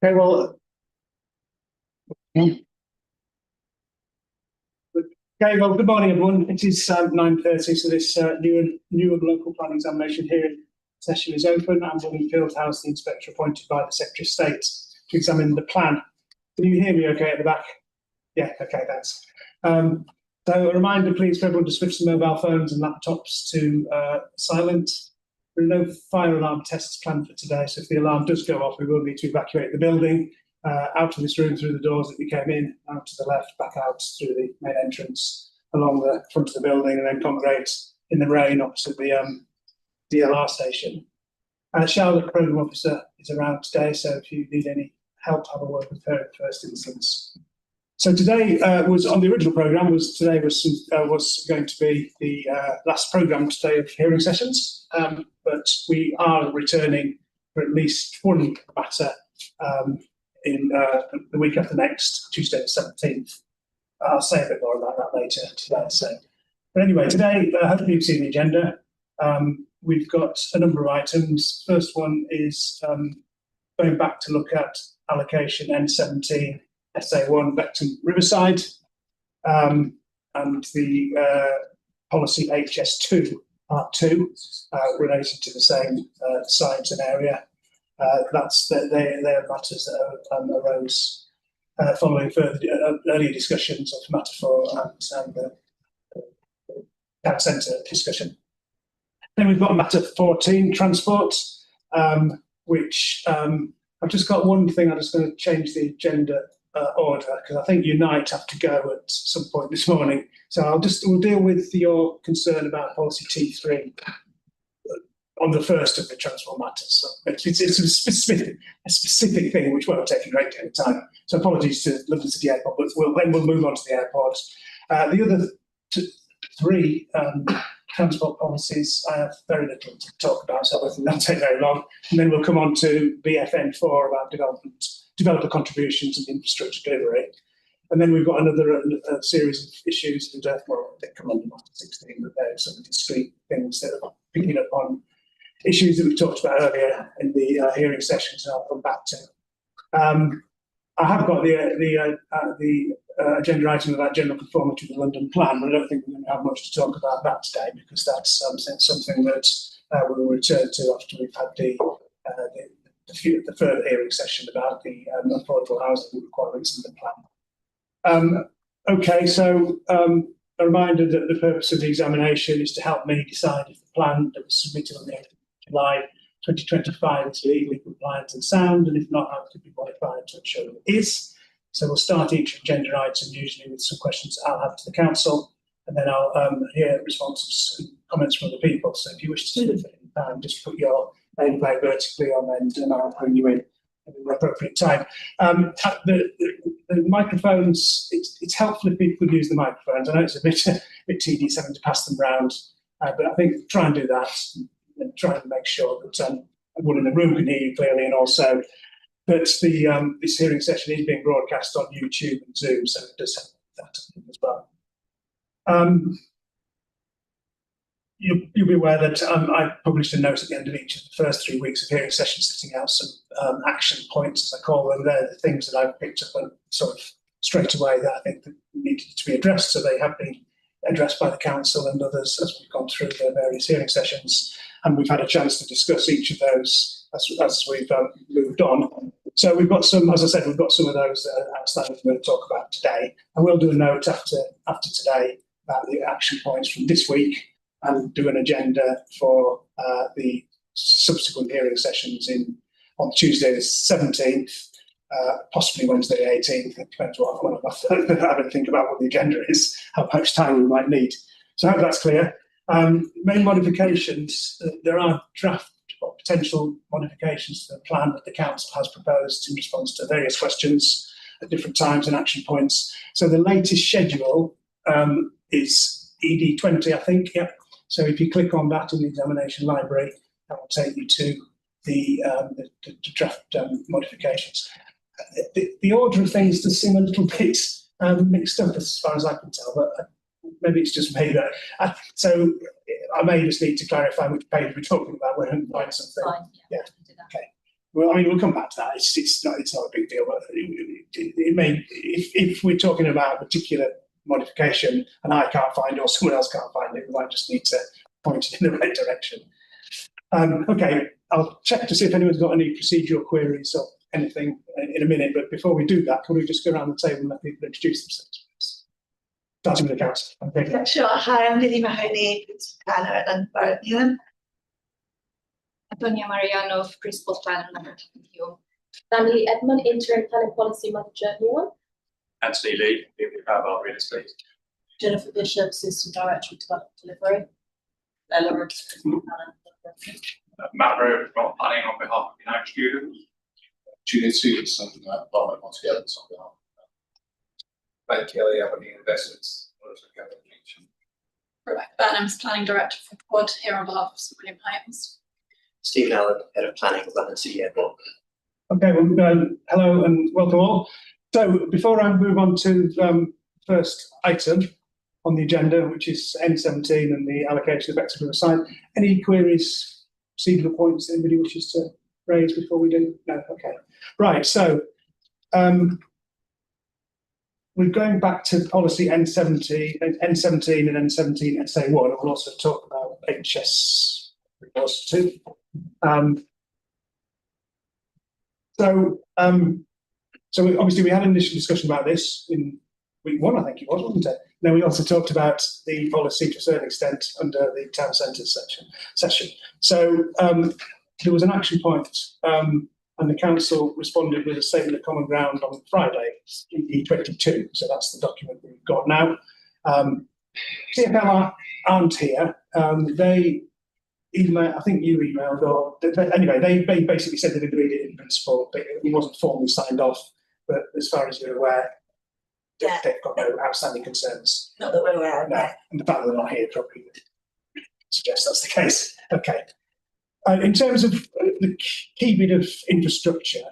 Okay, well, good morning, everyone. It is 9:30, so this Newham local planning examination hearing session is open. I'm William Fieldhouse, the inspector appointed by the Secretary of State to examine the plan. Can you hear me okay at the back? Yeah, okay, thanks. So a reminder, please, for everyone to switch the mobile phones and laptops to silent. There are no fire alarm tests planned for today, so if the alarm does go off, we will need to evacuate the building. Out of this room through the doors that we came in, out to the left, back out through the main entrance, along the front of the building, and then congregate in the rain opposite the DLR station. Charlotte, Programme Officer, is around today, so if you need any help, have a word with her in the first instance. So today was on the original programme. Was going to be the last programme today of hearing sessions, but we are returning for at least one matter. In the week after next, Tuesday the 17th. I'll say a bit more about that later today. But anyway, today, hopefully you've seen the agenda. We've got a number of items. First one is going back to look at allocation N17 SA1 Beckton Riverside and the policy HS2 Part 2 related to the same site and area. They're matters that arose following further earlier discussions of matter 4 and the town centre discussion. Then we've got matter 14, transport, which I've just got one thing. I'm just going to change the agenda order because I think Unite have to go at some point this morning. So we'll deal with your concern about policy T3 on the first of the transport matters. So it's a specific thing which won't take a great deal of time. So apologies to London City Airport, but we'll move on to the airport. The other three transport policies, I have very little to talk about, so I don't think that'll take very long. And then we'll come on to BFN4 about developer contributions and infrastructure delivery. And then we've got another series of issues, and they come on to 16, but they're some discrete things that are picking up on issues that we talked about earlier in the hearing sessions, and I'll come back to. I have got the agenda item about general conformity with the London plan, but I don't think we're going to have much to talk about that today because that's something that we will return to after we've had the further hearing session about the affordable housing requirements in the plan. Okay, so a reminder that the purpose of the examination is to help me decide if the plan that was submitted on the 8th of July 2025 is legally compliant and sound, and if not, how it could be modified to ensure that it is. So we'll start each agenda item usually with some questions I'll have to the council, and then I'll hear responses and comments from the people. So if you wish to do the just put your name plate vertically on end, and I'll bring you in at the appropriate time. The microphones, it's helpful if people could use the microphones. I know it's a bit tedious having to pass them round, but I think try and do that and try and make sure that everyone in the room can hear you clearly, and also that this hearing session is being broadcast on YouTube and Zoom, so it does have that as well. You'll be aware that I published a note at the end of each of the first 3 weeks of hearing sessions, setting out some action points, as I call them. They're the things that I've picked up on sort of straight away that I think that needed to be addressed. So they have been addressed by the council and others as we've gone through the various hearing sessions, and we've had a chance to discuss each of those as we've moved on. So we've got some, as I said, we've got some of those that are outstanding we're going to talk about today, and we'll do a note after today about the action points from this week, and do an agenda for the subsequent hearing sessions on Tuesday the 17th, possibly Wednesday the 18th. It depends what I'm having to think about what the agenda is, how much time we might need. So I hope that's clear. Main modifications, there are draft or potential modifications to the plan that the council has proposed in response to various questions at different times and action points. So the latest schedule is ED20, I think, yeah. So if you click on that in the examination library, that will take you to the draft modifications. The order of things does seem a little bit mixed up as far as I can tell, but maybe it's just me. So I may just need to clarify which page we're talking about when I find something. Fine, yeah. Okay. Well, I mean, we'll come back to that. It's not a big deal, but it may, if we're talking about a particular modification and I can't find it or someone else can't find it, we might just need to point it in the right direction. Okay, I'll check to see if anyone's got any procedural queries or anything in a minute, but before we do that, can we just go around the table and let people introduce themselves, please? Starting with the council. Okay. Yeah, sure. Hi, I'm Lily Mahoney, planner at London Borough of Newham. Antonia Mariano, Principal Planner at Newham. Natalie Edmund, Interim Planning Policy Manager at Newham. Anthony Lee, Power Real Estate. Jennifer Bishop, Assistant Director of Development Delivery. Ella Rhodes, Matt Rowe, from planning on behalf of United Students. Julian Stevenson, Environment Altogether, on behalf of Ben Kelly, Aberdeen Investments, Rebecca Burnham's Planning Director for Quad, here on behalf of St William Homes. Stephen Allen, Head of Planning, London City Airport. Okay, well, hello and welcome all. So before I move on to first item on the agenda, which is N17 and the allocation of Exeter Riverside, any queries, procedural points that anybody wishes to raise before we do? No, okay. Right, so we're going back to policy N17 and N17 SA1. We'll also talk about HS reports too. So obviously we had an initial discussion about this in week 1, I think it was, wasn't it? Then we also talked about the policy to a certain extent under the town centre session. So there was an action point, and the council responded with a statement of common ground on Friday, E22. So that's the document we've got now. TfL aren't here. They email, I think you emailed, or anyway, they basically said they'd agreed it in principle, but it wasn't formally signed off. But as far as you're aware, Yeah. they've got no outstanding concerns. Not that we're aware of. No, and the fact that they're not here probably suggests that's the case. Okay. In terms of the key bit of infrastructure,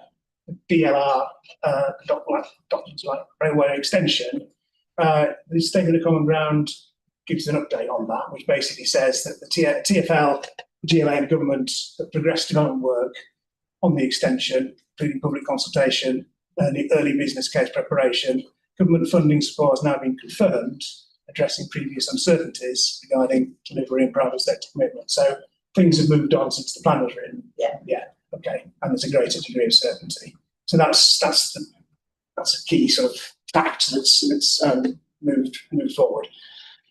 the DLR documents like railway extension, the statement of common ground gives an update on that, which basically says that the TfL, GLA and government have progressed development work on the extension, including public consultation and the early business case preparation. Government funding support has now been confirmed, addressing previous uncertainties regarding delivery and private sector commitment. So things have moved on since the plan was written. Yeah, okay, and there's a greater degree of certainty. So that's a key sort of fact that's moved forward.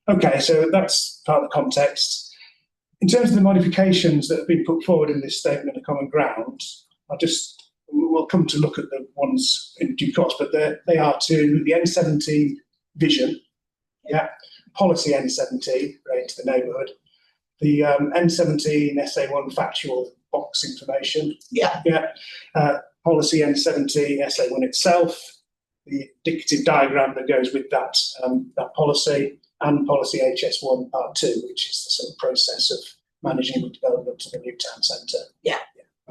Okay, so that's part of the context. In terms of the modifications that have been put forward in this statement of common ground, we'll come to look at the ones in due course, but they are to the N17 vision, policy N17 related to the neighbourhood, the N17 SA1 factual box information, policy N17 SA1 itself, the indicative diagram that goes with that policy, and policy HS1 part 2, which is the sort of process of managing the development of the new town centre.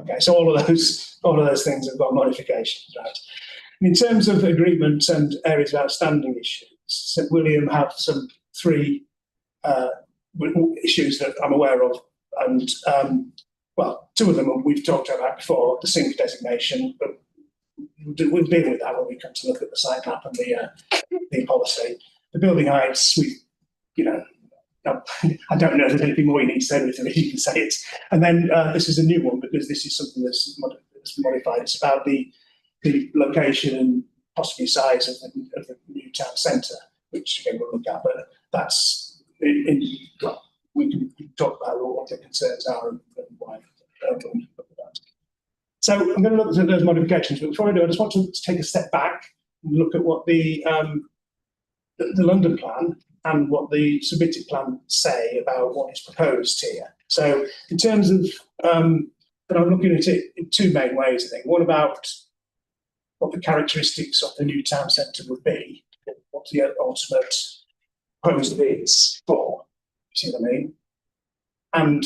Okay, so all of those things have got modifications, right? And in terms of agreements and areas of outstanding issues, St William have some 3 issues that I'm aware of, and 2 of them we've talked about before, the SINC designation, but we'll deal with that when we come to look at the site map and the policy. The building heights, I don't know if there's anything more you need to say with it, you can say it. And then this is a new one because this is something that's modified. It's about the location and possibly size of the new town centre, which again we'll look at, but that's we can talk about what the concerns are and why. So I'm going to look at those modifications, but before I do, I just want to take a step back and look at what the London plan and what the submitted plan say about what is proposed here. So in terms of, but I'm looking at it in 2 main ways, I think. One about what the characteristics of the new town centre would be, what the ultimate proposal is for, you see what I mean? And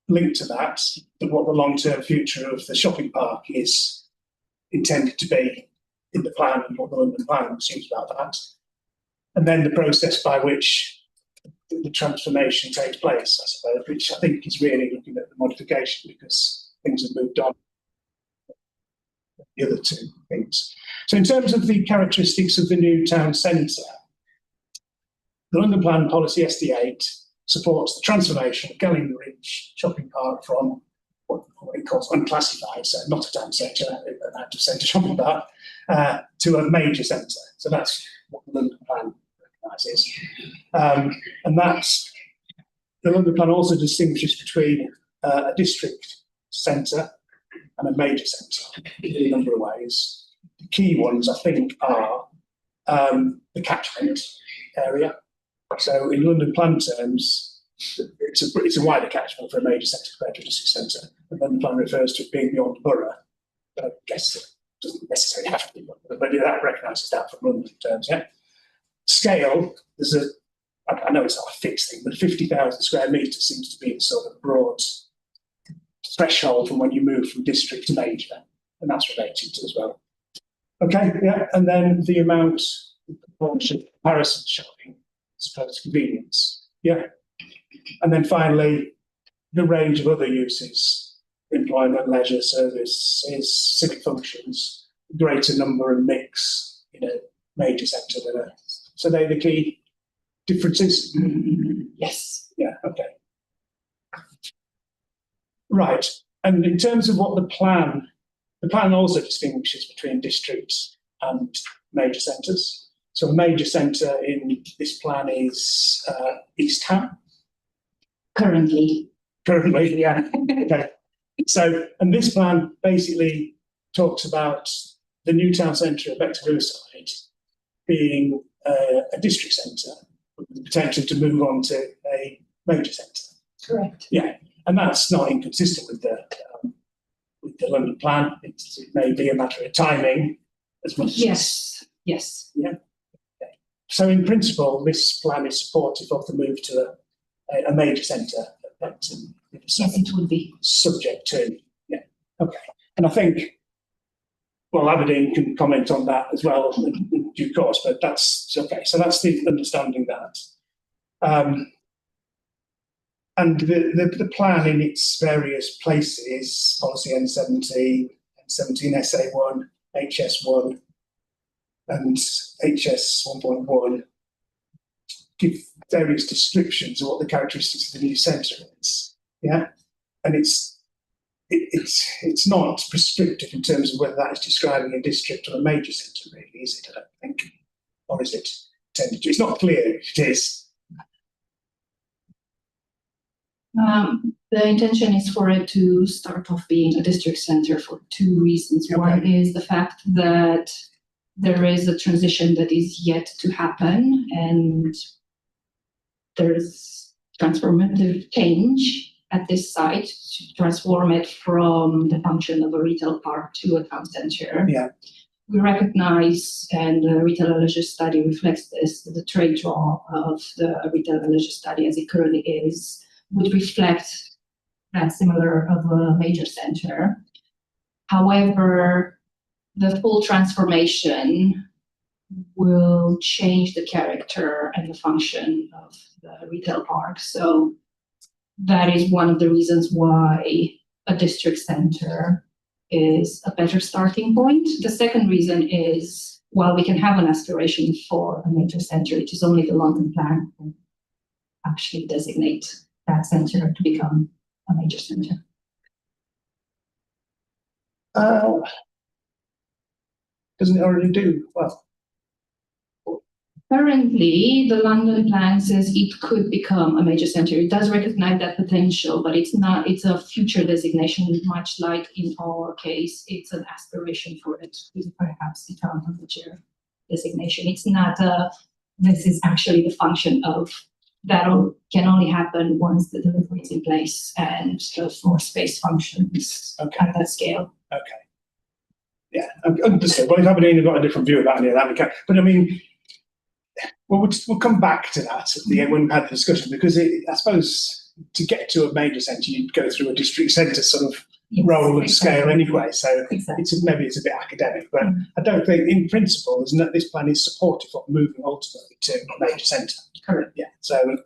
linked to that, what the long-term future of the shopping park is intended to be in the plan and what the London plan assumes about that. And then the process by which the transformation takes place, I suppose, which I think is really looking at the modification because things have moved on. the other two things. So in terms of the characteristics of the new town centre, the London Plan Policy SD8 supports the transformation of Gelling Ridge Shopping Park from what it calls unclassified, so not a town centre, an out-of-centre shopping park, to a major centre. So that's what the London Plan recognises. And that's, the London Plan also distinguishes between a district centre and a major centre in a number of ways. The key ones, I think, are the catchment area. So in London Plan terms, it's a wider catchment for a major centre compared to a district centre. The London Plan refers to it being beyond borough, but I guess it doesn't necessarily have to be, but that recognises that from London terms, yeah. Scale, there's I know it's not a fixed thing, but 50,000 square metres seems to be the sort of broad threshold from when you move from district to major, and that's related to as well. Okay, yeah, and then the amount of comparison shopping as opposed to convenience, yeah. And then finally, the range of other uses, employment, leisure, services, civic functions, greater number and mix in a major sector than a. So they're the key differences? Yes. Yeah, okay. Right, and in terms of what the plan also distinguishes between districts and major centres. So a major centre in this plan is East Ham. Currently. Currently, yeah. Okay. So, and this plan basically talks about the new town centre at Vector Riverside being a district centre with the potential to move on to a major centre. Correct. Yeah, and that's not inconsistent with the London Plan. It may be a matter of timing as much as. Yes. Yes. Yeah. Okay. So in principle, this plan is supportive of the move to a major centre. Yes, it would be. Subject to, yeah, okay. And I think, well, Aberdeen can comment on that as well in due course, but that's okay. So that's the understanding that. And the plan in its various places, policy N17, N17 SA1, HS1, and HS 1.1, give various descriptions of what the characteristics of the new centre is. Yeah, and it's not prescriptive in terms of whether that is describing a district or a major centre, really, is it? I don't think, or is it intended to? It's not clear if it is. The intention is for it to start off being a district centre for two reasons. Okay. One is the fact that there is a transition that is yet to happen, and there's transformative change at this site to transform it from the function of a retail park to a town centre. Yeah. We recognise, and the retail and leisure study reflects this, that the trade draw of the retail and leisure study as it currently is would reflect that similar of a major centre. However, the full transformation will change the character and the function of the retail park. So that is one of the reasons why a district centre is a better starting point. The second reason is, while we can have an aspiration for a major centre, it is only the London Plan that actually designate that centre to become a major centre. Doesn't it already do well? Currently, the London Plan says it could become a major centre. It does recognise that potential, but it's not. It's a future designation, much like in our case, it's an aspiration for it to perhaps become a major designation. It's not this is actually the function of that can only happen once the delivery is in place and the floor space functions at that scale. Okay. Yeah, understood. Well, if Aberdeen have got a different view about any of that, we can. But I mean, we'll come back to that at the end when we've had the discussion, because I suppose to get to a major centre, you'd go through a district centre sort of role and scale anyway. So maybe it's a bit academic, but I don't think, in principle, this plan is supportive of moving ultimately to a major centre. Correct. Yeah. So,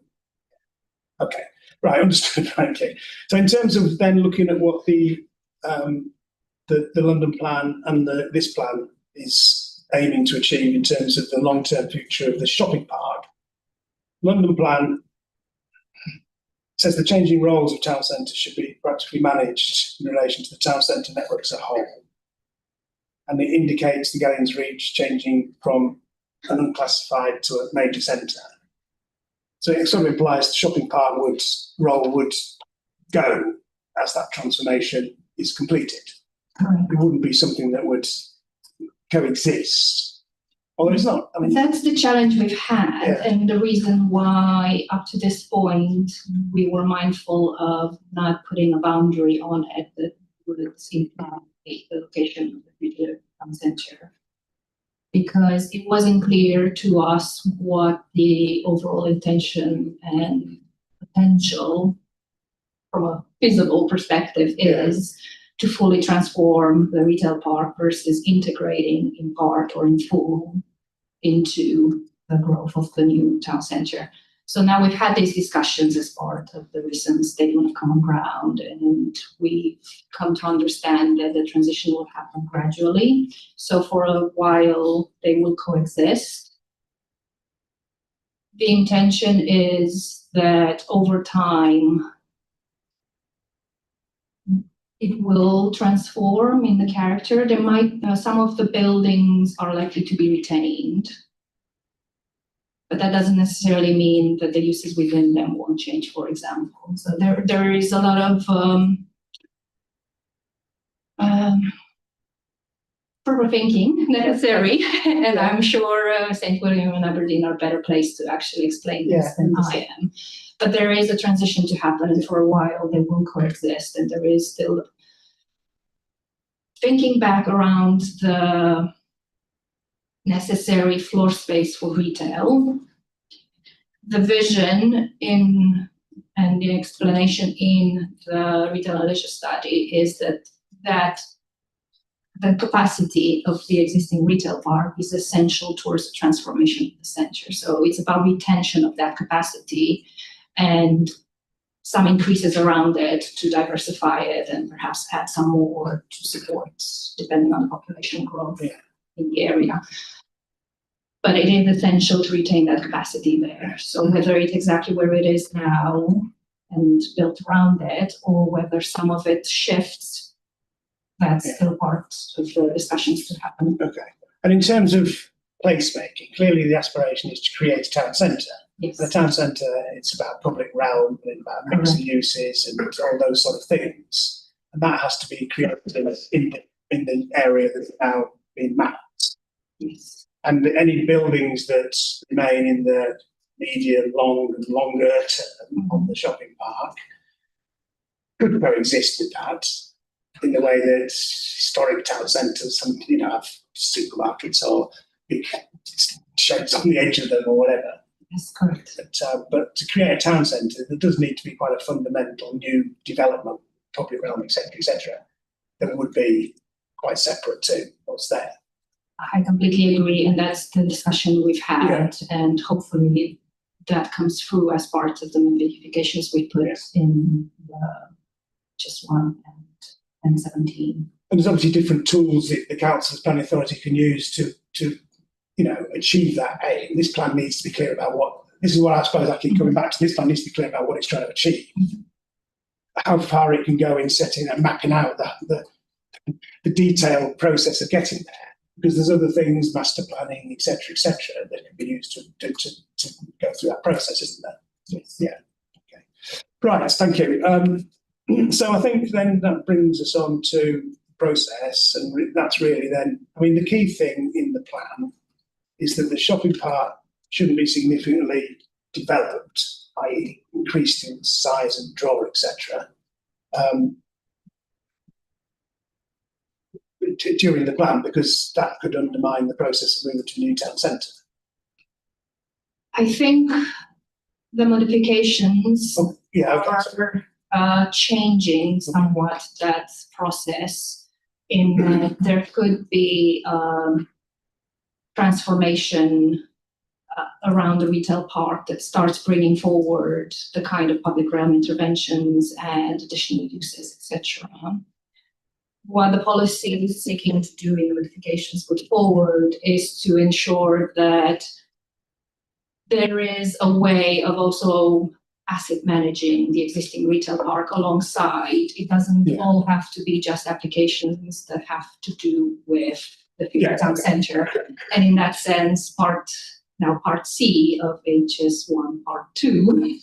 okay, right, understood. Right, okay. So, in terms of then looking at what the the London plan and this plan is aiming to achieve in terms of the long-term future of the shopping park. London plan says the changing roles of town centres should be practically managed in relation to the town centre network as a whole. And it indicates the Gallings Reach changing from an unclassified to a major centre. So it sort of implies the shopping park role would go as that transformation is completed. It wouldn't be something that would coexist. Although it's not. I mean, that's the challenge we've had, Yeah. and the reason why up to this point we were mindful of not putting a boundary on it that would imply the location of the future town centre, because it wasn't clear to us what the overall intention and potential from a feasible perspective is to fully transform the retail park versus integrating in part or in full into the growth of the new town centre. So now we've had these discussions as part of the recent statement of common ground, and we've come to understand that the transition will happen gradually. So for a while they will coexist. The intention is that over time it will transform in the character. There might, some of the buildings are likely to be retained, but that doesn't necessarily mean that the uses within them won't change, for example. So there is a lot of proper thinking necessary, and I'm sure St. William and Aberdeen are better placed to actually explain this than I am. But there is a transition to happen, and for a while they will coexist, and there is still thinking back around the necessary floor space for retail. The vision in and the explanation in the retail and leisure study is that the capacity of the existing retail park is essential towards the transformation of the centre. So it's about retention of that capacity and some increases around it to diversify it and perhaps add some more to support, depending on the population growth in the area. But it is essential to retain that capacity there. So whether it's exactly where it is now and built around it, or whether some of it shifts, that's still part of the discussions to happen. Okay. And in terms of placemaking, clearly the aspiration is to create a town centre. Yes. The town centre, it's about public realm and about mix of uses and all those sort of things. And that has to be created in the area that's now being mapped. Yes. And any buildings that remain in the medium, longer term of the shopping park could coexist with that in the way that historic town centres, have supermarkets or big sheds on the edge of them or whatever. That's correct. But to create a town centre, there does need to be quite a fundamental new development, public realm, etc., that would be quite separate to what's there. I completely agree, and that's the discussion we've had, and hopefully that comes through as part of the modifications we put in just 1 and 17. And there's obviously different tools that the council's planning authority can use to achieve that aim. This plan needs to be clear about this is what I suppose I keep coming back to. This plan needs to be clear about what it's trying to achieve, how far it can go in setting and mapping out the detailed process of getting there. Because there's other things, master planning, etc., that can be used to go through that process, isn't there? Yes. Yeah. Okay. Right. Thank you. So I think then that brings us on to process, and that's really then. I mean, the key thing in the plan is that the shopping park shouldn't be significantly developed, i.e., increased in size and draw, etc. During the plan, because that could undermine the process of moving to a new town centre. I think the modifications are changing somewhat that process in that there could be transformation around the retail park that starts bringing forward the kind of public realm interventions and additional uses, etc. what the policy is seeking to do in the modifications put forward is to ensure that there is a way of also asset managing the existing retail park alongside. It doesn't all have to be just applications that have to do with the future town centre. And in that sense, part C of HS1 part 2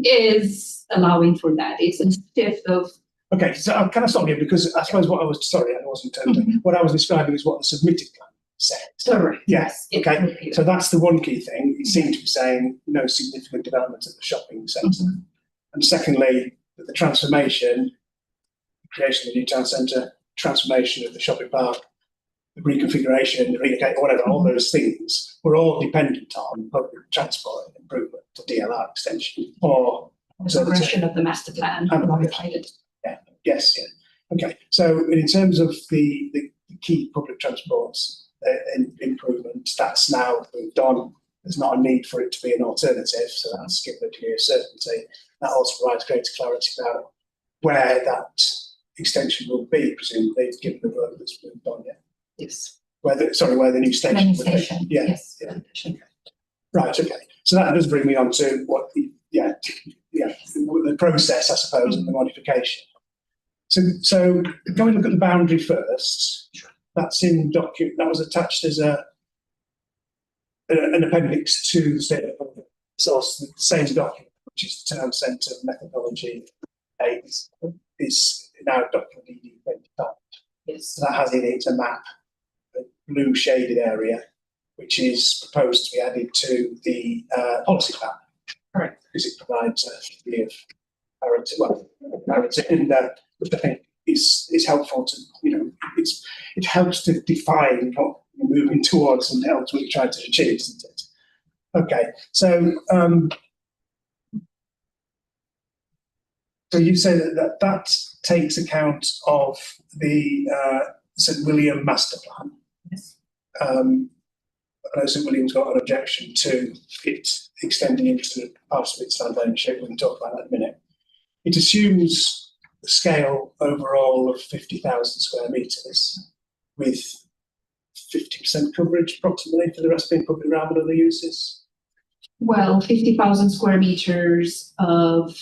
is allowing for that. It's a shift of. Okay, so I'm kind of stop you because I suppose what I wasn't totally. What I was describing is what the submitted plan said. Correct. Yes. It's Okay. clear. So that's the one key thing. It seemed to be saying no significant development at the shopping centre. And secondly, that the transformation, creation of the new town centre, transformation of the shopping park, the reconfiguration, the relocate, whatever, all those things were all dependent on public transport improvement to DLR extension or The progression of the master plan. Alongside. Yes. Okay. So in terms of the key public transports improvement, that's now moved on. There's not a need for it to be an alternative, so that's given a degree of certainty. That also provides greater clarity about where that extension will be, presumably, given the work that's moved on. Yes. Where the new station would Station. be. Yes. Okay. Right. Okay. So that does bring me on to what the process, I suppose, and the modification. So going to look at the boundary first. That's in document that was attached as an appendix to the statement of source. The same document, which is the town centre methodology 8, is now document ED 25. Yes. So that has in it a map, a blue shaded area, which is proposed to be added to the policy plan. Correct. Because it provides a degree of clarity, and which I think is helpful to, it helps to define what you're moving towards and helps what you're trying to achieve, isn't it? Okay, so so you say that takes account of the St William master plan. Yes. I know St William's got an objection to it extending into part of its land ownership. We can talk about that in a minute. It assumes the scale overall of 50,000 square metres with 50% coverage approximately for the rest being public realm and other uses. Well, 50,000 square metres of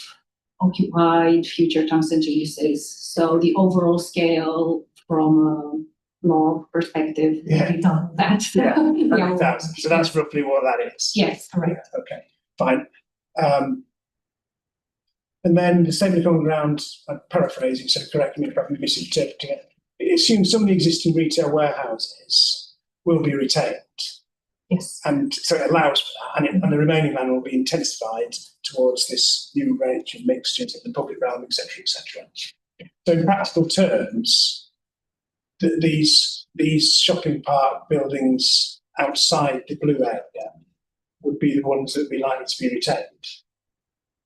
occupied future town centre uses. So the overall scale from a law perspective, we've done that. 100,000. So that's roughly what that is. Yes, correct. Yeah, okay, fine. And then the statement of common ground, I'm paraphrasing, so correct me if I'm misinterpreting it. It assumes some of the existing retail warehouses will be retained. Yes. And so it allows for that, and the remaining land will be intensified towards this new range of mixtures in the public realm, etc., etc. So in practical terms, these shopping park buildings outside the blue area would be the ones that would be likely to be retained.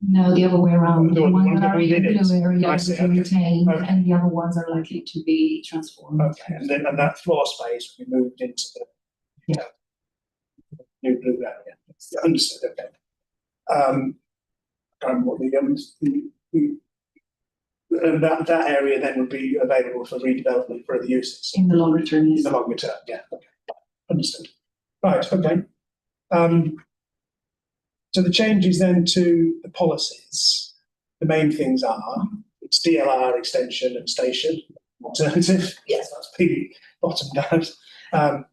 No, the other way around. The The ones ones that are in the within it. blue area I will see, be okay. retained, Okay. and the other ones are likely to be transformed. Okay, and that floor space will be moved into the new blue area. Yeah, understood. Okay. What and that area then would be available for redevelopment for other uses In the longer term, in yes. the longer term. Yeah. Okay. Understood. Right. Okay. So the changes then to the policies. The main things are it's DLR extension and station alternative. Yes, that's been bottomed out.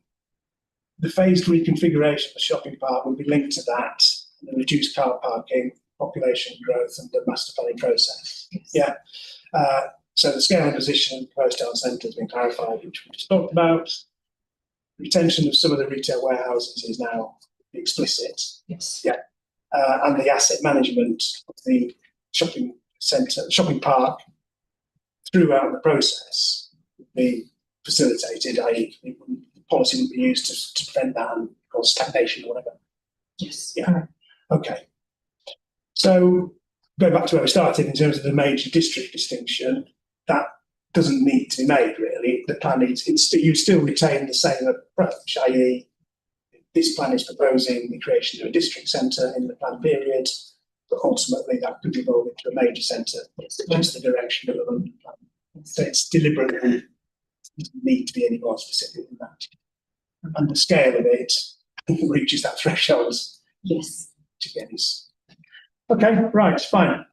The phased reconfiguration of the shopping park will be linked to that, and the reduced car parking, population growth, and the master planning process. Yes. Yeah. So the scale and position of the proposed town centre has been clarified, which we just talked about. Retention of some of the retail warehouses is now explicit. Yes. Yeah. And the asset management of the shopping centre, shopping park throughout the process would be facilitated, i.e. the policy would be used to prevent that and cause stagnation or whatever. Yes. Yeah. Correct. Okay. So going back to where we started in terms of the major district distinction, that doesn't need to be made really. The plan needs, you still retain the same approach, i.e. this plan is proposing the creation of a district centre in the plan period, but ultimately that could evolve into a major centre, which is the direction of the London plan. So it's deliberately doesn't need to be any more specific than that. And the scale of it reaches that threshold. Yes. Which again is okay. Right, fine.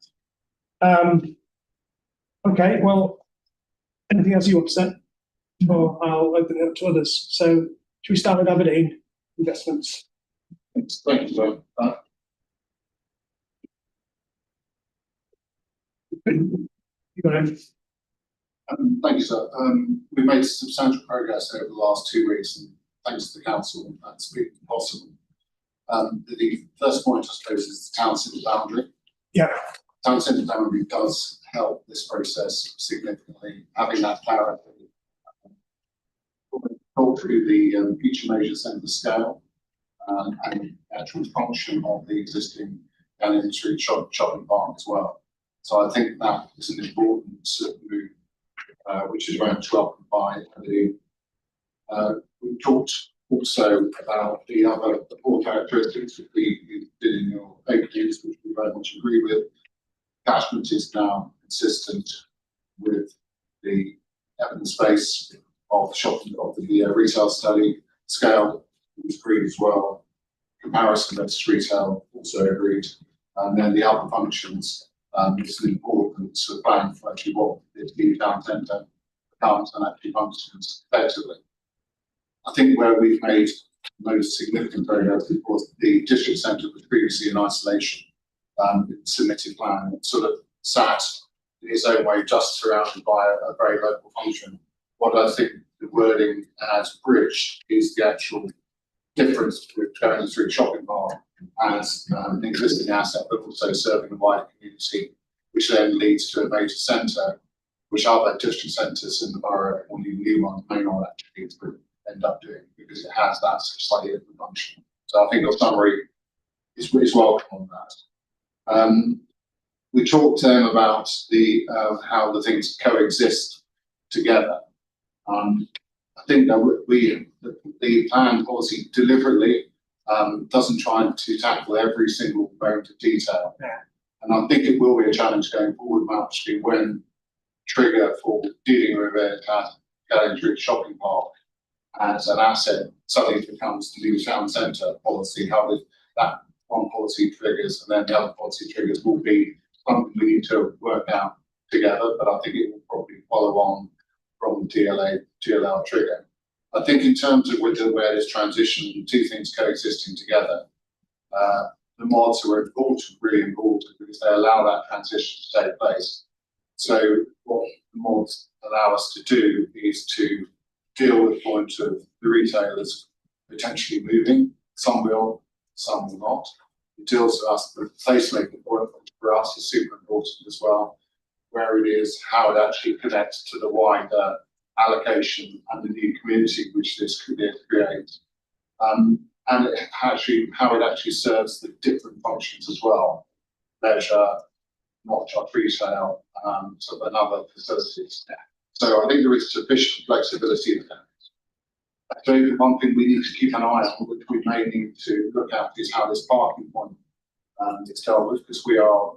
Okay, well, anything else you want to say? Or I'll open it up to others. So, should we start with Aberdeen investments? Thank you, sir. You got it. Thank you, sir. We made substantial progress over the last 2 weeks, and thanks to the council, that's been possible. The first point, I suppose, is the town centre boundary. Yeah. Town centre boundary does help this process significantly, having that clarity. Talk through the future major centre scale and the actual function of the existing Galleon Street shopping park as well. So I think that is an important move, which is very much welcomed by Aberdeen. We talked also about the four characteristics that we did in your overviews, which we very much agree with. Catchment is now consistent with the evidence base of the retail study. Scale was agreed as well. Comparison versus retail also agreed. And then the other functions is an important plan for actually what the town centre becomes and actually functions effectively. I think where we've made most significant progress, of course, the district centre was previously in isolation. Submitted plan sort of sat in its own way, just surrounded by a very local function. What I think the wording has bridged is the actual difference with going through shopping park as an existing asset, but also serving the wider community, which then leads to a major centre, which other district centres in the borough or new ones may not actually end up doing because it has that slightly different function. So I think your summary is welcome on that. We talked about how the things coexist together. I think that the plan policy deliberately doesn't try to tackle every single moment of detail. Yeah. And I think it will be a challenge going forward, actually, when trigger for dealing with it at Galleon Street Shopping Park as an asset suddenly becomes the new town centre policy, how that one policy triggers and then the other policy triggers will be something we need to work out together, but I think it will probably follow on from the GLL trigger. I think in terms of where this transition, two things coexisting together, the mods are important, really important, because they allow that transition to take place. So what the mods allow us to do is to deal with the point of the retailers potentially moving. Some will, some will not. It deals with us, the placemaking point for us is super important as well, where it is, how it actually connects to the wider allocation and the new community which this could create. And how it actually serves the different functions as well. Leisure, not just retail, sort of other facilities. So I think there is sufficient flexibility there. So one thing we need to keep an eye on, which we may need to look at, is how this parking point is dealt with, because we are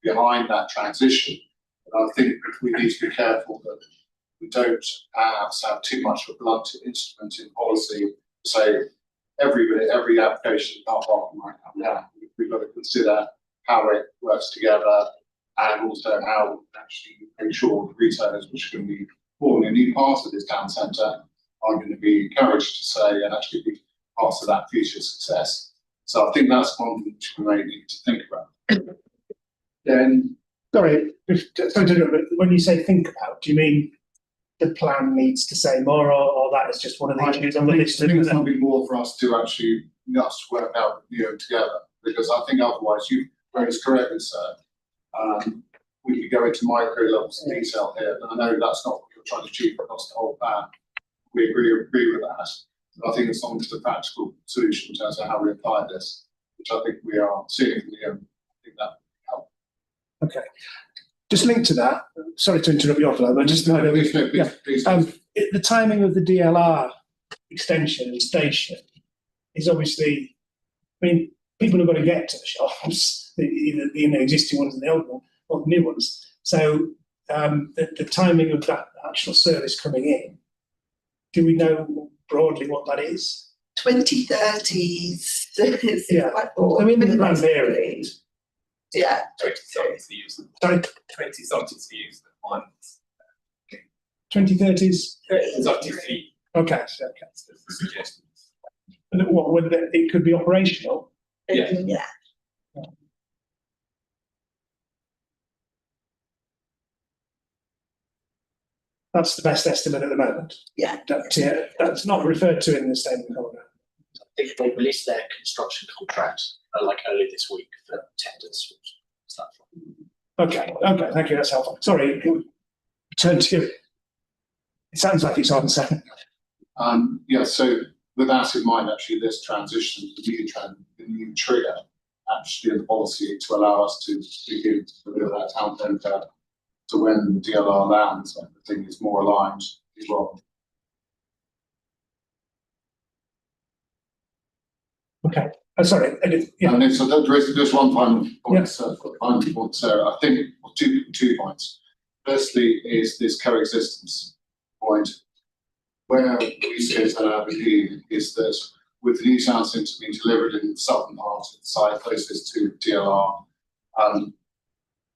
behind that transition. And I think we need to be careful that we don't perhaps have too much of a blunt instrument in policy to say every application car parking might come down. We've got to consider how it works together and also how we actually make sure the retailers which are going to be forming a new part of this town centre are going to be encouraged to say and actually be part of that future success. So I think that's one which we may need to think about. Then, sorry to interrupt, but when you say think about, do you mean the plan needs to say more, or that is just one of the issues on the list? I think there's something more for us to actually work out together, because I think otherwise you raised correctly, sir. We could go into micro levels of detail here, and I know that's not what you're trying to achieve across the whole plan. We agree with that. But I think it's almost a practical solution in terms of how we apply this, which I think we are seeing. I think that will help. Okay. Just linked to that, sorry to interrupt your flow, but just please. The timing of the DLR extension and station is obviously, I mean, people have got to get to the shops, either the existing ones and the old ones, or the new ones. So the timing of that actual service coming in, do we know broadly what that is? 2030s. Yeah. Quite broad, I mean, but the plan basically, varied. Yeah. 2030 to use them. Sorry, 2030 to use the one. 2030s? 33 Okay, so, okay. suggestions. And what, whether it could be operational? Yeah. Yeah. That's the best estimate at the moment. Yeah. That's not referred to in the statement of order. I think they released their construction contract like early this week for tenders. Stuff. Okay, thank you, that's helpful. Sorry, turn to you. It sounds like it's on second. Yeah, so with that in mind, actually, this transition, the new trigger, actually, in the policy to allow us to begin to deliver that town centre to when the DLR lands, everything is more aligned as well. Okay, sorry, yeah, And so there is just one final point, Yeah. so I think two points. Firstly is this coexistence point, where we see it at Aberdeen is that with the new town centre being delivered in the southern part of the site closest to DLR,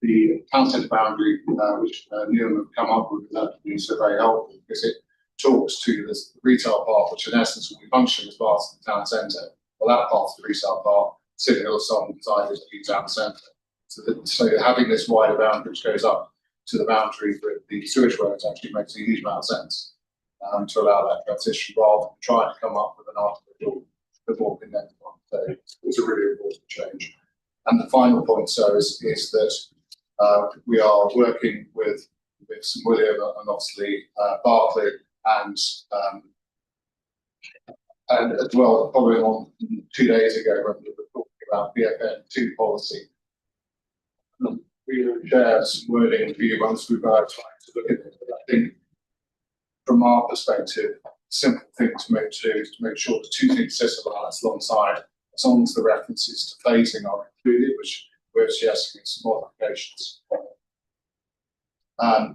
the town centre boundary, which Newham have come up with, that is so very helpful because it talks to this retail park, which in essence will be functioning as part of the town centre. Well, that part of the retail park sitting alongside the town centre. So having this wider boundary which goes up to the boundary for the sewage works actually makes a huge amount of sense to allow that transition rather than trying to come up with an artificial before connected one. So it's a really important change. And the final point, so is that we are working with St William and obviously Barclay and as well, probably on 2 days ago when we were talking about BFN2 policy. We will share some wording for you once we've tried to look at it. But I think from our perspective, simple thing to do is to make sure the two things sit alongside, as long as the references to phasing are included, which we're suggesting in some modifications.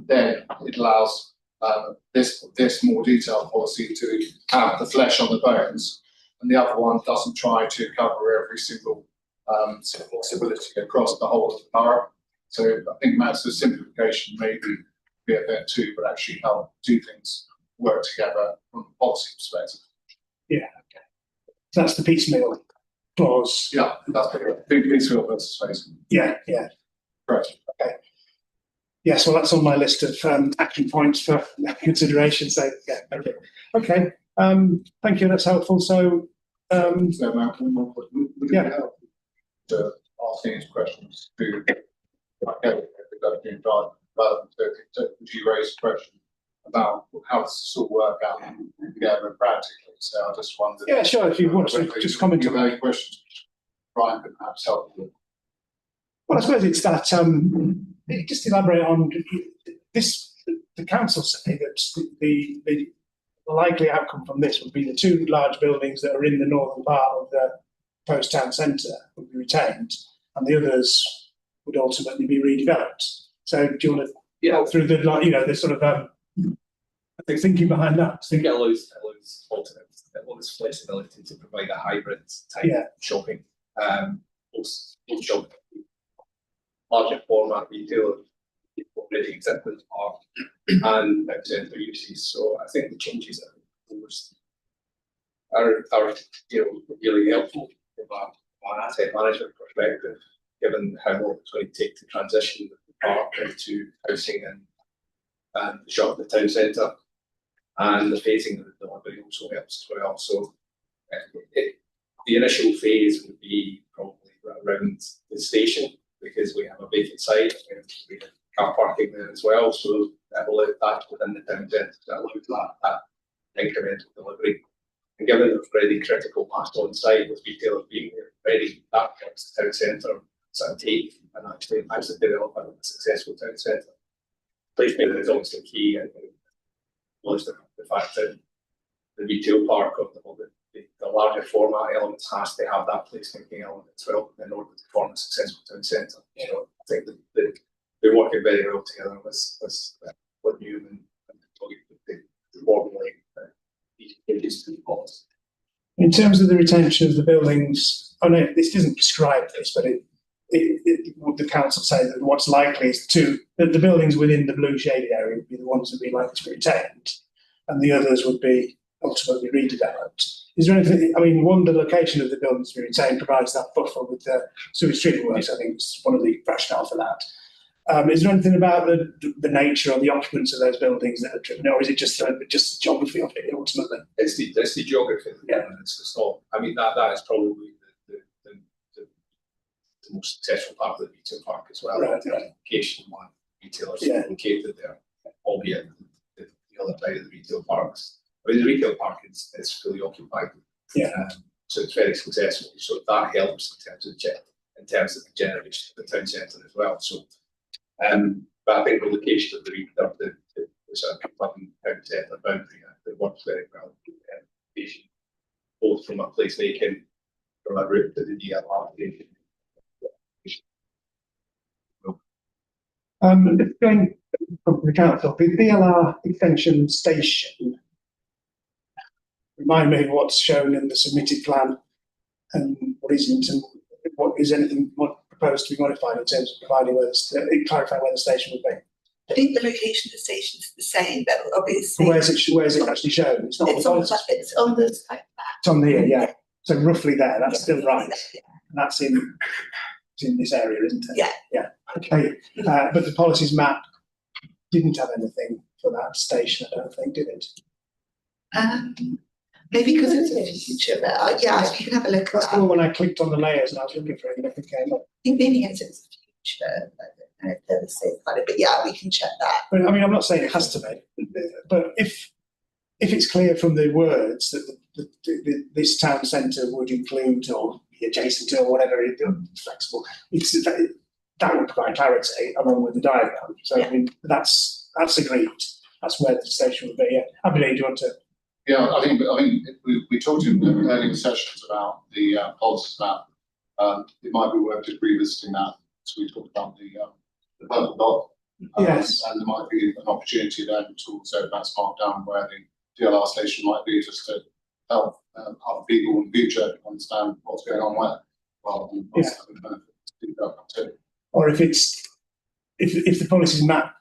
Then it allows this more detailed policy to have the flesh on the bones, and the other one doesn't try to cover every single possibility across the whole of the borough. So I think that's the simplification, maybe BFN2 would actually help two things work together from a policy perspective. Yeah, okay. So that's the piecemeal clause. Yeah, that's big piecemeal versus phasing. Yeah. Correct. Okay. Yes, well, that's on my list of action points for consideration. So yeah, okay. Thank you. That's helpful. So So Matt, would Yeah. it help to ask these questions to would you raise a question about how this will work out together practically? So I just wondered. Yeah, sure. If you want to just comment on on any questions, Brian could perhaps help you. Well, I suppose it's that, just elaborate on this, the council say that the likely outcome from this would be the two large buildings that are in the northern part of the proposed town centre would be retained and the others would ultimately be redeveloped. So do you want to walk through the sort of the thinking behind that? I think it allows alternatives, it allows flexibility to provide a hybrid type of shopping. Most shopping, larger format retailer already exist in the park and extend their uses. So I think the changes that are really helpful from an asset management perspective, given how long it's going to take to transition the park into housing and the shop at the town centre. And the phasing of the delivery also helps as well. So the initial phase would be probably around the station because we have a vacant site, we have car parking there as well. So that will allow that within the town centre to allow that incremental delivery. And given the already critical mass on site with retailers being there already, that helps the town centre sort of take and actually develop a successful town centre. Placement is obviously key, and the fact that the retail park of the larger format elements has to have that placemaking element as well in order to form a successful town centre. You know, I think been working very well together with Newham and the formally these changes to the policy. In terms of the retention of the buildings, I know this doesn't prescribe this, but would the council say that what's likely is that the buildings within the blue shaded area would be the ones that would be likely to be retained, and the others would be ultimately redeveloped. Is there anything, I mean, one, the location of the buildings to be retained provides that buffer with the sewage treatment works. I think it's one of the rationale for that. Is there anything about the nature or the occupants of those buildings that are driven, or is it just the geography of it ultimately? It's the geography. Yeah. It's not. I mean, that is probably the most successful part of the retail park as well. Right. Location, one retailers located there, albeit the other side of the retail parks. I mean, the retail park is fully occupied. Yeah. So it's very successful. So that helps in terms of the generation of the town centre as well. So, but I think the location of the sort of town centre boundary that works very well. Location, both from a place making, from a route to the DLR station. Going from the council, the DLR extension station, remind me what's shown in the submitted plan and what isn't, and what is anything proposed to be modified in terms of providing clarifying where the station would be. I think the location of the station is the same, but obviously. Where's it actually shown? It's not. It's on the site. It's on here, yeah. So roughly there, that's Yeah, still right. yeah. And that's in this area, isn't it? Yeah. Yeah. Okay. But the policies map didn't have anything for that station, I don't think, did it? Maybe because it's in the future, but yeah, you can have a look at That's that. the one when I clicked on the layers and I was looking for it, nothing came up. I think maybe it's in the future. I don't know if they're the same kind of, but yeah, we can check that. But I mean, I'm not saying it has to be, but if it's clear from the words that this town centre would include or be adjacent to or whatever, it's flexible, that would provide clarity along with the diagram. So I mean, that's agreed. That's where the station would be. Yeah, I believe you want to. Yeah, I think we talked in the earlier sessions about the policies map. It might be worth just revisiting that. So we talked about the purple dot. Yes. And there might be an opportunity then to also that's marked down where the DLR station might be, just to help other people in the future understand what's going on where, rather than us having the benefit to do that too. Or if the policies map,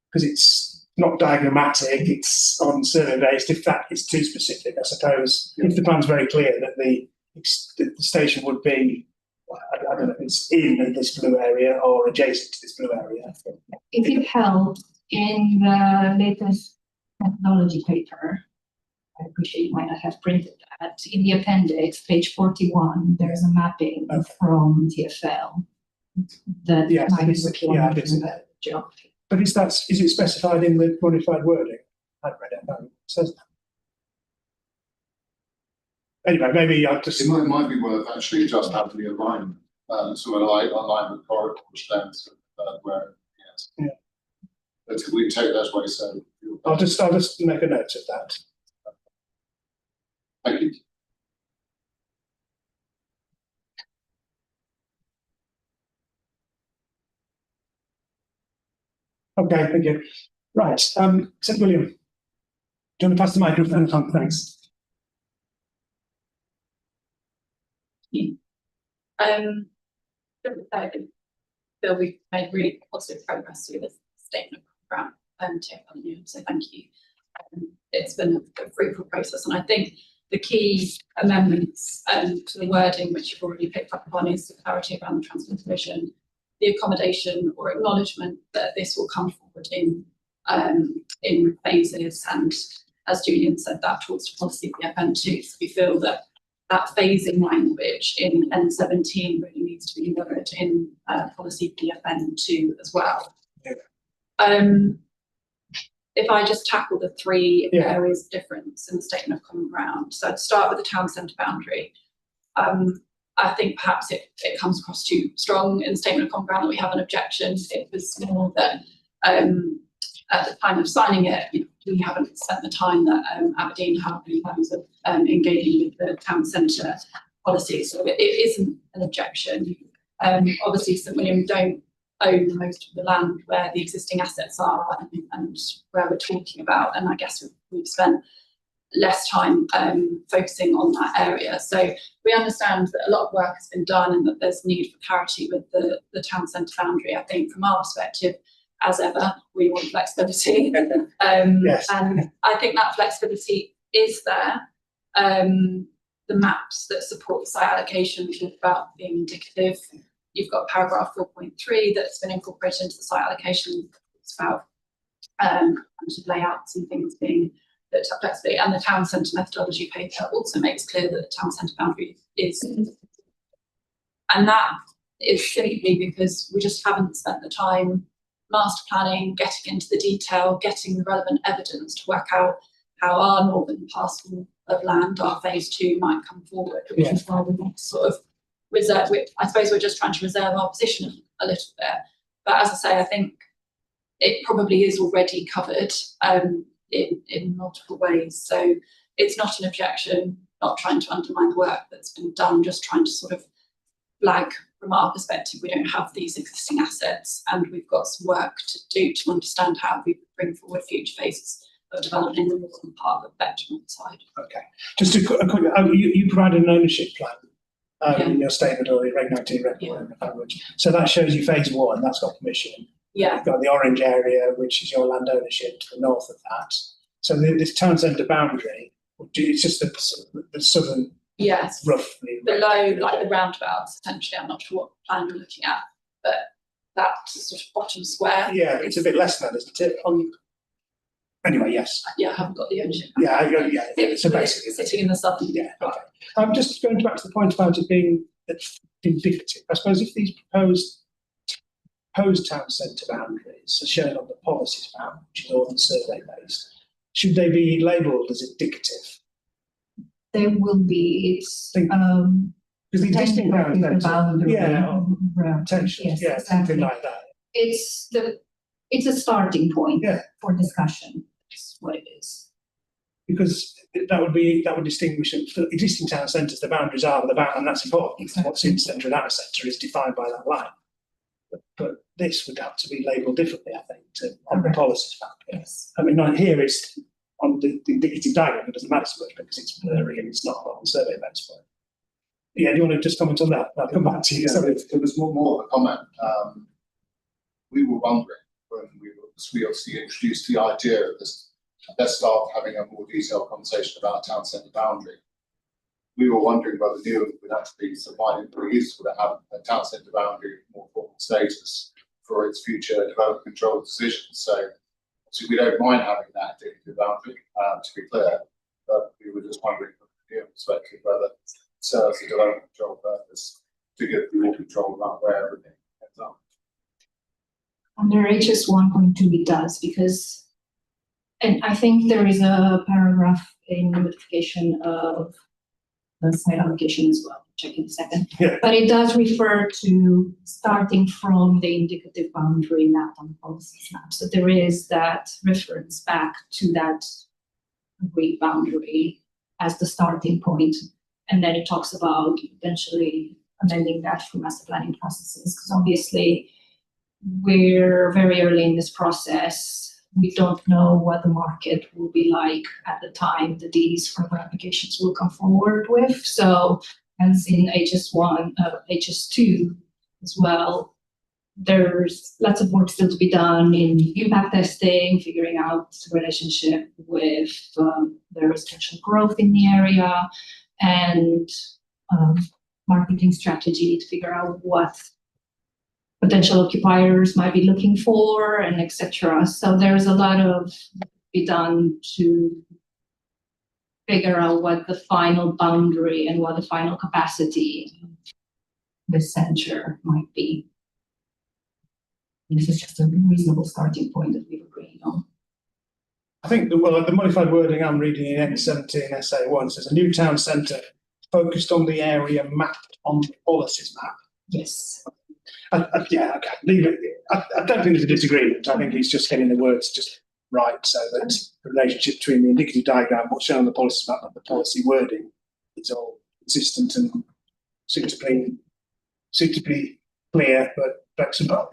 because it's not diagrammatic, it's on survey based, if that is too specific, I suppose, if the plan's very clear that the station would be, I don't know if it's in this blue area or adjacent to this blue area. If it helps, in the latest methodology paper, I appreciate you might not have printed that, in the appendix, page 41, there's a mapping from TfL that might be required in the geography. But is it specified in the modified wording? I've read it, no, it says that. Anyway, maybe I'll just. It might be worth actually just having the alignment, so alignment corridors then, where, yes. Yeah. But we take that way, so. I'll just make a note of that. Thank you. Okay, thank you. Right, St William. Do you want to pass the microphone? Thanks. Bill, we've made really positive progress through this statement of program to you, so thank you. It's been a fruitful process, and I think the key amendments to the wording, which you've already picked up on, is the clarity around the transport provision, the accommodation or acknowledgement that this will come forward in phases, and as Julian said, that towards the policy BFN2. So we feel that phasing language in N17 really needs to be mirrored in policy BFN2 as well. Yeah. If I just tackle the three areas of difference in the statement of common ground. So I'd start with the town centre boundary. I think perhaps it comes across too strong in the statement of common ground that we have an objection. It was more that at the time of signing it, we haven't spent the time that Aberdeen have in terms of engaging with the town centre policy. So it isn't an objection. Obviously, St William don't own most of the land where the existing assets are and where we're talking about. And I guess we've spent less time focusing on that area. So we understand that a lot of work has been done and that there's need for clarity with the town centre boundary. I think from our perspective, as ever, we want flexibility. Yes. And I think that flexibility is there. The maps that support the site allocation, we talk about being indicative. You've got paragraph 4.3 that's been incorporated into the site allocation. It's about layouts and things being looked at flexibly. And the town centre methodology paper also makes clear that the town centre boundary is. And that is simply because we just haven't spent the time master planning, getting into the detail, getting the relevant evidence to work out how our northern parcel of land, our phase 2, might come forward, which is why we want to sort of reserve. I suppose we're just trying to reserve our position a little bit. But as I say, I think it probably is already covered in multiple ways. So it's not an objection, not trying to undermine the work that's been done, just trying to sort of flag from our perspective, we don't have these existing assets and we've got some work to do to understand how we bring forward future phases of development in the northern part of the Betterment side. Okay, just a quick, you provided an ownership plan in your statement or your Reg 19 record, so that shows you phase 1, that's got permission. Yeah. You've got the orange area, which is your land ownership to the north of that. So this town centre boundary, it's just the southern. Yes, roughly below like the roundabouts, essentially. I'm not sure what plan you're looking at, but that sort of bottom square. Yeah, it's a bit less than that, isn't it? Anyway, yes. Yeah, I haven't got the ownership. Yeah. So basically, sitting in the southern. Yeah. Okay. I'm just going back to the point about it being indicative. I suppose if these proposed town centre boundaries are shown on the policies map, which is all survey based, should they be labelled as indicative? There will be, it's, because the existing town centre, boundary. potential, Yes, yeah, exactly. something like that. It's a starting point for discussion. That's what it is. Because that would distinguish it. For existing town centres, the boundaries are the boundary, and that's important. Exactly. What's in the centre and out of centre is defined by that line. But this would have to be labelled differently, I think, on the policies map. Yes. I mean, not here it's on the indicative diagram, it doesn't matter so much because it's blurry and it's not on the survey maps. But yeah, do you want to just comment on that? I'll come back to you. Yeah, it was more of a comment. We were wondering when we obviously introduced the idea of this, let's start having a more detailed conversation about town centre boundary. We were wondering whether Newham would actually find it very useful to have a town centre boundary with more formal status for its future development control decisions. So we don't mind having that indicative boundary, to be clear, but we were just wondering from the Newham perspective whether it serves a development control purpose to give more control about where everything ends up. Under HS 1.2 it does, because, and I think there is a paragraph in the notification of the site allocation as well, check in a second. Yeah. But it does refer to starting from the indicative boundary map on the policies map. So there is that reference back to that agreed boundary as the starting point. And then it talks about potentially amending that through master planning processes, because obviously we're very early in this process. We don't know what the market will be like at the time that these further applications will come forward with. So as in HS1, HS2 as well, there's lots of work still to be done in impact testing, figuring out the relationship with the residential growth in the area, and marketing strategy to figure out what potential occupiers might be looking for, and etc. So there's a lot of be done to figure out what the final boundary and what the final capacity of the center might be. And this is just a reasonable starting point that we've agreed on. I think the modified wording I'm reading in N17 SA1 says a new town centre focused on the area mapped on the policies map. Yes. Yeah, okay, leave it. I don't think there's a disagreement. I think he's just getting the words just right, so that the relationship between the indicative diagram, what's shown on the policy map, and the policy wording is all consistent and suitably clear. But flexible.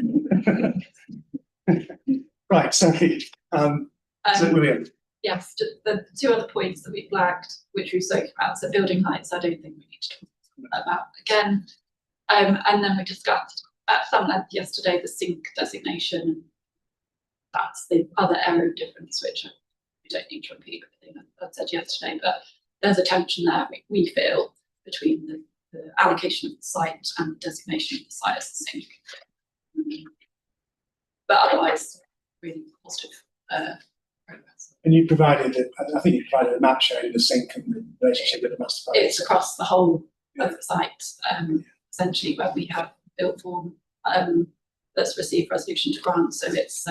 Right, sorry. So William, Yes, the two other points that we flagged, which we spoke about, so building heights, I don't think we need to talk about again. And then we discussed at some length yesterday the sink designation. That's the other area of difference, which we don't need to repeat everything I said yesterday, but there's a tension there, we feel, between the allocation of the site and the designation of the site as the sink. But otherwise, really positive progress. and you provided, I think you provided a map showing the sink and the relationship with the master plan. It's across the whole of the site, essentially where we have built form that's received resolution to grant. So it's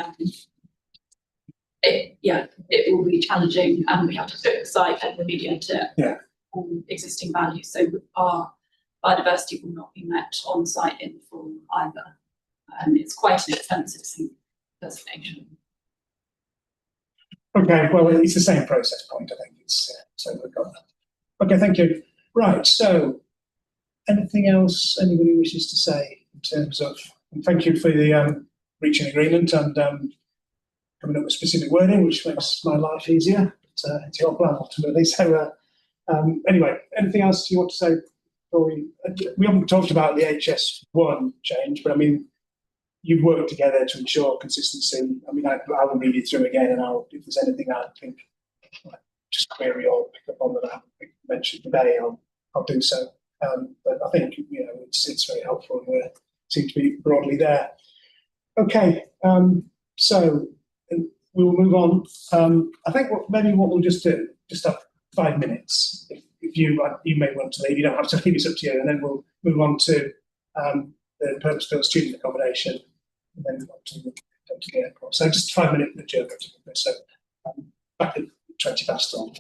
it will be challenging, and we have to fit the site and remediate it on existing values. So our biodiversity will not be met on site in full either. It's quite an expensive sink designation. Okay, well, it's the same process point, I think. It's so we've got that. Okay, thank you. Right, so anything else anybody wishes to say in terms of, and thank you for the reaching agreement and coming up with specific wording, which makes my life easier. But, it's your plan ultimately. So anyway, anything else you want to say before we haven't talked about the HS1 change, but I mean, you've worked together to ensure consistency. I mean, I will read it through again, and if there's anything I think just query or pick up on that I haven't mentioned today, I'll do so. But I think it's very helpful, and we seem to be broadly there. Okay, so we will move on. I think maybe what we'll just do, just have 5 minutes. If you may want to leave, you don't have to leave. It's up to you, and then we'll move on to the purpose-built student accommodation, and then on to the airport. So just 5 minute adjournment. So back at 20 past on.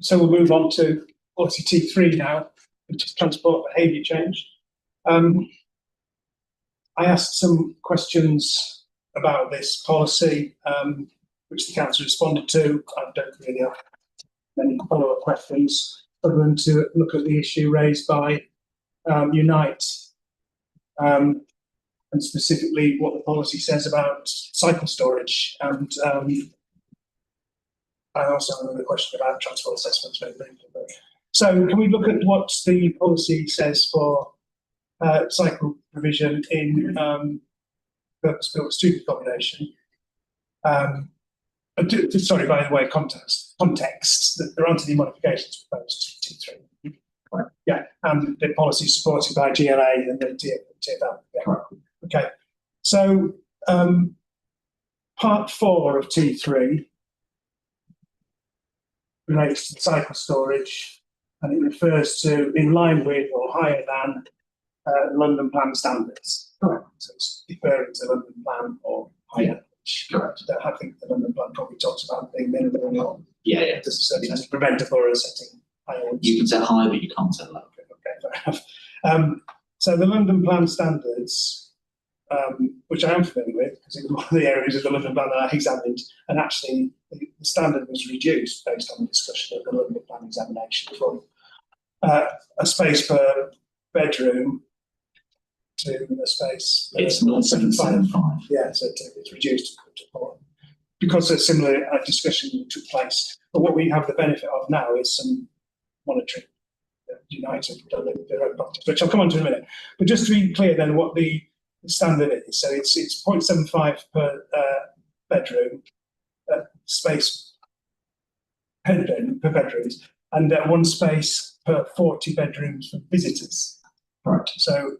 So we'll move on to policy T3 now, which is transport behaviour change. I asked some questions about this policy, which the council responded to. I don't really have many follow-up questions other than to look at the issue raised by Unite, and specifically what the policy says about cycle storage. And I also have another question about transport assessments. So can we look at what the policy says for cycle provision in purpose-built student accommodation? Sorry, by the way, context that there aren't any modifications proposed to T3. Right. Yeah, and the policy is supported by GLA and the TFL. Yeah. Right. Okay, so part 4 of T3 relates to cycle storage, and it refers to in line with or higher than London Plan standards. Correct. So it's referring to London Plan or higher. Correct. I think the London Plan probably talks about being minimum or Yeah. certainly has to prevent a borough setting higher. You can set high, but you can't set low. Okay, fair enough. So the London Plan standards, which I am familiar with, because it was one of the areas of the London Plan that I examined, and actually the standard was reduced based on the discussion of the London Plan examination from a space per bedroom to a space. It's 0.775. Yeah, so it's reduced to 4 because a similar discussion took place. But what we have the benefit of now is some monitoring. United have done their own practice, which I'll come on to in a minute. But just to be clear, then, what the standard is, so it's 0.75 per bedroom space per bedrooms, and 1 space per 40 bedrooms for visitors. Right. So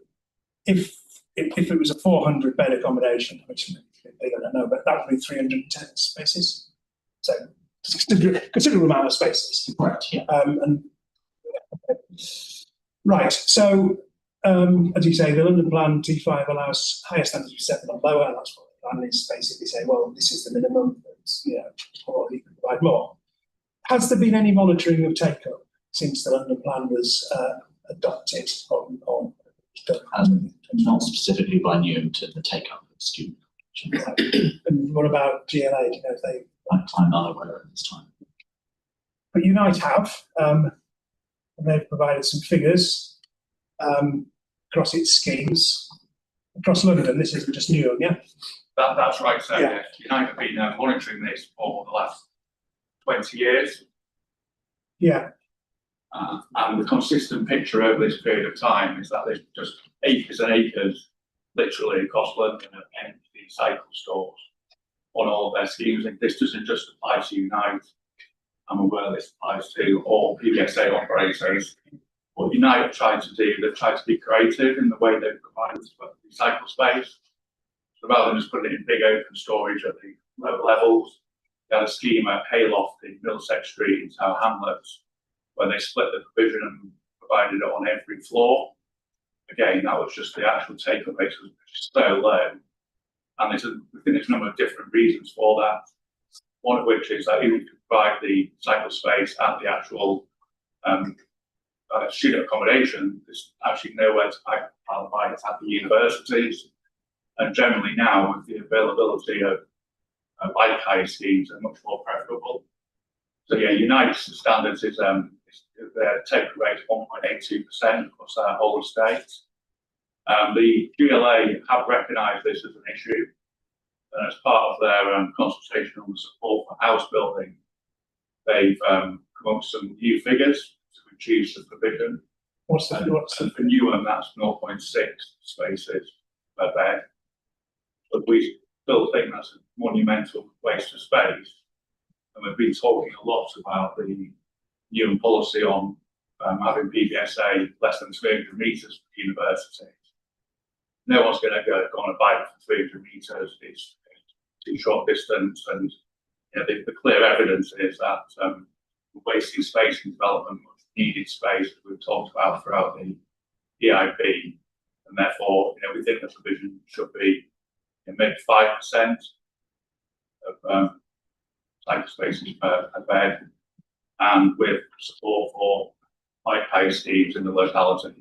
if it was a 400 bed accommodation, which they don't know, but that would be 310 spaces. So considerable amount of spaces. Right. Yeah. Right. So as you say, the London Plan T5 allows higher standards to be set than lower, and that's what the plan is basically saying. Well, this is the minimum, or you can provide more. Has there been any monitoring of take-up since the London Plan was adopted on Not specifically by Newham to the take-up of student. And what about GLA? Do you know if they? I'm not aware at this time. But Unite have, and they've provided some figures across its schemes across London. This isn't just Newham, yeah? That's right, so Yeah. Unite have been monitoring this for the last 20 years. Yeah. And the consistent picture over this period of time is that there's just acres and acres, literally across London, of empty cycle stores on all of their schemes. And this doesn't just apply to Unite. I'm aware this applies to all PBSA operators. What Unite have tried to do, they've tried to be creative in the way they provide recycle space. So rather than just putting it in big open storage at the lower levels, they had a scheme at Hayloft in Middlesex Street in Tower Hamlets, where they split the provision and provided it on every floor. Again, that was just the actual take-up rate was so low. And I think there's a number of different reasons for that. One of which is that even if you provide the cycle space at the actual student accommodation, there's actually nowhere to provide it at the universities. And generally now, with the availability of bike hire schemes, are much more preferable. So yeah, Unite's standards is their take rate 1.82% across their whole estate. The GLA have recognised this as an issue, and as part of their consultation on the support for house building, they've come up with some new figures to reduce the provision. And for Newham, that's 0.6 spaces per bed. But we still think that's a monumental waste of space. And we've been talking a lot about the Newham policy on having PBSA less than 300 metres for universities. No one's going to go on a bike for 300 metres. It's too short distance, and the clear evidence is that we're wasting space in development, needed space that we've talked about throughout the EIP, and therefore we think the provision should be maybe 5% of cycle spaces per bed. and with support for bike pay schemes in the locality.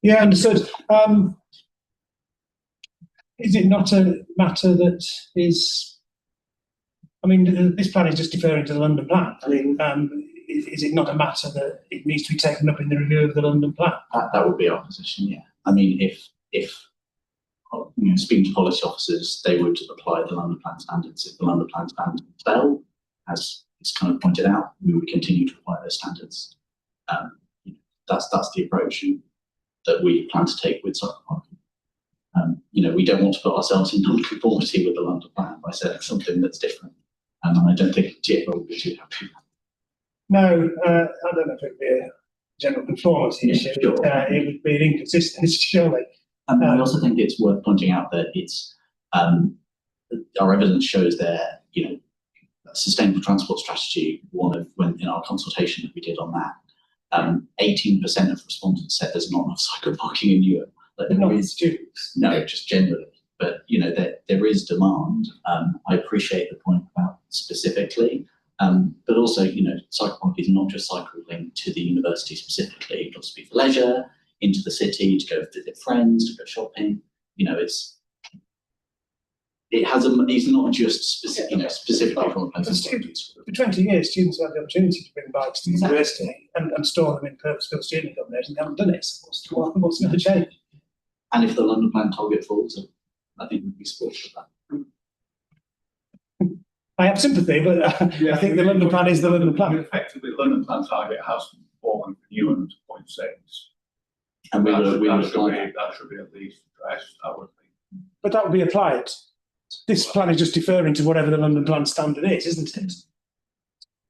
Yeah, understood. Is it not a matter that is, I mean, this plan is just deferring to the London plan. I mean, is it not a matter that it needs to be taken up in the review of the London plan? That would be our position, yeah. I mean, if speaking to policy officers, they would apply the London plan standards. If the London plan standards fell, as it's kind of pointed out, we would continue to apply those standards. That's the approach that we plan to take with cycle parking. We don't want to put ourselves in non-conformity with the London plan by saying something that's different. And I don't think TfL would be too happy. No, I don't know if it would be a general conformity issue. Sure. It would be an inconsistency, surely. And I also think it's worth pointing out that it's our evidence shows there, sustainable transport strategy. When in our consultation that we did on that, 18% of respondents said there's not enough cycle parking in Newham. Not students. No, just generally. But there is demand. I appreciate the point about specifically, but also cycle parking is not just cycling to the university specifically. It can also be for leisure, into the city, to go visit friends, to go shopping. It's not just specifically from a place of students. For 20 years, students have had the opportunity to bring bikes to the university and store them in purpose-built student accommodation. They haven't done it. So what's going to change? And if the London plan target falls, I think we'd be supportive of that. I have sympathy, but I think the London plan is the London plan. Effectively, the London plan target has fallen for Newham to 0.6. And we would that apply should be at least addressed, I would think. But that would be applied. This plan is just deferring to whatever the London plan standard is, isn't it?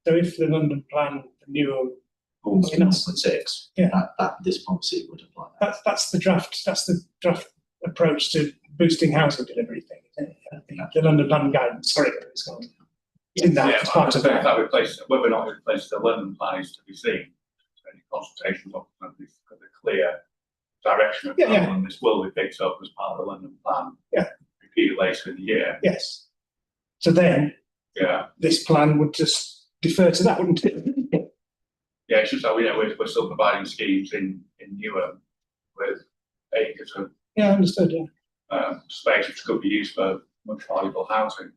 So if the London plan for Newham, falls to 0.6, yeah, that this policy would apply. That's the draft. That's the draft approach to boosting housing delivery thing. Isn't it? The London plan guidance. Sorry, it's called. It's in that part of that. Whether or not it replaces the London plan is to be seen. So any consultations on the clear direction of travel, and this will be picked up as part of the London plan. Yeah. Repeated later in the year. Yes. So then, this plan would just defer to that, wouldn't it? Yeah, it's just that we're still providing schemes in Newham with acres of understood. space which could be used for much valuable housing.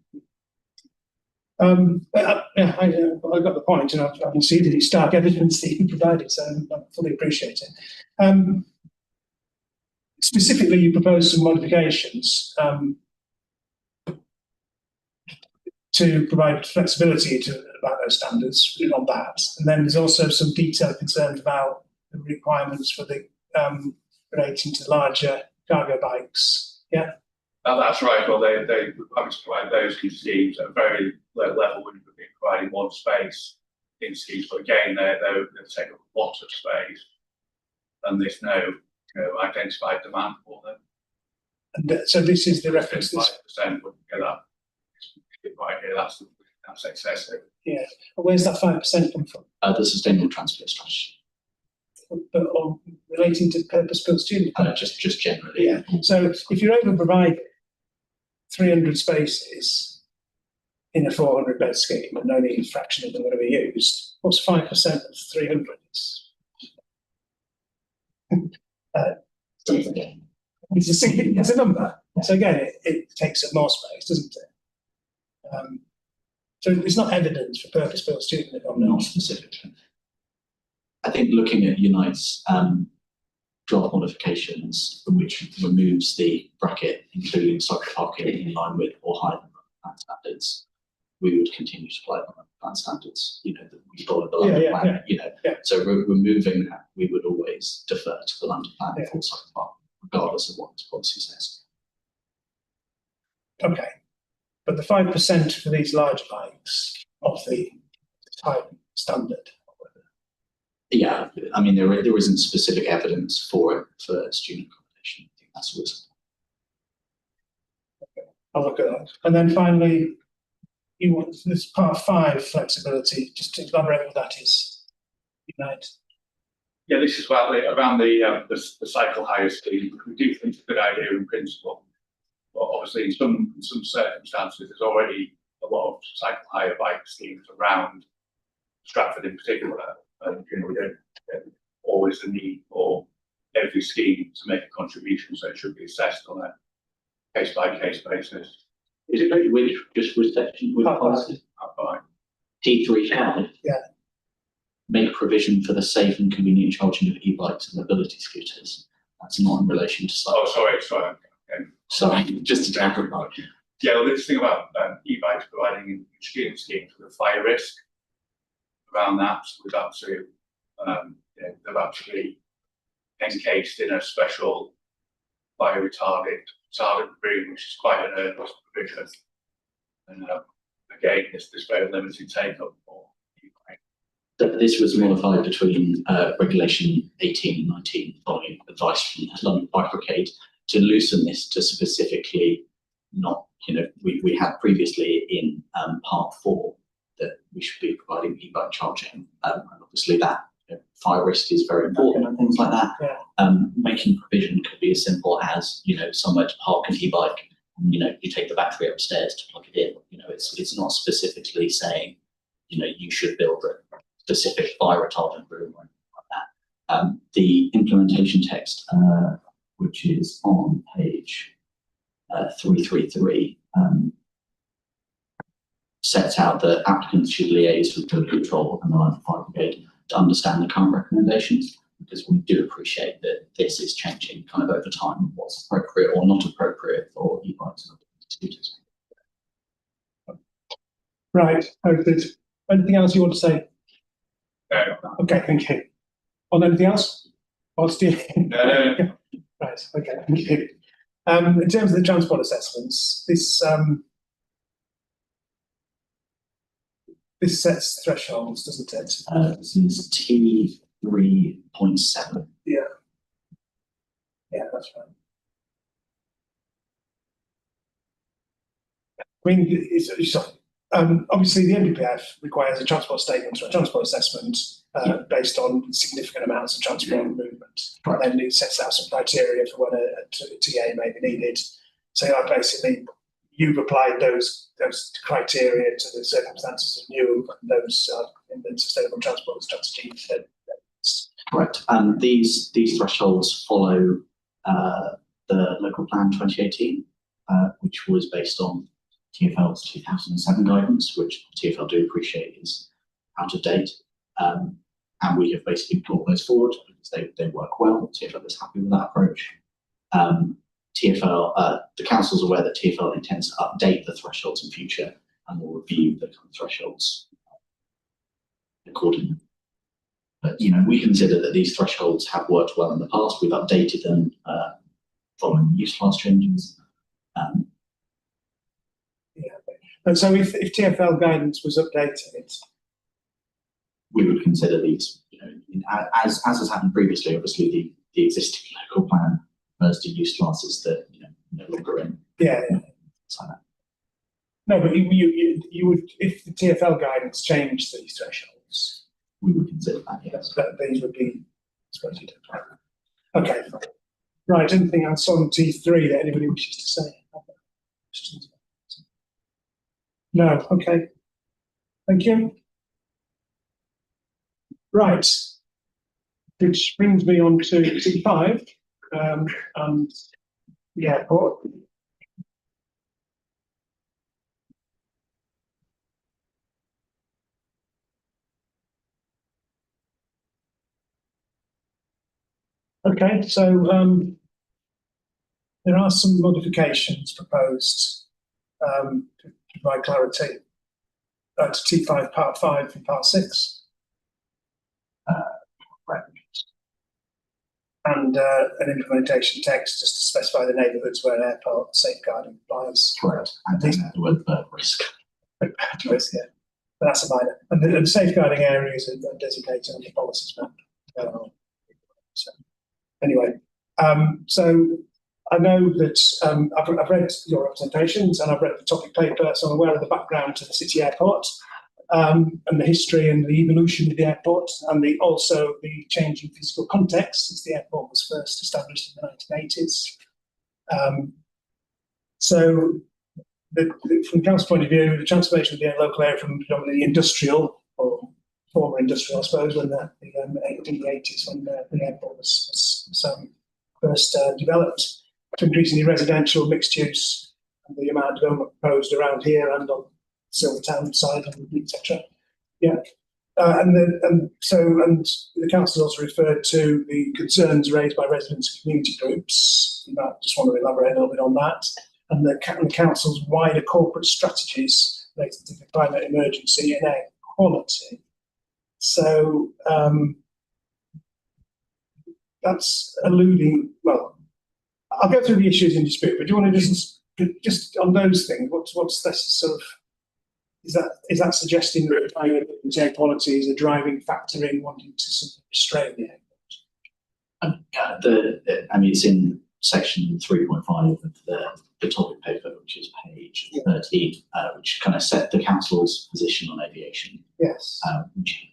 I got the point, and I can see the stark evidence that you provided, so I fully appreciate it. Specifically, you proposed some modifications to provide flexibility about those standards on that, and then there's also some detailed concerns about the requirements for the relating to larger cargo bikes. Yeah. That's right. Well, they require to provide those schemes at a very low level when we're providing one space in schemes, but again, they'll take up a lot of space, and there's no identified demand for them. And so this is the reference. 5% wouldn't get that. Right here, that's excessive. Yeah. Where's that 5% come from? The sustainable transport strategy. But relating to purpose-built student accommodation. Just generally. Yeah. So if you're able to provide 300 spaces in a 400-bed scheme and only a fraction of them are going to be used, what's 5% of 300? It's a number. So again, it takes up more space, doesn't it? So it's not evidence for purpose-built student accommodation. Not specifically. I think looking at Unite's draft modifications, which removes the bracket, including cycle parking in line with or higher than plan standards, we would continue to apply the plan standards. That we follow the London plan. So removing that, we would always defer to the London plan for cycle parking, regardless of what the policy says. Okay. But the 5% for these large bikes of the type standard. Yeah, I mean there isn't specific evidence for it for student accommodation. I think that's what. Okay, I'll look at that. And then finally, you want this part 5 flexibility. Just to elaborate what that is. Unite. Yeah, this is around the cycle hire scheme. We do think it's a good idea in principle. But obviously, in some circumstances, there's already a lot of cycle hire bike schemes around Stratford in particular, and we don't get always the need for every scheme to make a contribution, so it should be assessed on a case by case basis. Is it very with just with section with policy? T3 Yeah. Make provision for the safe and convenient charging of e-bikes and mobility scooters. That's not in relation to cycle. Oh, sorry. Okay. Sorry, just to clarify. Yeah, well, this thing about e-bikes providing extreme schemes with a fire risk around that, with absolute, they're actually encased in a special fire retardant room, which is quite an earnest provision. And again, there's very limited take up for e-bike. This was modified between regulation 18 and 19 following advice from the London Bike Brigade to loosen this to specifically not, we had previously in part 4 that we should be providing e-bike charging, and obviously that fire risk is very important and things like that. Yeah. Making provision could be as simple as somewhere to park an e-bike. You take the battery upstairs to plug it in. It's not specifically saying you should build a specific fire retardant room or anything like that. The implementation text, which is on page 333. Sets out that applicants should liaise with building control and the London Fire Brigade to understand the current recommendations, because we do appreciate that this is changing kind of over time, what's appropriate or not appropriate for e-bikes and scooters. Right, good. Anything else you want to say? No. Okay, thank you. On anything else? Whilst you... No. Right, okay, thank you. In terms of the transport assessments, this sets thresholds, doesn't it? This is T3.7. Yeah, that's right. I mean, obviously the NDPF requires a transport statement or a transport assessment based on significant amounts of transport movement. Right. And then it sets out some criteria for when a TA may be needed. So basically, you've applied those criteria to the circumstances of Newham and those in the sustainable transport strategy. Correct. And these thresholds follow the local plan 2018, which was based on TfL's 2007 guidance, which TfL do appreciate is out of date. And we have basically brought those forward because they work well. TfL is happy with that approach. TfL, the council is aware that TfL intends to update the thresholds in future and will review the thresholds accordingly. But we consider that these thresholds have worked well in the past. We've updated them following use class changes. And so if TfL guidance was updated, we would consider these, as has happened previously. Obviously, the existing local plan refers to use classes that no longer in. Yeah. So No, but you would, if the TfL guidance changed these thresholds, we would consider that, yes. that these would be expected. Okay. Right. Anything else on T3 that anybody wishes to say? No. Okay. Thank you. Right. Which brings me on to T5 and the airport. Okay, so there are some modifications proposed to provide clarity to T5 Part 5 and Part 6. And an implementation text just to specify the neighbourhoods where airport safeguarding applies. Correct. And then the word risk. Yeah, but that's a minor. And the safeguarding areas are designated on the policies map. So anyway, so I know that I've read your representations and I've read the topic paper, so I'm aware of the background to the city airport and the history and the evolution of the airport, and also the changing physical context since the airport was first established in the 1980s. So from the council point of view, the transformation of the local area from predominantly industrial or former industrial, I suppose, when in the 80s when the airport was first developed, to increasingly residential, mixed use, and the amount of development proposed around here and on Silvertown side and etc. Yeah. And the council also referred to the concerns raised by residents and community groups. I just want to elaborate a little bit on that, and the council's wider corporate strategies related to the climate emergency and air quality. So that's alluding. Well, I'll go through the issues in dispute, but do you want to just on those things? What's this sort of? Is that suggesting that air quality is a driving factor in wanting to sort of restrain the airport? I mean, it's in section 3.5 of the topic paper, which is page 13, which kind of set the council's position on aviation. Yes. Which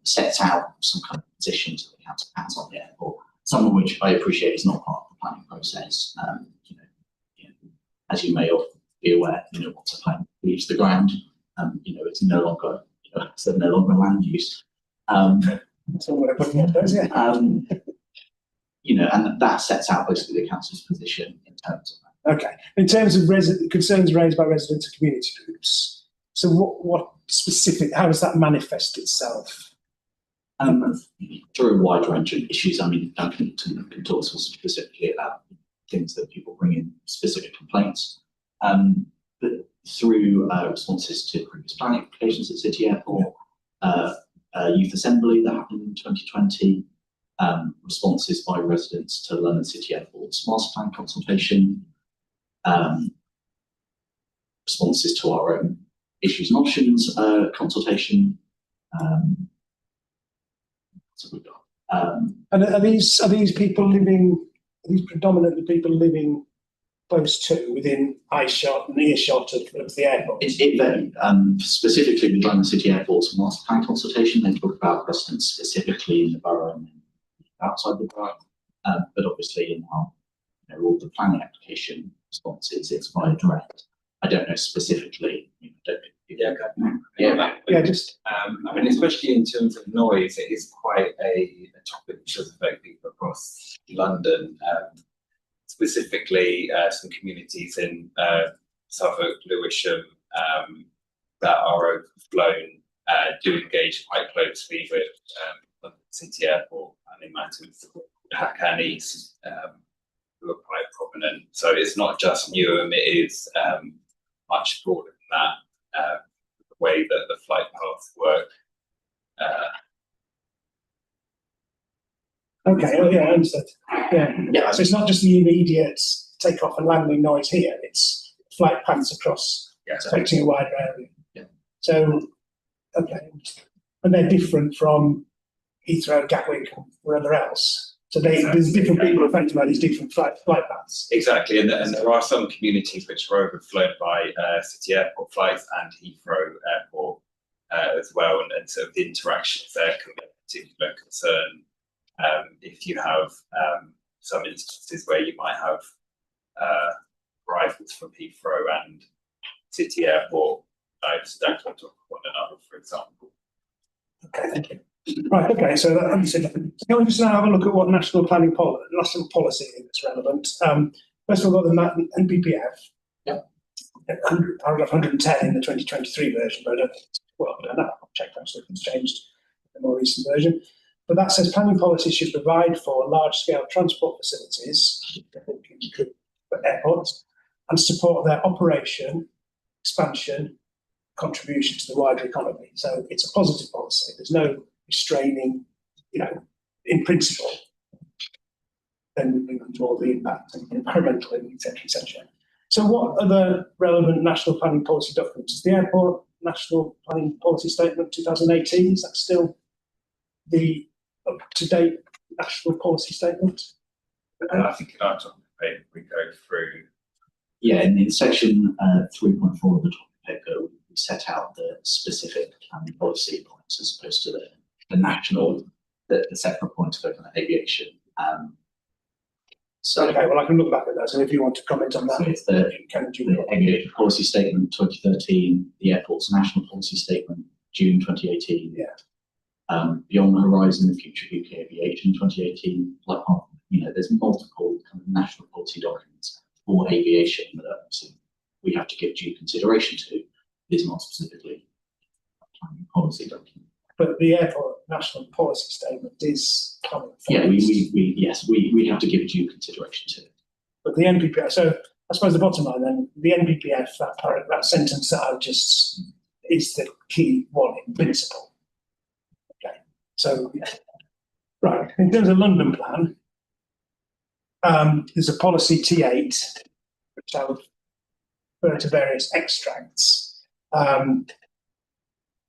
sets out some kind of positions that the council has on the airport. Some of which I appreciate is not part of the planning process. As you may be aware, once a plan leaves the ground, it's no longer, it's no longer land use. That's all we're putting in those, yeah. And that sets out basically the council's position in terms of that. Okay. In terms of concerns raised by residents and community groups, so what specific? How does that manifest itself? Through a wide range of issues. I mean, Duncan can talk specifically about things that people bring in, specific complaints, but through responses to previous planning applications at City Airport, youth assembly that happened in 2020, responses by residents to London City Airport's master plan consultation, responses to our own issues and options consultation. So we've got. And are these people living? Are these predominantly people living close to, within eyeshot and earshot of the airport? It varied. Specifically with London City Airport's master plan consultation, they talk about residents specifically in the borough and outside the borough. But obviously in our, all the planning application responses, it's via direct. I don't know specifically. Just. I mean, especially in terms of noise, it is quite a topic which does affect people across London. Specifically, some communities in Suffolk, Lewisham, that are overflown do engage quite closely with London City Airport and in matters of Hackney East, who are quite prominent. So it's not just Newham, it is much broader than that. The way that the flight paths work. Okay, I understand. Yeah. So it's not just the immediate takeoff and landing noise here, it's flight paths across, affecting a wider area. Yeah. So, okay. And they're different from Heathrow, Gatwick, or wherever else. So there's different people affected by these different flight paths. Exactly, and there are some communities which are overflown by City Airport flights and Heathrow Airport as well, and sort of the interactions there can be a particular concern. If you have some instances where you might have arrivals from Heathrow and City Airport stacked on top of one another, for example. Okay, thank you. Right, okay, so that understood. Can we just now have a look at what national policy is relevant? First of all, we've got the NPPF. Yeah. Paragraph 110 in the 2023 version, but I don't know. I'll check actually if it's changed in the more recent version. But that says planning policy should provide for large-scale transport facilities, I think for airports, and support their operation, expansion, contribution to the wider economy. So it's a positive policy. There's no restraining, in principle. Then we bring on all the impact and environmental, etc., etc. So what are the relevant national planning policy documents? Is the Airport National Planning Policy Statement 2018, is that still the up-to-date national policy statement? I think in our topic paper we go through. Yeah, in section 3.4 of the topic paper, we set out the specific planning policy points as opposed to the national, the separate points for kind of aviation. So Okay, well, I can look back at those, and if you want to comment on that, it's the can you? aviation policy statement 2013, the airport's national policy statement June 2018. Yeah. Beyond the Horizon, the Future of UK Aviation 2018. Like, there's multiple kind of national policy documents for aviation that obviously we have to give due consideration to. It is not specifically a planning policy document. But the airport national policy statement is coming. Yeah, we have to give due consideration to it. But the NPPF, so I suppose the bottom line then, the NPPF, that sentence that I've just, is the key one in principle. Okay, so, right, in terms of London plan, there's a policy T8, which I would refer to various extracts.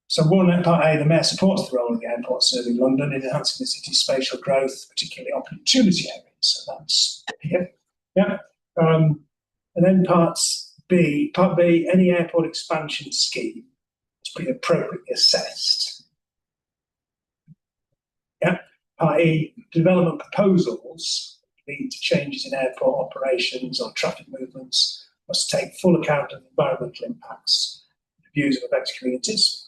So one, part A, the Mayor supports the role of the airport serving London in enhancing the city's spatial growth, particularly opportunity areas. So that's here. Yeah. And then part B, any airport expansion scheme to be appropriately assessed. Yeah. Part E, development proposals lead to changes in airport operations or traffic movements must take full account of environmental impacts, the views of affected communities.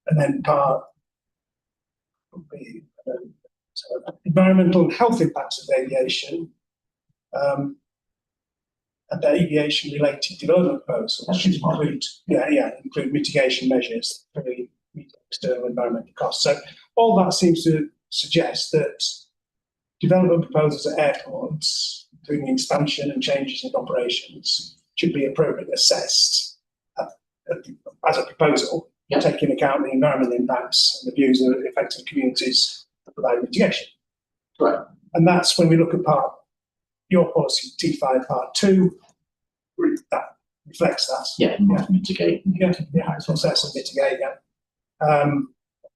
And then part B, environmental and health impacts of aviation, and aviation-related development proposals should include mitigation measures for the external environmental costs. So all that seems to suggest that development proposals at airports, including expansion and changes in operations, should be appropriately assessed as a proposal, taking account the environmental impacts and the views of affected communities and provide mitigation. Right. And that's when we look at your policy T5 part 2, that reflects that. Yeah, mitigate. Yeah, assess and mitigate,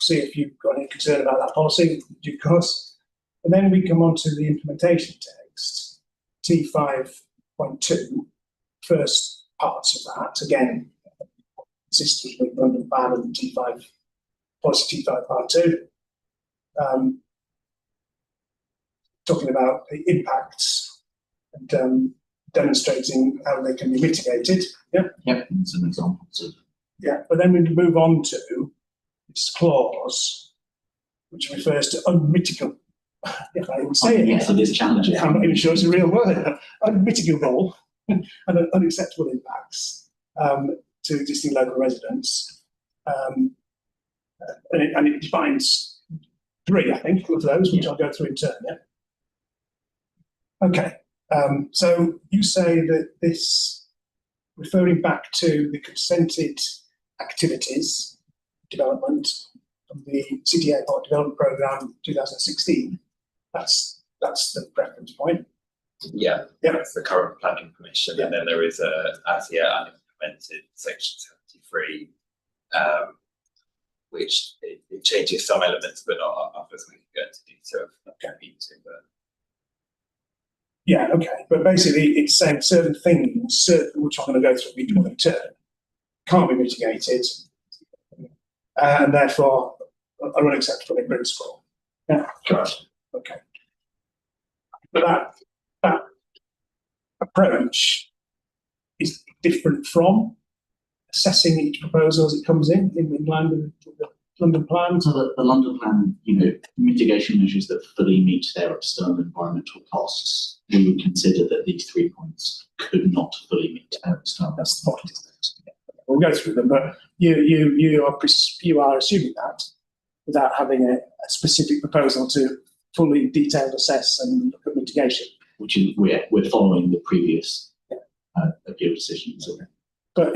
see if you've got any concern about that policy, in due course. And then we come on to the implementation text, T5.2, first parts of that, again, consistent with London Plan and T5, policy T5 part 2. Talking about the impacts and demonstrating how they can be mitigated. Yeah. Yeah, some examples of. Yeah, but then we move on to this clause, which refers to unmitigable. If I would say it. Yes, it is challenging. I'm not even sure it's a real word. Unmitigable and unacceptable impacts to existing local residents. And it defines 3, I think, of those, which I'll go through in turn. Yeah. Okay. So you say that this, referring back to the consented activities development of the City Airport Development Programme 2016, that's the reference point. Yeah, Yeah. that's the current planning permission, Yeah. and then there is a as yet unimplemented section 73, which it changes some elements, but not others. We can go into detail if we need to. But Yeah, okay. But basically, it's saying certain things, which I'm going to go through each one in turn, can't be mitigated, and therefore are unacceptable in principle. Yeah, correct. Okay. But that approach is different from assessing each proposal as it comes in line with the London Plan. So the London Plan, mitigation measures that fully meet their external environmental costs, we would consider that these 3 points could not fully meet their external. That's the point, isn't it? We'll go through them, but you are assuming that without having a specific proposal to fully detailed assess and look at mitigation. Which is we're following the previous appeal decisions. But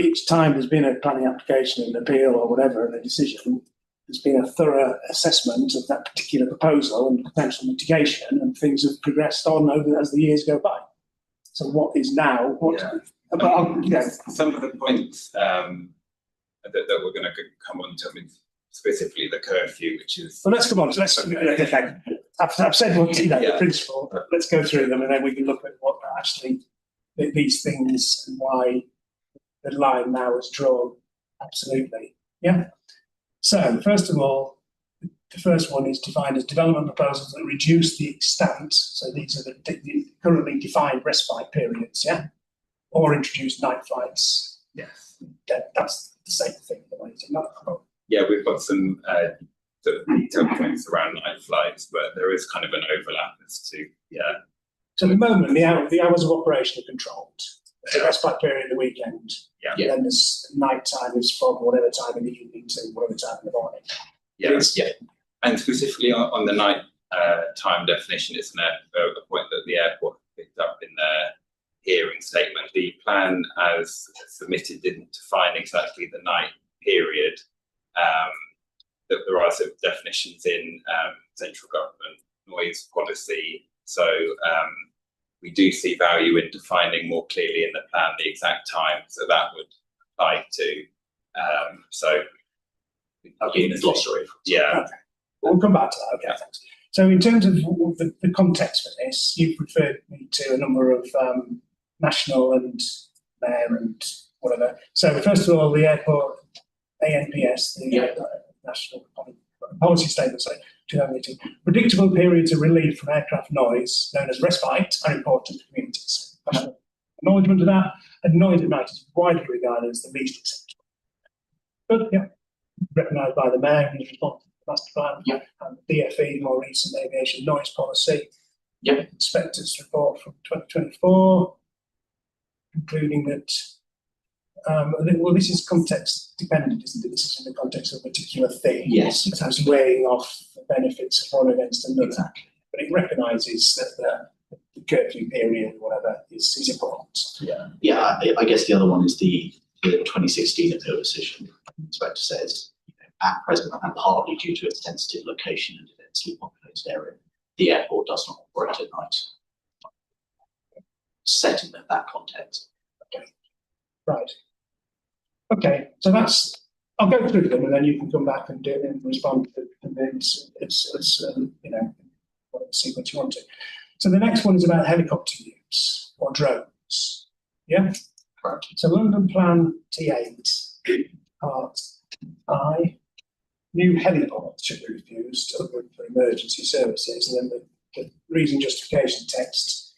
each time there's been a planning application, an appeal or whatever, and a decision, there's been a thorough assessment of that particular proposal and potential mitigation, and things have progressed on as the years go by. So what is now? Some of the points that we're going to come on to, specifically the curfew, which is. Well, let's come on. Okay. I've said the principle. Let's go through them, and then we can look at what actually these things and why the line now is drawn. Absolutely. Yeah. So first of all, the first one is defined as development proposals that reduce the extent, so these are the currently defined respite periods, yeah? Or introduce night flights. Yes. That's the same thing, the way it's not. Yeah, we've got some sort of detailed points around night flights, but there is kind of an overlap as to, yeah. So at the moment, the hours of operation are controlled. The respite period in the weekend. Yeah. And then there's night time is from whatever time in the evening to whatever time in the morning. Yes. Yeah. And specifically on the night time definition, it's a point that the airport picked up in their hearing statement. The plan as submitted didn't define exactly the night period. That there are sort of definitions in central government noise policy. So we do see value in defining more clearly in the plan the exact time, so that would apply to. So Again, it's glossary. yeah. Okay. We'll come back to that. Okay, thanks. So in terms of the context for this, you've referred me to a number of national and mayor and whatever. So first of all, the airport ANPS, the National Policy Statement, sorry, 2018. Predictable periods of relief from aircraft noise, known as respite, are important to communities. Acknowledgement of that, and noise at night is widely regarded as the least acceptable. But yeah, recognised by the mayor in his response to the master plan, and the DFE, more recent aviation noise policy. Inspector's report from 2024, concluding that well, this is context dependent, isn't it? This is in the context of a particular thing. Yes, exactly. So it's weighing off the benefits of one against another. Exactly. But it recognises that the curfew period, whatever, is important. Yeah. I guess the other one is the 2016 appeal decision. The inspector says, at present, and partly due to its sensitive location and densely populated area, the airport does not operate at night. Set in that context. Okay. Right. Okay, so I'll go through them and then you can come back and respond to them. It's see what you want to. So the next one is about helicopter use or drones. Yeah? Correct. So London Plan T8, Part I, new heliports should be refused for emergency services. And then the reason justification text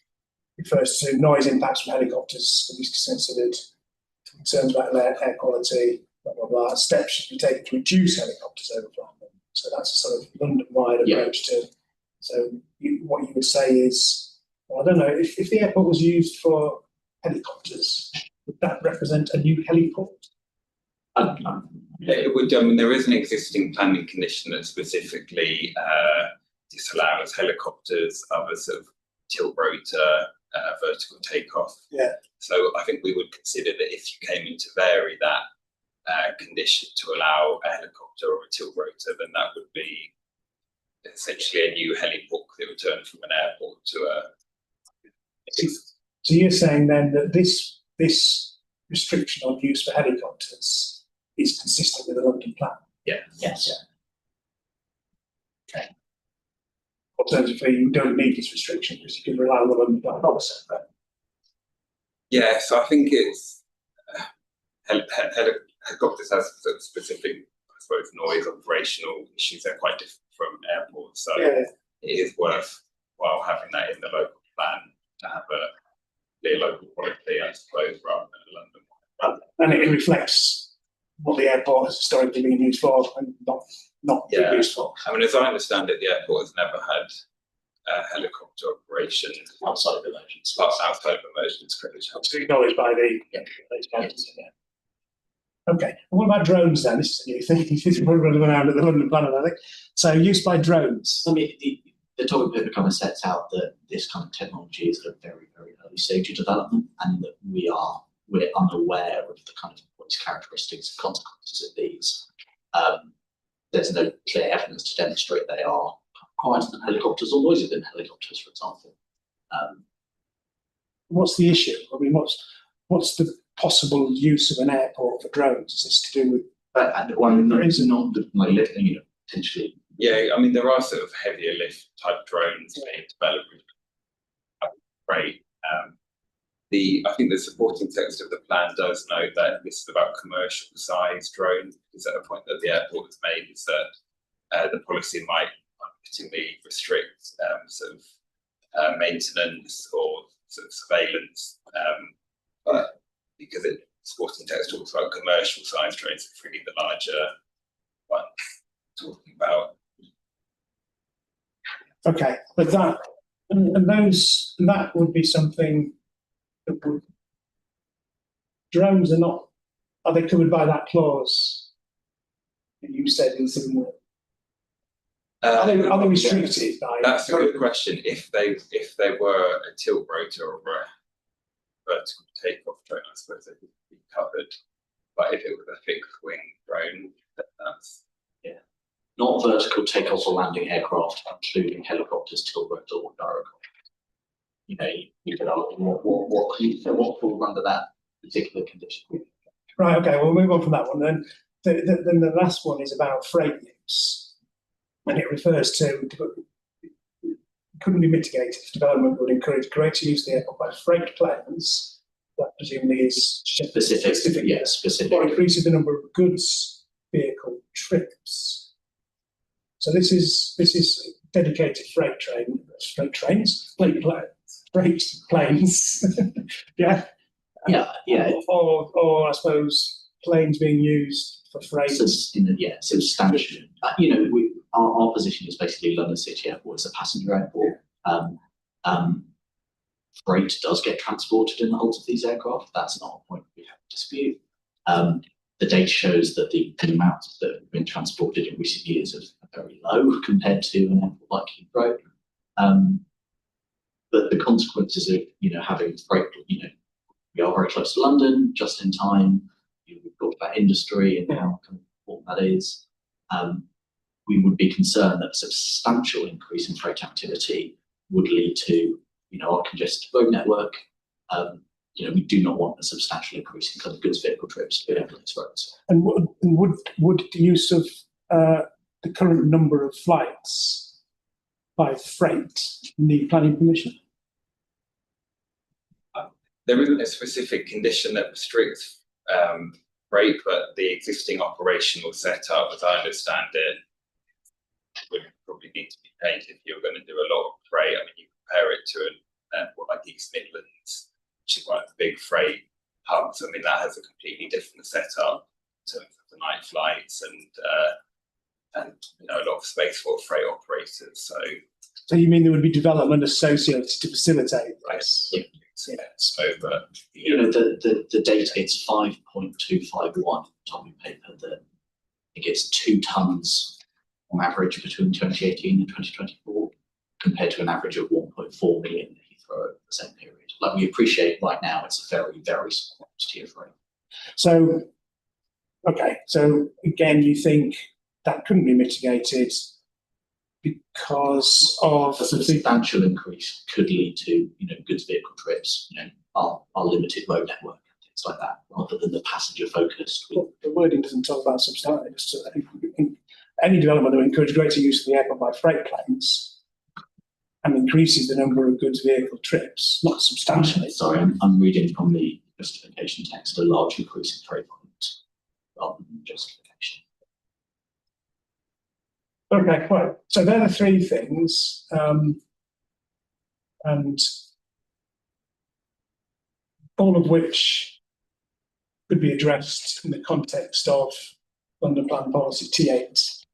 refers to noise impacts from helicopters to be considered, concerns about air quality, blah, blah, blah. Steps should be taken to reduce helicopters overflying them. So that's a sort of London-wide approach to. So what you would say is, well, I don't know, if the airport was used for helicopters, would that represent a new heliport? It would. There is an existing planning condition that specifically disallows helicopters, other sort of tilt rotor, vertical takeoff. Yeah. So I think we would consider that if you came in to vary that condition to allow a helicopter or a tilt rotor, then that would be essentially a new heliport that would turn from an airport to a. So you're saying then that this restriction on use for helicopters is consistent with the London plan? Yeah. Yes. Okay. Alternatively, you don't need this restriction because you can rely on the London plan policy. Yeah, so I think it's helicopters has sort of specific, I suppose, noise operational issues. They're quite different from airports, so it is worthwhile having that in the local plan to have a clear local policy, I suppose, rather than a London one. And it reflects what the airport has historically been used for and not been used for. I mean, as I understand it, the airport has never had helicopter operation outside of emergency. Outside of emergency credit. It's acknowledged by the Okay. And what about drones then? This is a new thing. This is running around at the London Plan, I think. So use by drones. I mean, the topic paper kind of sets out that this kind of technology is at a very, very early stage of development, and that we're unaware of the kind of what's characteristics and consequences of these. There's no clear evidence to demonstrate they are quieter than helicopters or noisier than helicopters, for example. What's the issue? I mean, what's the possible use of an airport for drones? Is this to do with? There is not like lifting, potentially. Yeah, I mean, there are sort of heavier lift type drones being developed. Great. I think the supporting text of the plan does note that this is about commercial size drones, because at a point that the airport has made is that the policy might unwittingly restrict maintenance or sort of surveillance, but because sporting text talks about commercial size trains, it's really the larger one talking about. Okay, but that that would be something that would. Drones are they covered by that clause? That you said in some. Are they restricted by? That's a good question. If they were a tilt rotor or a vertical takeoff drone, I suppose they would be covered. But if it was a fixed wing drone, then that's Not vertical takeoff or landing aircraft, including helicopters, tilt rotor or gyrocopter. You could ask what falls under that particular condition. Right. Okay. We'll move on from that one then. Then the last one is about freight use, and it refers to couldn't be mitigated if development would encourage greater use of the airport by freight planes. That presumably is Specific. Yeah, specific. Or increases the number of goods vehicle trips. So this is dedicated freight planes. Yeah. Yeah. Or I suppose planes being used for freight. Substantial. Our position is basically London City Airport is a passenger airport. Freight does get transported in the hulls of these aircraft. That's not a point we have to dispute. The data shows that the amounts that have been transported in recent years are very low compared to an airport like Heathrow. But the consequences of having freight, we are very close to London, just in time. We've talked about industry and how important that is. We would be concerned that a substantial increase in freight activity would lead to, our congested road network. We do not want a substantial increase in kind of goods vehicle trips to these roads. And would the use of the current number of flights by freight need planning permission? There isn't a specific condition that restricts freight, but the existing operational setup, as I understand it, would probably need to be changed if you're going to do a lot of freight. I mean, you compare it to an airport like East Midlands, which is one of the big freight hubs. I mean, that has a completely different setup in terms of the night flights and a lot of space for freight operators. So you mean there would be development associated to facilitate this? Yeah. So, but the data, it's 5.251 Tommy paper that it gets 2 tons on average between 2018 and 2024, compared to an average of 1.4 million at Heathrow over the same period. Like we appreciate right now, it's a very, very small quantity of freight. So, okay. So again, you think that couldn't be mitigated because of a substantial increase could lead to, goods vehicle trips, our limited road network, things like that, rather than the passenger focused. Well, the wording doesn't talk about substantial. Any development that will encourage greater use of the airport by freight planes and increases the number of goods vehicle trips, not substantially. Sorry, I'm reading from the justification text, a large increase in freight volumes rather than justification. Okay, right. So they're the 3 things, and all of which could be addressed in the context of London Plan Policy T8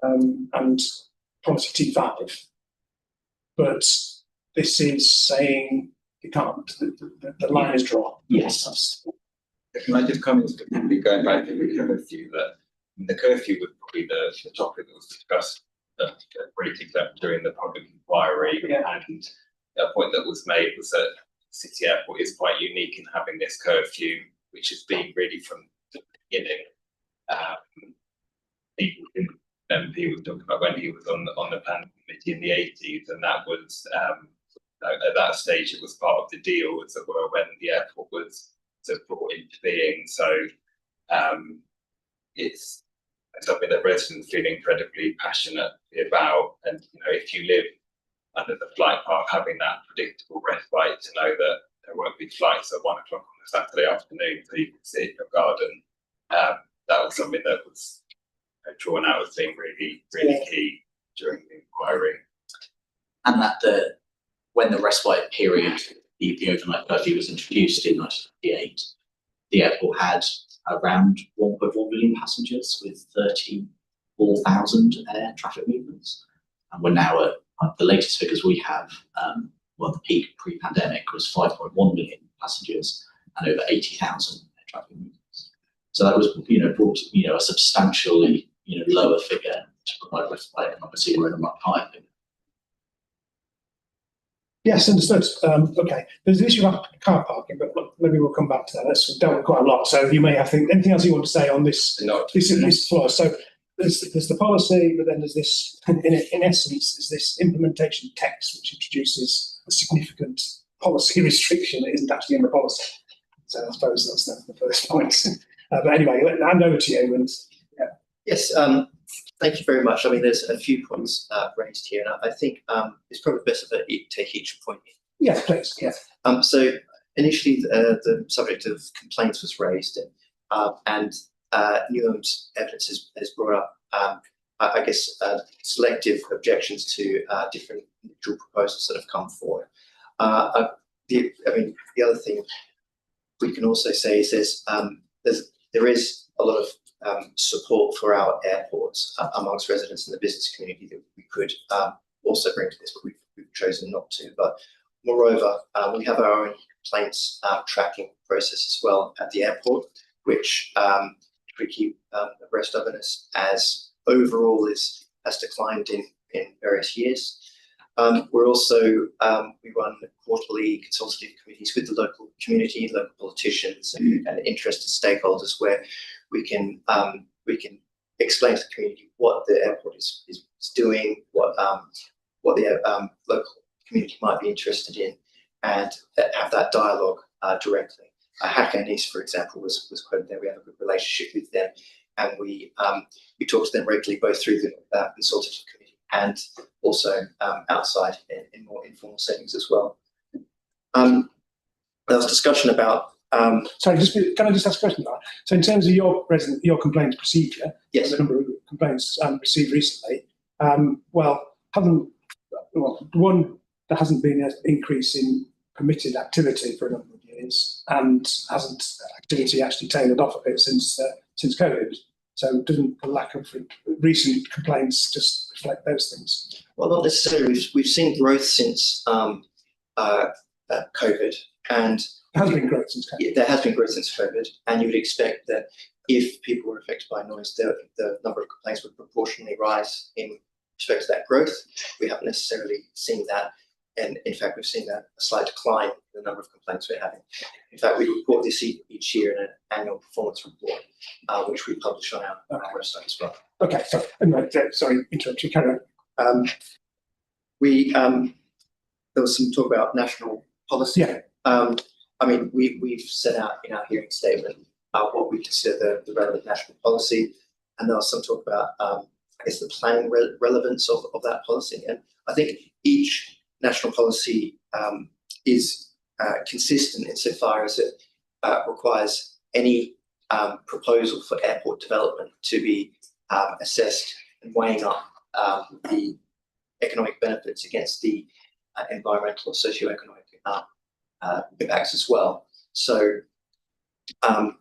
and Policy T5. But this is saying you can't. The line is drawn. Yes. Can I just comment specifically going back to the curfew? The curfew was probably the topic that was discussed briefly during the public inquiry, and a point that was made was that City Airport is quite unique in having this curfew, which has been really from the beginning. He was talking about when he was on the planning committee in the 80s, and that was at that stage it was part of the deal, as it were, when the airport was sort of brought into being. So it's something that residents feel incredibly passionate about, and if you live under the flight park, having that predictable respite to know that there won't be flights at 1 o'clock on a Saturday afternoon so you can sit in your garden, that was something that was drawn out as being really key during the inquiry. And that when the respite period, the overnight curfew was introduced in 1998, the airport had around 1.1 million passengers with 34,000 air traffic movements. And we're now at the latest figures we have, the peak pre-pandemic was 5.1 million passengers and over 80,000 air traffic movements. So that was, brought, a substantially, lower figure to provide respite, and obviously we're in a much higher figure. Yes, understood. Okay, there's the issue of car parking, but maybe we'll come back to that. That's dealt with quite a lot. So you may have anything else you want to say on this? No. This floor. So there's the policy, but then there's this, in essence, is this implementation text which introduces a significant policy restriction that isn't actually in the policy. So I suppose that's the first point. But anyway, I'll hand over to you. And yeah. Yes, thank you very much. I mean, there's a few points raised here, and I think it's probably best if I take each point. Yeah, please. Yeah. So initially, the subject of complaints was raised, and Newham's evidence has brought up, I guess, selective objections to different individual proposals that have come forward. The other thing we can also say is there is a lot of support for our airports amongst residents in the business community that we could also bring to this, but we've chosen not to. But moreover, we have our own complaints tracking process as well at the airport, which we keep abreast of, and as overall has declined in various years. We're also we run quarterly consultative committees with the local community, local politicians, and interested stakeholders, where we can explain to the community what the airport is doing, what the local community might be interested in, and have that dialogue directly. Hackney's, for example, was quoted there. We have a good relationship with them, and we talk to them regularly, both through the consultative committee and also outside in more informal settings as well. There was discussion about. Sorry, can I just ask a question? So in terms of your complaints procedure, yes, the number of complaints received recently, there hasn't been an increase in permitted activity for a number of years, and hasn't activity actually tailored off a bit since COVID? So doesn't the lack of recent complaints just reflect those things? Well, not necessarily. We've seen growth since COVID, and there has been growth since COVID. Yeah, there has been growth since COVID, and you would expect that if people were affected by noise, the number of complaints would proportionally rise in respect to that growth. We haven't necessarily seen that, and in fact, we've seen a slight decline in the number of complaints we're having. In fact, we report this each year in an annual performance report, which we publish on our website as well. Okay, sorry, interrupt you. Carry on. There was some talk about national policy. Yeah. We've set out in our hearing statement what we consider the relevant national policy, and there was some talk about, the planning relevance of that policy. And I think each national policy is consistent insofar as it requires any proposal for airport development to be assessed and weighing up the economic benefits against the environmental or socioeconomic impacts as well. So I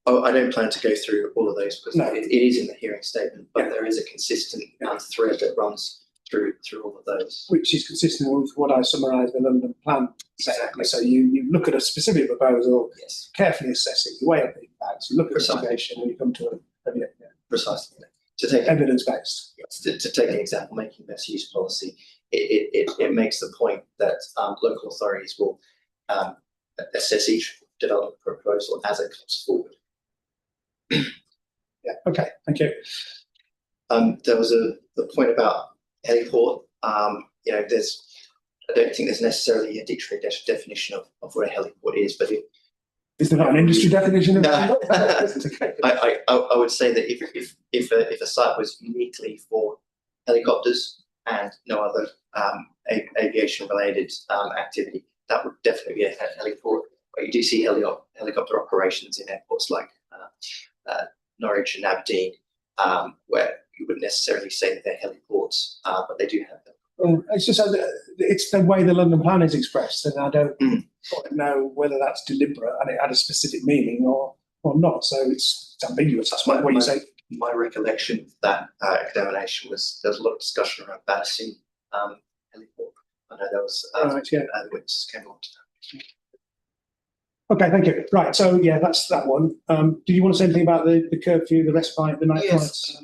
don't plan to go through all of those because it is in the hearing statement, but there is a consistent thread that runs through all of those. Which is consistent with what I summarised in the London plan. Exactly. So you look at a specific proposal, yes, carefully assess it, you weigh up the impacts, you look at the mitigation, and you come to a precisely. To take evidence-based. To take an example, making best use policy, it makes the point that local authorities will assess each development proposal as it comes forward. Yeah. Okay. Thank you. There was the point about heliport. I don't think there's necessarily a dictionary definition of what a heliport is, but is there not an industry definition of it? I would say that if a site was uniquely for helicopters and no other aviation related activity, that would definitely be a heliport. But you do see helicopter operations in airports like Norwich and Aberdeen, where you wouldn't necessarily say that they're heliports, but they do have them. It's just it's the way the London plan is expressed, and I don't quite know whether that's deliberate and it had a specific meaning or not. So it's ambiguous. That's what you say. My recollection of that examination was there was a lot of discussion around Battersea heliport. I know there was Right, yeah. witnesses came on to that. Okay, thank you. Right, so yeah, that's that one. Do you want to say anything about the curfew, the respite, the night flights?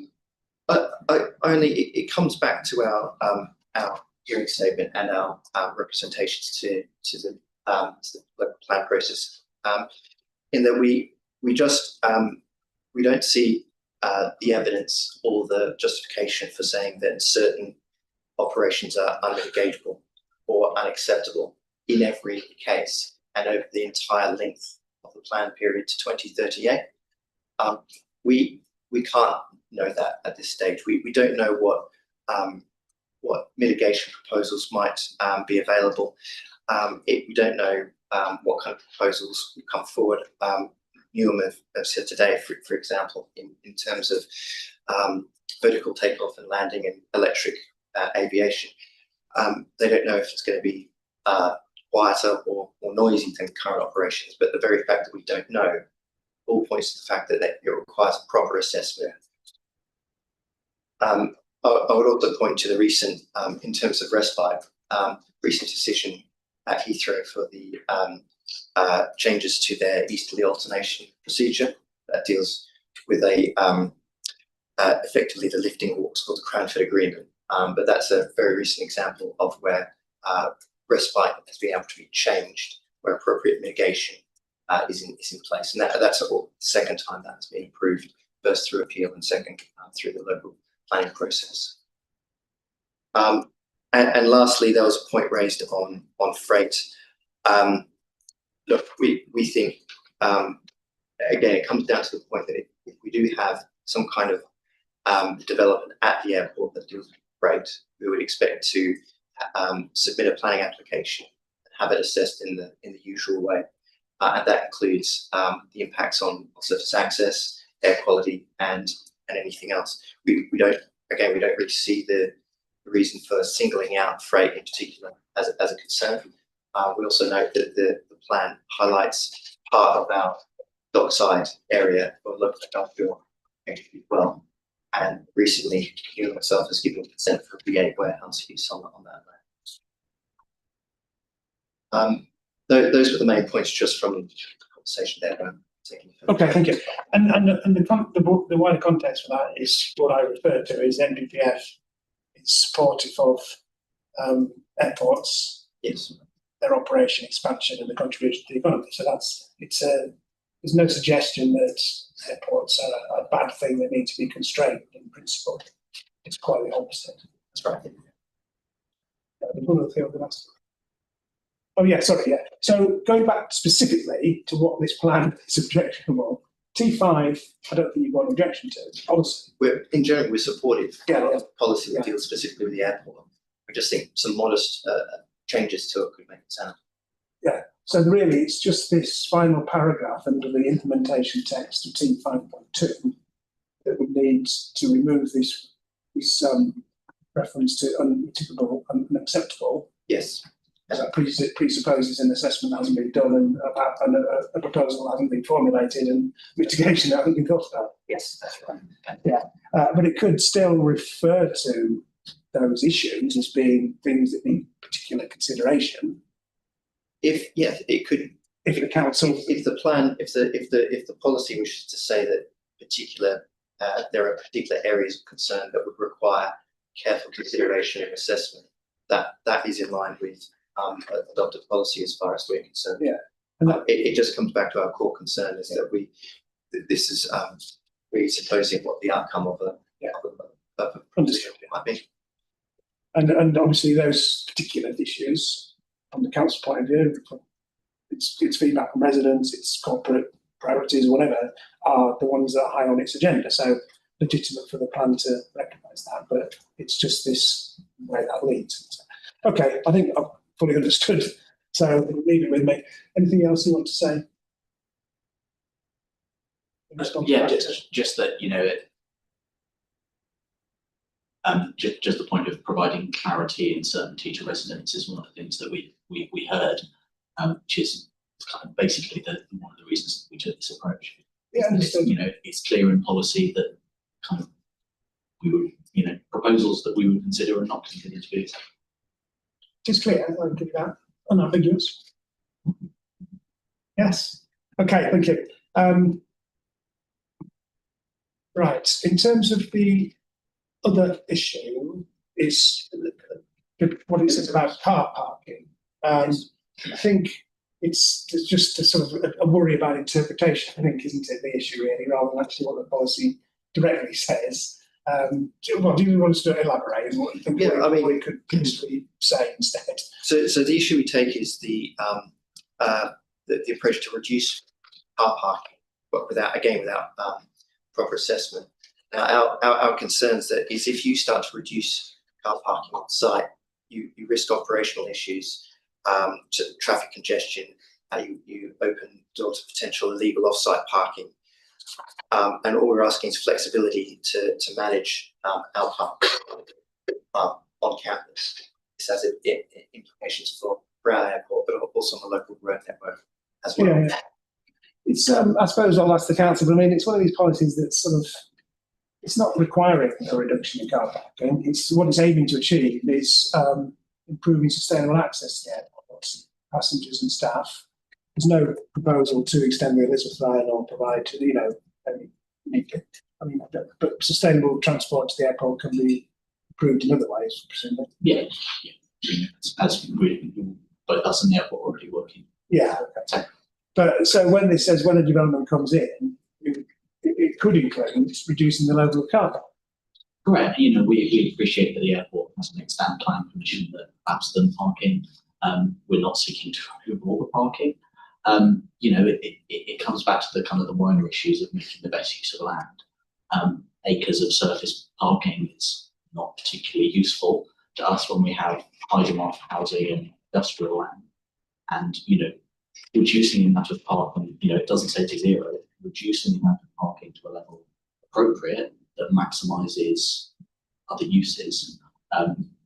It comes back to our hearing statement and our representations to the local plan process. In that we don't see the evidence or the justification for saying that certain operations are unmitigatable or unacceptable in every case and over the entire length of the plan period to 2038. We can't know that at this stage. We don't know what mitigation proposals might be available. We don't know what kind of proposals will come forward. Newham have said today, for example, in terms of vertical takeoff and landing and electric aviation, they don't know if it's going to be quieter or noisy than current operations, but the very fact that we don't know all points to the fact that it requires a proper assessment. I would also point to the recent, in terms of respite, recent decision at Heathrow for the changes to their easterly alternation procedure that deals with effectively the lifting what's called the Cranford Agreement. But that's a very recent example of where respite has been able to be changed, where appropriate mitigation is in place, and that's the second time that has been approved, first through appeal and second through the local planning process. And lastly, there was a point raised on freight. Look, we think again it comes down to the point that if we do have some kind of development at the airport that deals with freight, we would expect to submit a planning application and have it assessed in the usual way, and that includes the impacts on surface access, air quality, and anything else. We don't really see the reason for singling out freight in particular as a concern. We also note that the plan highlights part of our dockside area for local industrial as well. And recently, Newham itself has given consent for a V8 warehouse use on that land. Those were the main points just from the conversation there. Okay, thank you. And the wider context for that is what I referred to as NPPF is supportive of airports, yes, their operation, expansion, and the contribution to the economy. So there's no suggestion that airports are a bad thing that need to be constrained in principle. It's quite the opposite. that's right. Oh yeah, sorry, yeah. So going back specifically to what this plan is objectionable, T5, I don't think you've got an objection to policy. In general, we're supportive Yeah. of policy that deals specifically with the airport. I just think some modest changes to it could make it sound. Yeah. So really, it's just this final paragraph under the implementation text of T5.2 that would need to remove this reference to unmitigable and unacceptable. Yes. That presupposes an assessment hasn't been done and a proposal hasn't been formulated and mitigation hasn't been thought about. Yes, that's right. Yeah, but it could still refer to those issues as being things that need particular consideration. It could. If the council, if the policy wishes to say that there are particular areas of concern that would require careful consideration and assessment, that is in line with adopted policy as far as we're concerned. Yeah, and it just comes back to our core concern is that this is presupposing what the outcome of a might be. And obviously those particular issues, from the council point of view, its feedback from residents, its corporate priorities, whatever, are the ones that are high on its agenda. So legitimate for the plan to recognise that, but it's just this way that leads. Okay, I think I've fully understood. So leave it with me. Anything else you want to say? Yeah, just that Just the point of providing clarity and certainty to residents is one of the things that we heard, which is kind of basically one of the reasons we took this approach. Yeah, understood. It's clear in policy that kind of we would, proposals that we would consider and not consider to be acceptable. Just clear, I'll give you that. Unambiguous. Yes. Okay, thank you. Right, in terms of the other issue is what it says about car parking. I think it's just a sort of a worry about interpretation, I think, isn't it, the issue really, rather than actually what the policy directly says. Do you want us to elaborate on what you think we could possibly say instead? So the issue we take is the approach to reduce car parking, but without proper assessment. Now, our concerns that is if you start to reduce car parking on site, you risk operational issues, to traffic congestion. You open the door to potential illegal off-site parking. And all we're asking is flexibility to manage our parking on campus. This has implications for Brown Airport, but also on the local road network as well. Yeah. It's I suppose I'll ask the council, but I mean, it's one of these policies that's sort of, it's not requiring a reduction in car parking. It's what it's aiming to achieve is improving sustainable access to the airport, passengers and staff. There's no proposal to extend the Elizabeth line or provide, but sustainable transport to the airport can be improved in other ways, presumably. Yeah. But that's in the airport already working. Yeah, okay. But so when this says when a development comes in, it could include reducing the level of car park. Correct. We appreciate that the airport has an extant plan permission that absent parking. We're not seeking to remove all the parking. It comes back to the kind of the wider issues of making the best use of land. Acres of surface parking is not particularly useful to us when we have high demand for housing and industrial land. And, reducing the amount of parking, it doesn't say to zero, reducing the amount of parking to a level appropriate that maximises other uses,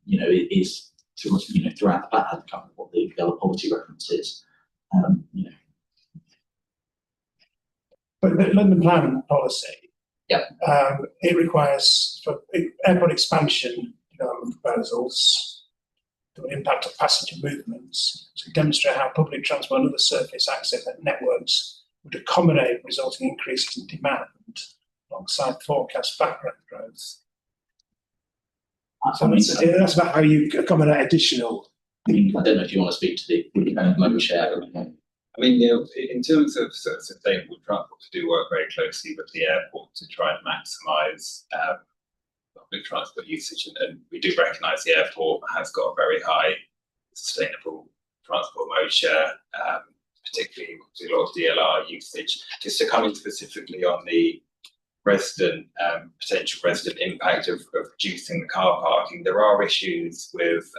it is throughout the back of what the other policy reference is. But the London planning policy, it requires for airport expansion development proposals the impact of passenger movements to demonstrate how public transport and other surface access networks would accommodate resulting increases in demand alongside forecast background growth. So that's about how you accommodate additional. I don't know if you want to speak to the local chair. In terms of sort of sustainable transport, we do work very closely with the airport to try and maximise public transport usage, and we do recognise the airport has got a very high sustainable transport mode share, particularly with a lot of DLR usage. Just to come in specifically on the potential resident impact of reducing the car parking, there are issues with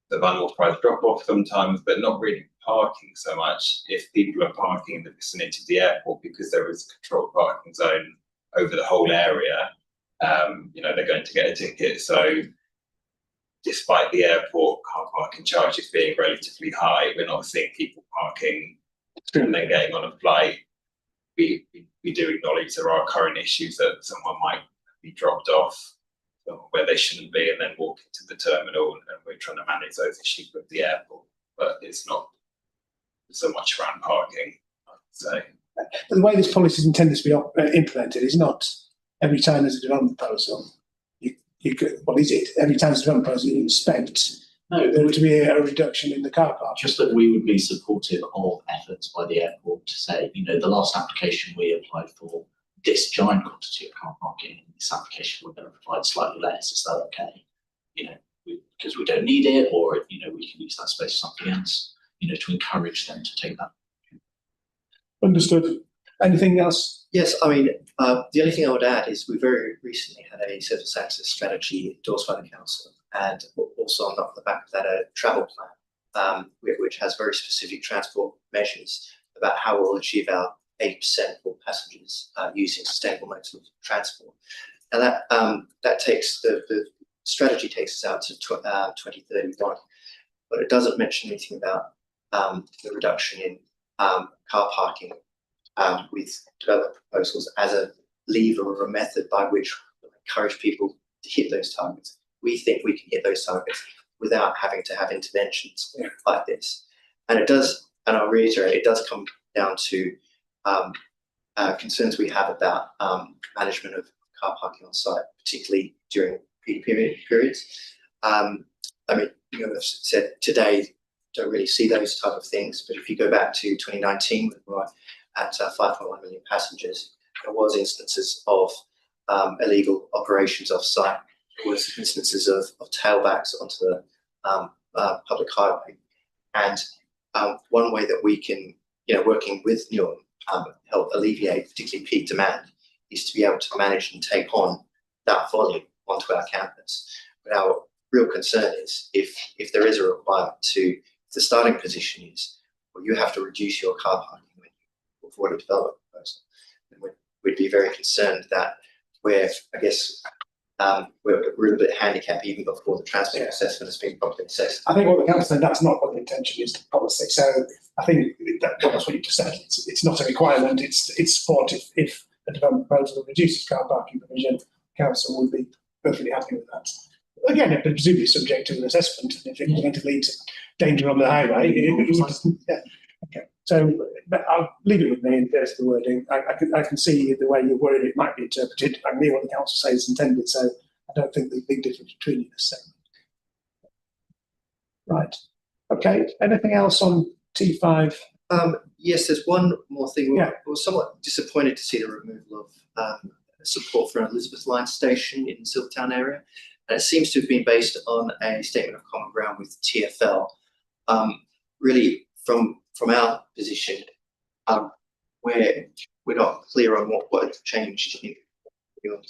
the unauthorised drop-off sometimes, but not really parking so much if people are parking in the vicinity of the airport, because there is a controlled parking zone over the whole area. They're going to get a ticket. So despite the airport car parking charges being relatively high, we're not seeing people parking and then getting on a flight. We do acknowledge there are current issues that someone might be dropped off where they shouldn't be and then walk into the terminal, and we're trying to manage those issues with the airport. But it's not so much around parking, I would say. But the way this policy is intended to be implemented is not every time there's a development proposal. Every time there's a development proposal, you expect there to be a reduction in the car park. Just that we would be supportive of efforts by the airport to say, the last application we applied for this giant quantity of car parking, in this application we're going to provide slightly less. Is that okay? Because we don't need it, or we can use that space for something else. To encourage them to take that. Understood. Anything else? Yes, the only thing I would add is we very recently had a surface access strategy endorsed by the council, and also on the back of that a travel plan, which has very specific transport measures about how we'll achieve our 80% of passengers using sustainable modes of transport. And that takes the strategy takes us out to 2031, but it doesn't mention anything about the reduction in car parking with development proposals as a lever or a method by which we encourage people to hit those targets. We think we can hit those targets without having to have interventions like this. And it does, and I'll reiterate, it does come down to concerns we have about management of car parking on site, particularly during peak periods. I mean, you know, I've said today, don't really see those type of things, but if you go back to 2019, we were at 5.1 million passengers, there was instances of illegal operations off site. There was instances of tailbacks onto the public highway. And one way that we can, you know, working with Newham, help alleviate particularly peak demand is to be able to manage and take on that volume onto our campus. But our real concern is if there is a requirement to, if the starting position is, well, you have to reduce your car parking when you avoid a development proposal, then we'd be very concerned that we're, I guess, we're a little bit handicapped even before the transport assessment has been properly assessed. I think what the council said, that's not what the intention is, the policy. So I think that's what you just said. It's not a requirement. It's support if a development proposal reduces car parking provision, council would be perfectly happy with that. Again, it presumably subject to an assessment, and if it's going to lead to danger on the highway, yeah. Okay, so I'll leave it with me in terms of the wording. I can see the way you're worried it might be interpreted. I can hear what the council says intended, so I don't think there's a big difference between you necessarily. Right. Okay. Anything else on T5? Yes, there's one more thing. Yeah. I was somewhat disappointed to see the removal of support for an Elizabeth Line station in the Silvertown area. And it seems to have been based on a statement of common ground with TfL. Really, from our position, we're not clear on what changed in Newham.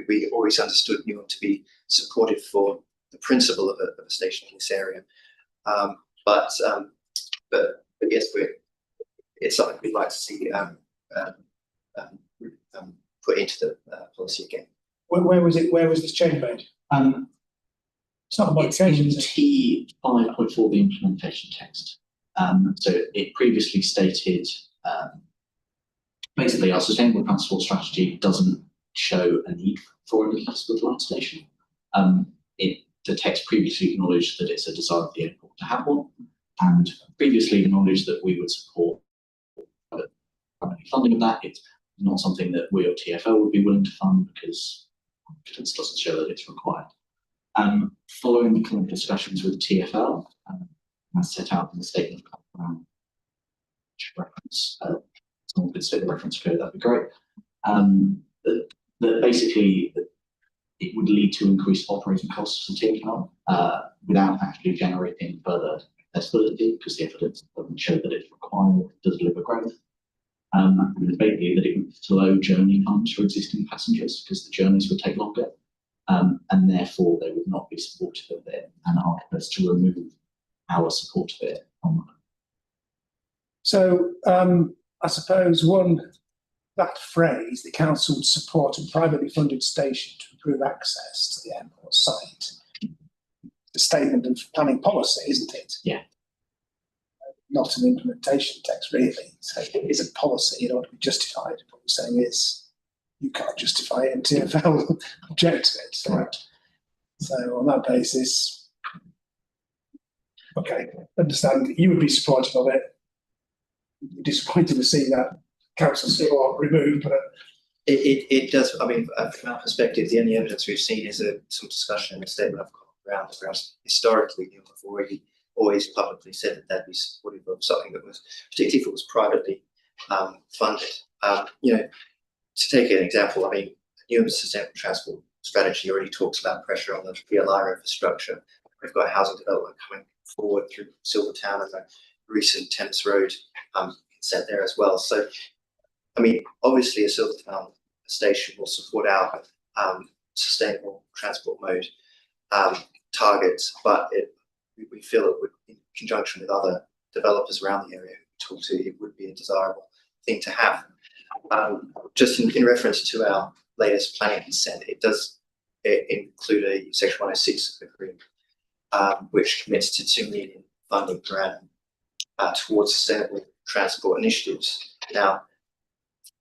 We always understood Newham to be supportive for the principle of a station in this area. But yes, it's something we'd like to see put into the policy again. Where was it? Where was this change made? It's not a modification. It's in T5.4, the implementation text. So it previously stated, basically our sustainable transport strategy doesn't show a need for an Elizabeth Line station. The text previously acknowledged that it's a desire of the airport to have one, and previously acknowledged that we would support private funding of that. It's not something that we or TfL would be willing to fund because evidence doesn't show that it's required. Following the current discussions with TfL, as set out in the statement, which reference, someone could say the reference code, that'd be great. That basically it would lead to increased operating costs for TfL without actually generating further accessibility because the evidence doesn't show that it's required to deliver growth. And basically that it would slow journey times for existing passengers because the journeys would take longer, and therefore they would not be supportive of it, and asked us to remove our support of it. So I suppose that phrase, the council would support a privately funded station to improve access to the airport site. The statement of planning policy, isn't it? Yeah. Not an implementation text, really. So it is a policy, it ought to be justified. What we're saying is you can't justify it and TfL object to it. Correct. So on that basis, okay, understand you would be supportive of it. You're disappointed to see that council support removed, but it does. I mean, from our perspective, the only evidence we've seen is some discussion in a statement of common ground. Whereas historically, you have always publicly said that they'd be supportive of something that was, particularly if it was privately funded. You know, to take an example, I mean, Newham's sustainable transport strategy already talks about pressure on the VLR infrastructure. We've got housing development coming forward through Silvertown and the recent Thames Road consent there as well. So, I mean, obviously a Silvertown station will support our sustainable transport mode targets, but we feel it would, in conjunction with other developers around the area, talked to, it would be a desirable thing to have. Just in reference to our latest planning consent, it does include a section 106 agreement, which commits to 2 million funding per annum towards sustainable transport initiatives. Now,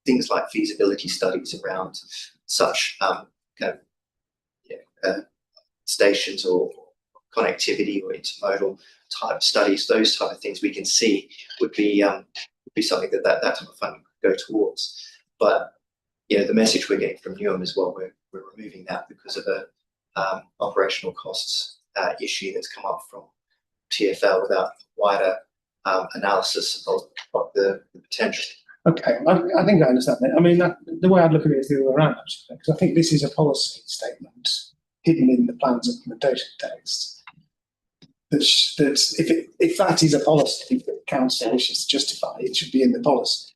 things like feasibility studies around such stations or connectivity or intermodal type studies, those type of things we can see would be something that type of funding could go towards. But the message we're getting from Newham is, well, we're removing that because of a operational costs issue that's come up from TfL without wider analysis of the potential. Okay, I think I understand that. I mean, the way I'd look at it is the other way around, actually, because I think this is a policy statement hidden in the plan's implementation text. That if that is a policy that council wishes to justify, it should be in the policy.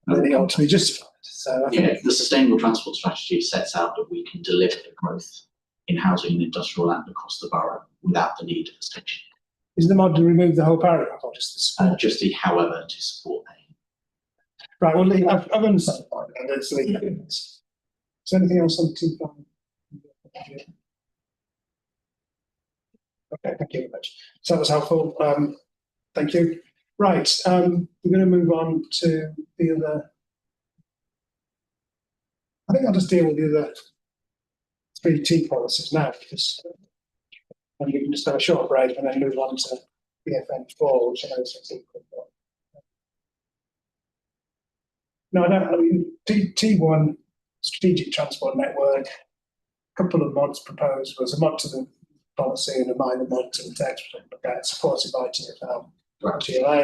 Then it ought to be justified. So I think the sustainable transport strategy sets out that we can deliver the growth in housing and industrial land across the borough without the need of a section. Is the mod to remove the whole paragraph or just the Just the however to support A. Right, well, I've understood the point. Let's leave it. Is there anything else on 2.5? Okay, thank you very much. So that was helpful. Thank you. Right, we're going to move on to the other. I think I'll just deal with the other 3 T policies now, because and we can just have a short break and then move on to BFN4, which I know is no, I don't. I mean, T1 strategic transport network. A couple of mods proposed. Was a mod to the policy and a minor mod to the text, supported by TfL and GLA.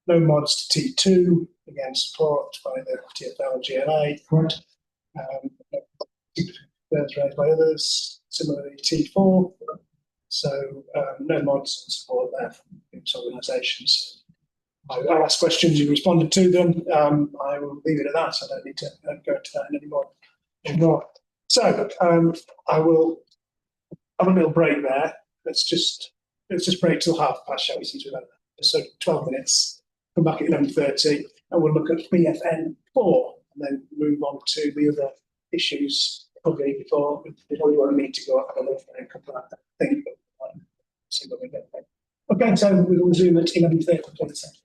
No mods to T2, again support by the TfL and GLA. Concerns raised by others. Similarly, T4. So no mods and support there from these organisations. I'll ask questions, you responded to them. I will leave it at that. I don't need to go into that anymore. So I will have a little break there. Let's just break till past, shall we? Since we've had so 12 minutes. Come back at 11:30, and we'll look at BFN4, and then move on to the other issues probably before you want me to go up and a couple of things. See what we get. Okay, so we'll resume at 11:30.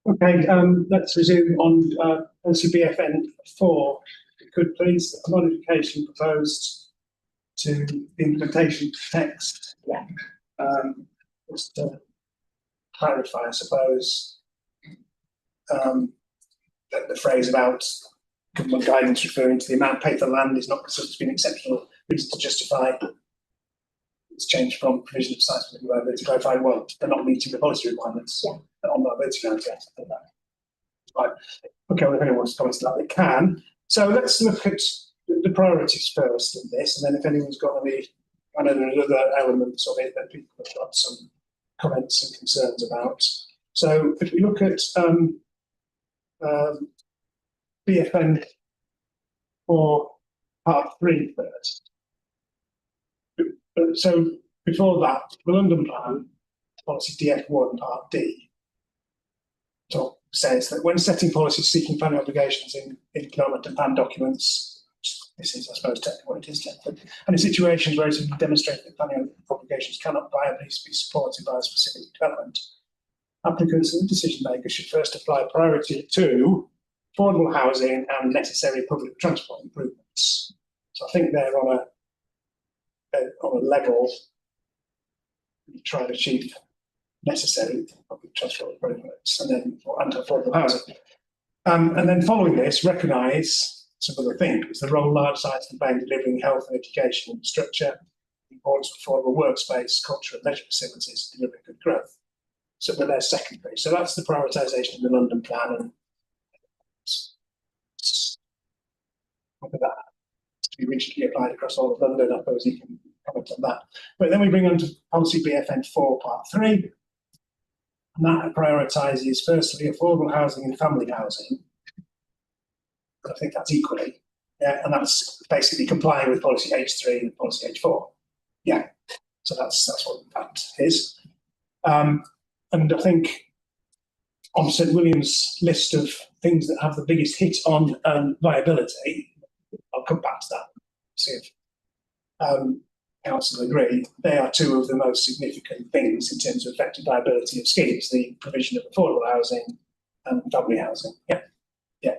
Okay, let's resume on LCBFN 4. If you could please, a modification proposed to the implementation text. Yeah. Just to clarify, I suppose, that the phrase about government guidance referring to the amount paid for land is not considered to be an exceptional reason to justify it's changed from provision of sites with liability clarify, well, they're not meeting the policy requirements on liability grounds yet. Right. Okay, well, if anyone wants to comment on that, they can. So let's look at the priorities first in this, and then if anyone's got any, I know there are other elements of it that people have got some comments and concerns about. So if we look at BFN for part 3 first. So before that, the London plan, policy DF1 part D, says that when setting policies seeking planning obligations in development and plan documents, this is, I suppose, technically what it is, and in situations where it's demonstrated that planning obligations cannot viably be supported by a specific development, applicants and decision makers should first apply priority to affordable housing and necessary public transport improvements. So I think they're on a level we try to achieve necessary public transport improvements and then affordable housing. And then following this, recognise some other things: the role large sites can play in delivering health and education infrastructure, the importance of affordable workspace, culture and leisure facilities, delivering good growth. So they're secondary. So that's the prioritisation of the London plan, and whether that to be rigidly applied across all of London, I suppose you can comment on that. But then we bring on to policy BFN 4 part 3, and that prioritises firstly affordable housing and family housing. I think that's equally, yeah, and that's basically complying with policy H3 and policy H4. Yeah, so that's what that is. And I think on St William's list of things that have the biggest hit on viability, I'll come back to that, see if council agree. They are two of the most significant things in terms of affecting viability of schemes: the provision of affordable housing and family housing. Yeah, yeah.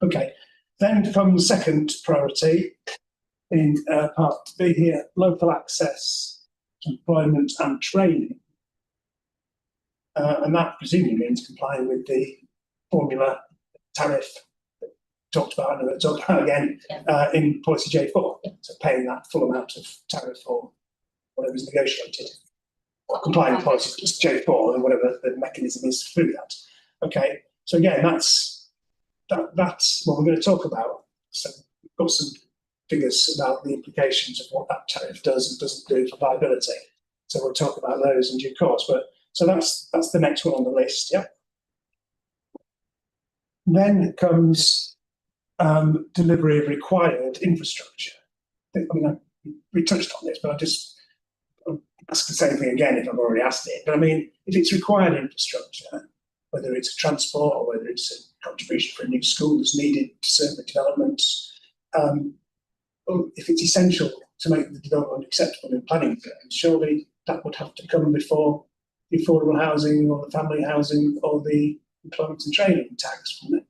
Okay. Then comes second priority in part B here: local access to employment and training. And that presumably means complying with the formula tariff that talked about and talked about again in policy J4. So paying that full amount of tariff or whatever is negotiated, or complying with policy J4 and whatever the mechanism is through that. Okay, so again, that's what we're going to talk about. So we've got some figures about the implications of what that tariff does and doesn't do for viability. So we'll talk about those in due course. But so that's the next one on the list, yeah. Then comes delivery of required infrastructure. I mean, we touched on this, but I'll ask the same thing again if I've already asked it. But I mean, if it's required infrastructure, whether it's a transport or whether it's a contribution for a new school that's needed to serve the development, if it's essential to make the development acceptable in planning terms, surely that would have to come before the affordable housing or the family housing or the employment and training tax, wouldn't it?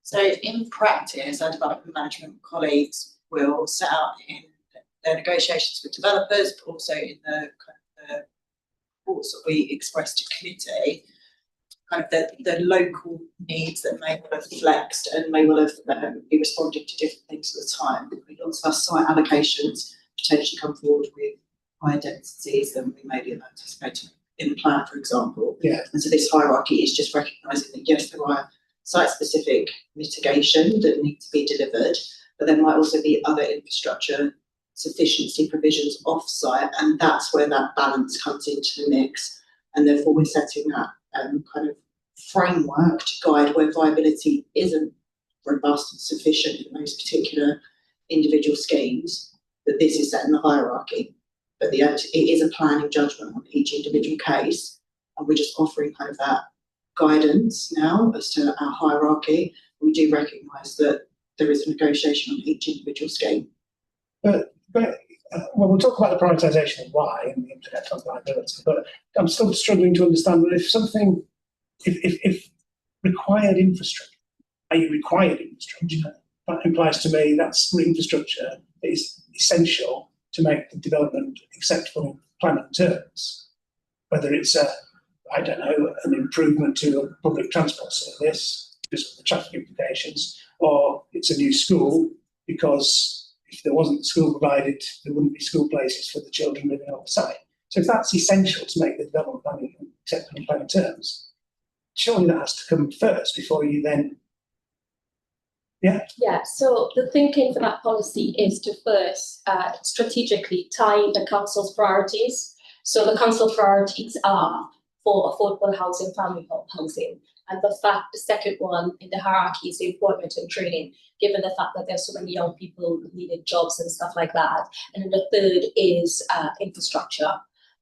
So in practice, our development management colleagues will set out in their negotiations with developers, but also in the reports that we express to committee, kind of the local needs that may well have flexed and may well have be responding to different things at the time. Lots of our site allocations potentially come forward with higher densities than we maybe have anticipated in the plan, for example. Yeah. And so this hierarchy is just recognising that yes, there are site-specific mitigation that need to be delivered, but there might also be other infrastructure sufficiency provisions off-site, and that's where that balance comes into the mix. And therefore, we're setting that kind of framework to guide where viability isn't robust and sufficient in those particular individual schemes, that this is set in the hierarchy. But it is a planning judgment on each individual case, and we're just offering kind of that guidance now as to our hierarchy. We do recognise that there is a negotiation on each individual scheme. But well, we'll talk about the prioritisation and why and the impact on liability, but I'm still struggling to understand that if required infrastructure, i.e. required infrastructure, that implies to me that's infrastructure that is essential to make the development acceptable in planning terms. Whether it's I don't know, an improvement to a public transport service because of the traffic implications, or it's a new school because if there wasn't school provided, there wouldn't be school places for the children living on the site. So if that's essential to make the development planning acceptable in planning terms, surely that has to come first before you then. Yeah, so the thinking for that policy is to first strategically tie in the council's priorities. So the council priorities are for affordable housing, family housing. And the second one in the hierarchy is employment and training, given the fact that there's so many young people who needed jobs and stuff like that. And then the third is infrastructure.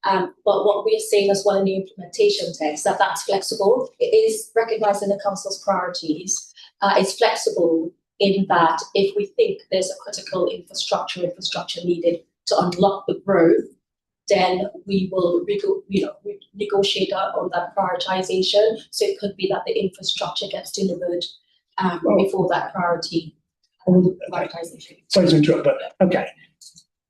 But what we're saying as well in the implementation text, that's flexible. It is recognised in the council's priorities. It's flexible in that if we think there's a critical infrastructure needed to unlock the growth, then we will negotiate on that prioritisation. So it could be that the infrastructure gets delivered before that priority prioritisation. Sorry to interrupt, but okay.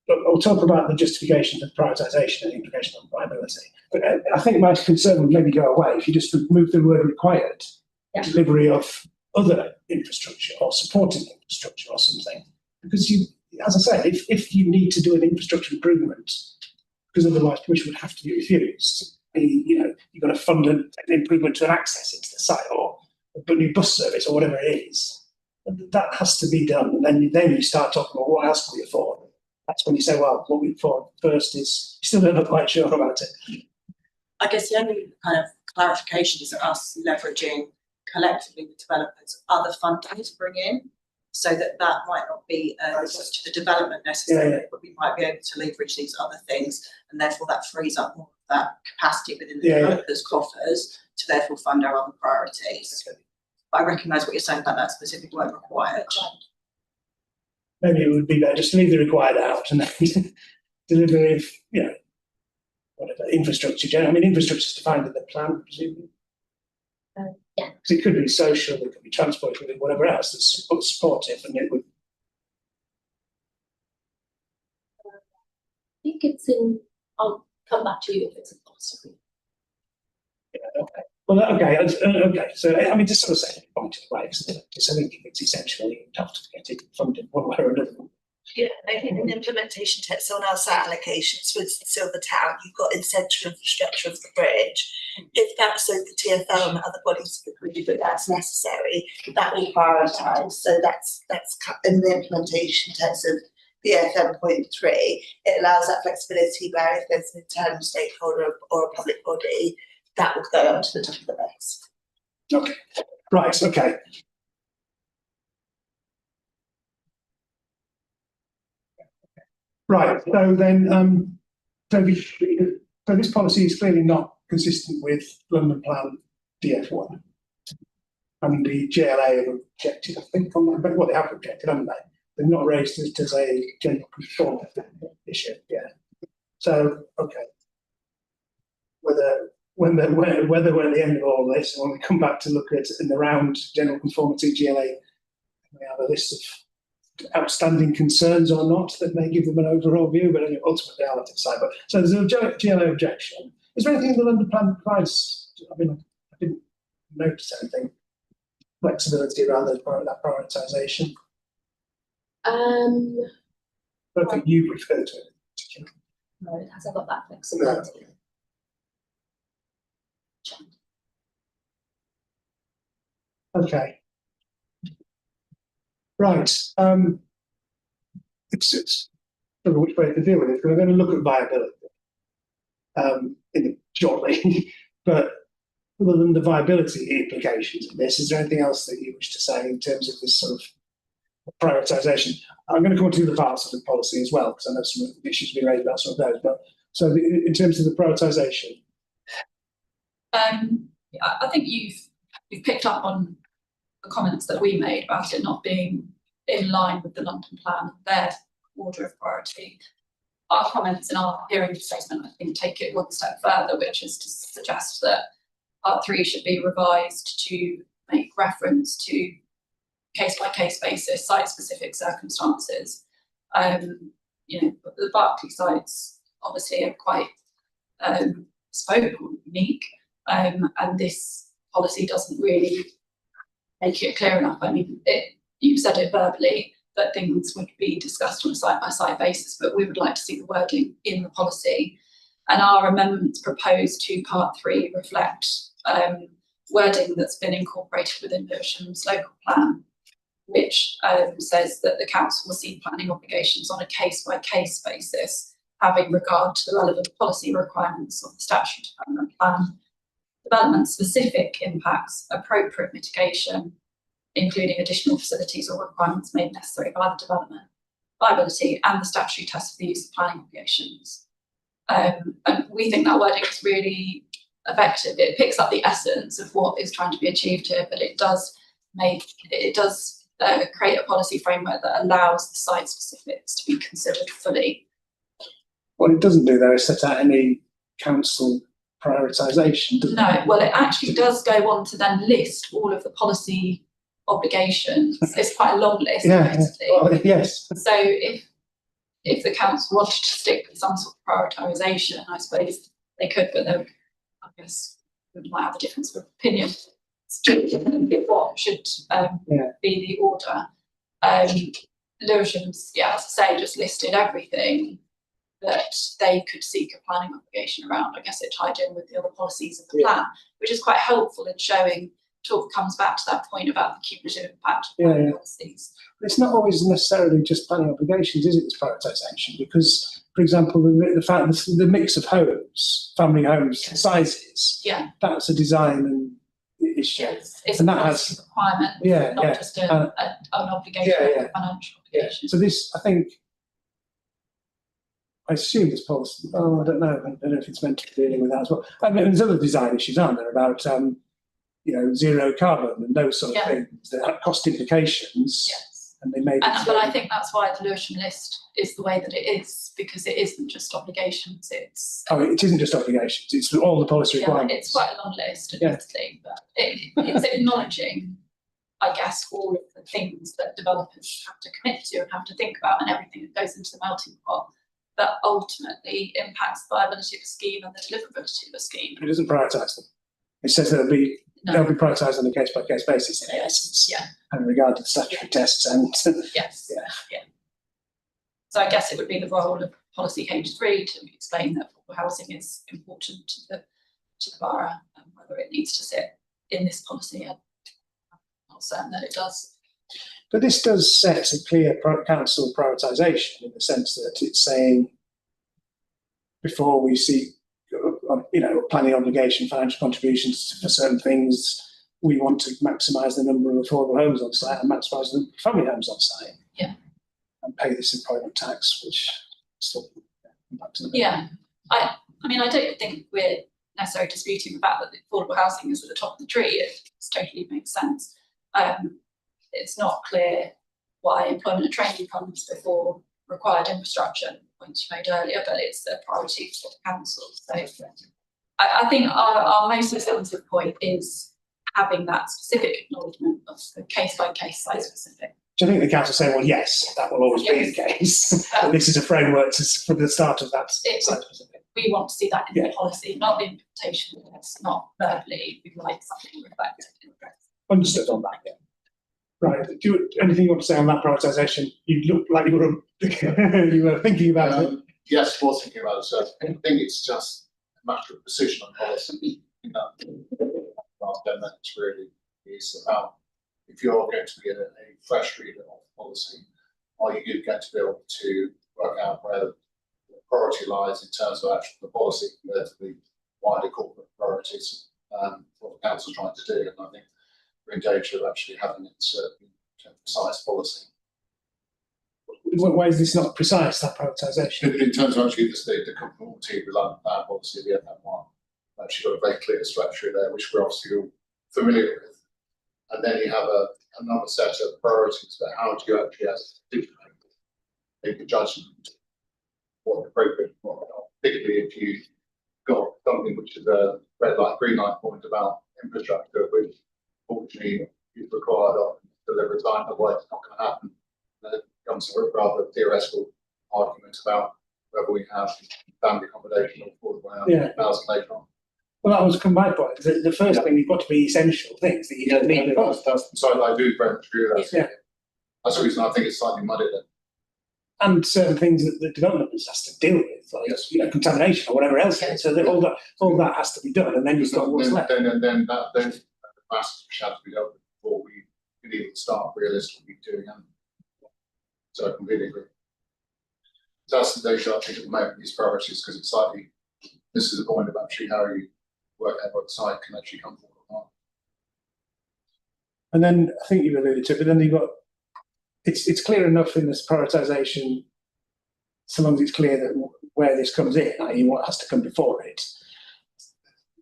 But we'll talk about the justification for prioritisation and the implication on viability. But I think my concern would maybe go away if you just remove the word required, delivery of other infrastructure or supporting infrastructure or something. Because you, as I said, if you need to do an infrastructure improvement, because otherwise permission would have to be refused, you've got to fund an improvement to an access into the site or a new bus service or whatever it is. That has to be done. And then you start talking about what else can we afford. That's when you say, well, what we afford first is, you still don't look quite sure about it. I guess the only kind of clarification is us leveraging collectively with developers other funding to bring in, so that might not be to the development necessarily, but we might be able to leverage these other things, and therefore that frees up more of that capacity within the developers' coffers to therefore fund our other priorities. Okay. I recognise what you're saying about that specific word required. Maybe it would be better just to leave the required out and then delivery of, whatever, infrastructure. I mean, infrastructure is defined in the plan, presumably. Yeah. Because it could be social, it could be transport, it could be whatever else that's supportive, and it would. I think it's in. I'll come back to you if it's impossible. Yeah. Okay. Well, okay. Okay. So, I mean, just sort of saying it point away, because I think if it's essential, you have to get it funded one way or another. Yeah, I think in the implementation text on our site allocations with Silver Town, you've got essential infrastructure of the bridge. If that's so the TfL and other bodies agree that that's necessary, that will prioritise. So that's in the implementation text of BFM.3. It allows that flexibility where if there's an internal stakeholder or a public body, that would go onto the top of the list. Okay. Right. Okay. Right. So then, so this policy is clearly not consistent with London Plan DF1, and the GLA have objected. I think on that, but what they have objected, haven't they? They've not raised it as a general control issue. Yeah. So okay. Whether we're at the end of all this, and when we come back to look at in the round general conformity GLA, we have a list of outstanding concerns or not that may give them an overall view, but ultimately I'll have to decide. But so there's a GLA objection. Is there anything in the London Plan provides? I mean, I didn't notice anything flexibility around that prioritisation. I don't think you referred to it. No, it hasn't got that flexibility. No. Okay. Right. It's I don't know which way to deal with it. We're going to look at viability shortly, but other than the viability implications of this, is there anything else that you wish to say in terms of this sort of prioritisation? I'm going to come on to the parts of the policy as well, because I know some issues being raised about some of those. But so in terms of the prioritisation, I think you've picked up on the comments that we made about it not being in line with the London Plan, their order of priority. our comments in our hearing statement, I think, take it one step further, which is to suggest that Part 3 should be revised to make reference to case-by-case basis, site-specific circumstances. You know, the Berkeley sites obviously are quite bespoke or unique, and this policy doesn't really make it clear enough. I mean, you said it verbally that things would be discussed on a site-by-site basis, but we would like to see the wording in the policy. And our amendments proposed to Part 3 reflect wording that's been incorporated within Lewisham's local plan, which says that the council will see planning obligations on a case-by-case basis, having regard to the relevant policy requirements of the statute development plan, development-specific impacts, appropriate mitigation, including additional facilities or requirements made necessary by the development, viability, and the statutory test for the use of planning obligations. And we think that wording is really effective. It picks up the essence of what is trying to be achieved here, but it does create a policy framework that allows the site specifics to be considered fully. What it doesn't do, though, is set out any council prioritisation, does it? No, well, it actually does go on to then list all of the policy obligations. It's quite a long list, basically. Well, yes. So if the council wanted to stick with some sort of prioritisation, I suppose they could, but then I guess we might have a difference of opinion. What should be the order? Lewisham's, as I say, just listed everything that they could seek a planning obligation around. I guess it tied in with the other policies of the plan, which is quite helpful in showing. Talk comes back to that point about the cumulative impact of planning policies. It's not always necessarily just planning obligations, is it? This prioritisation, because, for example, the fact that the mix of homes, family homes, sizes, that's a design and issue. Yes, it's and a that policy has requirement, not just an obligation, a financial obligation. So this, I think, I assume this policy. Oh, I don't know. I don't know if it's meant to be dealing with that as well. I mean, there's other design issues, aren't there, about zero carbon and those sort of things that have cost implications. Yes. And they made but I think that's why the Lewisham list is the way that it is, because it isn't just obligations. It isn't just obligations. It's all the policy requirements. It's quite a long list, admittedly, but it's acknowledging, I guess, all of the things that developers have to commit to and have to think about, and everything that goes into the melting pot that ultimately impacts the viability of a scheme and the deliverability of a scheme. It doesn't prioritise them. It says they'll be prioritised on a case-by-case basis in essence. And in regard to the statutory tests and So I guess it would be the role of policy H3 to explain that affordable housing is important to the borough, and whether it needs to sit in this policy. I'm not certain that it does. But this does set a clear council prioritisation in the sense that it's saying before we see planning obligation, financial contributions for certain things, we want to maximise the number of affordable homes on site and maximise the family homes on site. And pay this employment tax, which still come back to the I mean, I don't think we're necessarily disputing the fact that the affordable housing is at the top of the tree. It totally makes sense. It's not clear why employment and training comes before required infrastructure, points you made earlier, but it's a priority for the council. So I think our most substantive point is having that specific acknowledgement of the case-by-case site specific. Do you think the council say, well, yes, that will always be the case, but this is a framework for the start of that site specific? We want to see that in the policy, not the implementation. It's not verbally. We'd like something reflected in the press. Understood on that, Right. Do you anything you want to say on that prioritisation? You look like you were thinking about it. Yes, I was thinking about it. So I think it's just a matter of precision and policy. Rather than that, it's really is about if you're going to be a fresh reader of policy, are you going to be able to work out where the priority lies in terms of actually the policy compared to the wider corporate priorities, what the council's trying to do? And I think we're engaged with actually having it precise policy. Why is this not precise, that prioritisation? In terms of actually the conformity with our policy, the FM1, actually got a very clear structure there, which we're obviously all familiar with. And then you have another set of priorities, but how do you actually make a judgment what's appropriate and what not, particularly if you've got something which is a red light, green light point about infrastructure, which fortunately is required of delivery time, otherwise it's not going to happen. There comes a rather theoretical argument about whether we have family accommodation or affordable housing later on. Well, that was my point. The first thing, you've got to be essential things that you don't need. That's so I do very much agree with that. That's the reason I think it's slightly muddy then. And certain things that the development has to deal with, like contamination or whatever else. So that all that has to be done, and then you've got what's left. Then the masses which have to be dealt with before we can even start realistically doing them. So I completely agree. So that's the data I think at the moment, these priorities, because it's slightly, this is the point of actually how you work out what side can actually come forward or not. And then I think you alluded to it, but then you've got, it's clear enough in this prioritisation, so long as it's clear that where this comes in, i.e. what has to come before it.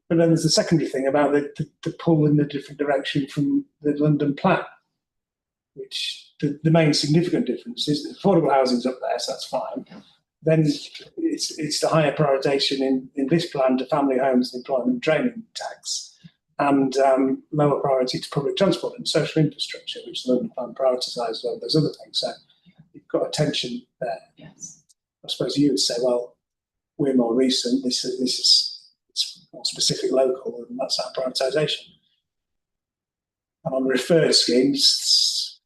But then there's the secondary thing about the pull in the different direction from the London plan, which the main significant difference is that affordable housing's up there, so that's fine. Then it's the higher prioritisation in this plan to family homes, employment, training tax, and lower priority to public transport and social infrastructure, which the London plan prioritises over those other things. So you've got a tension there. Yes. I suppose you would say, well, we're more recent. This is more specific local, and that's our prioritisation. And on referred schemes,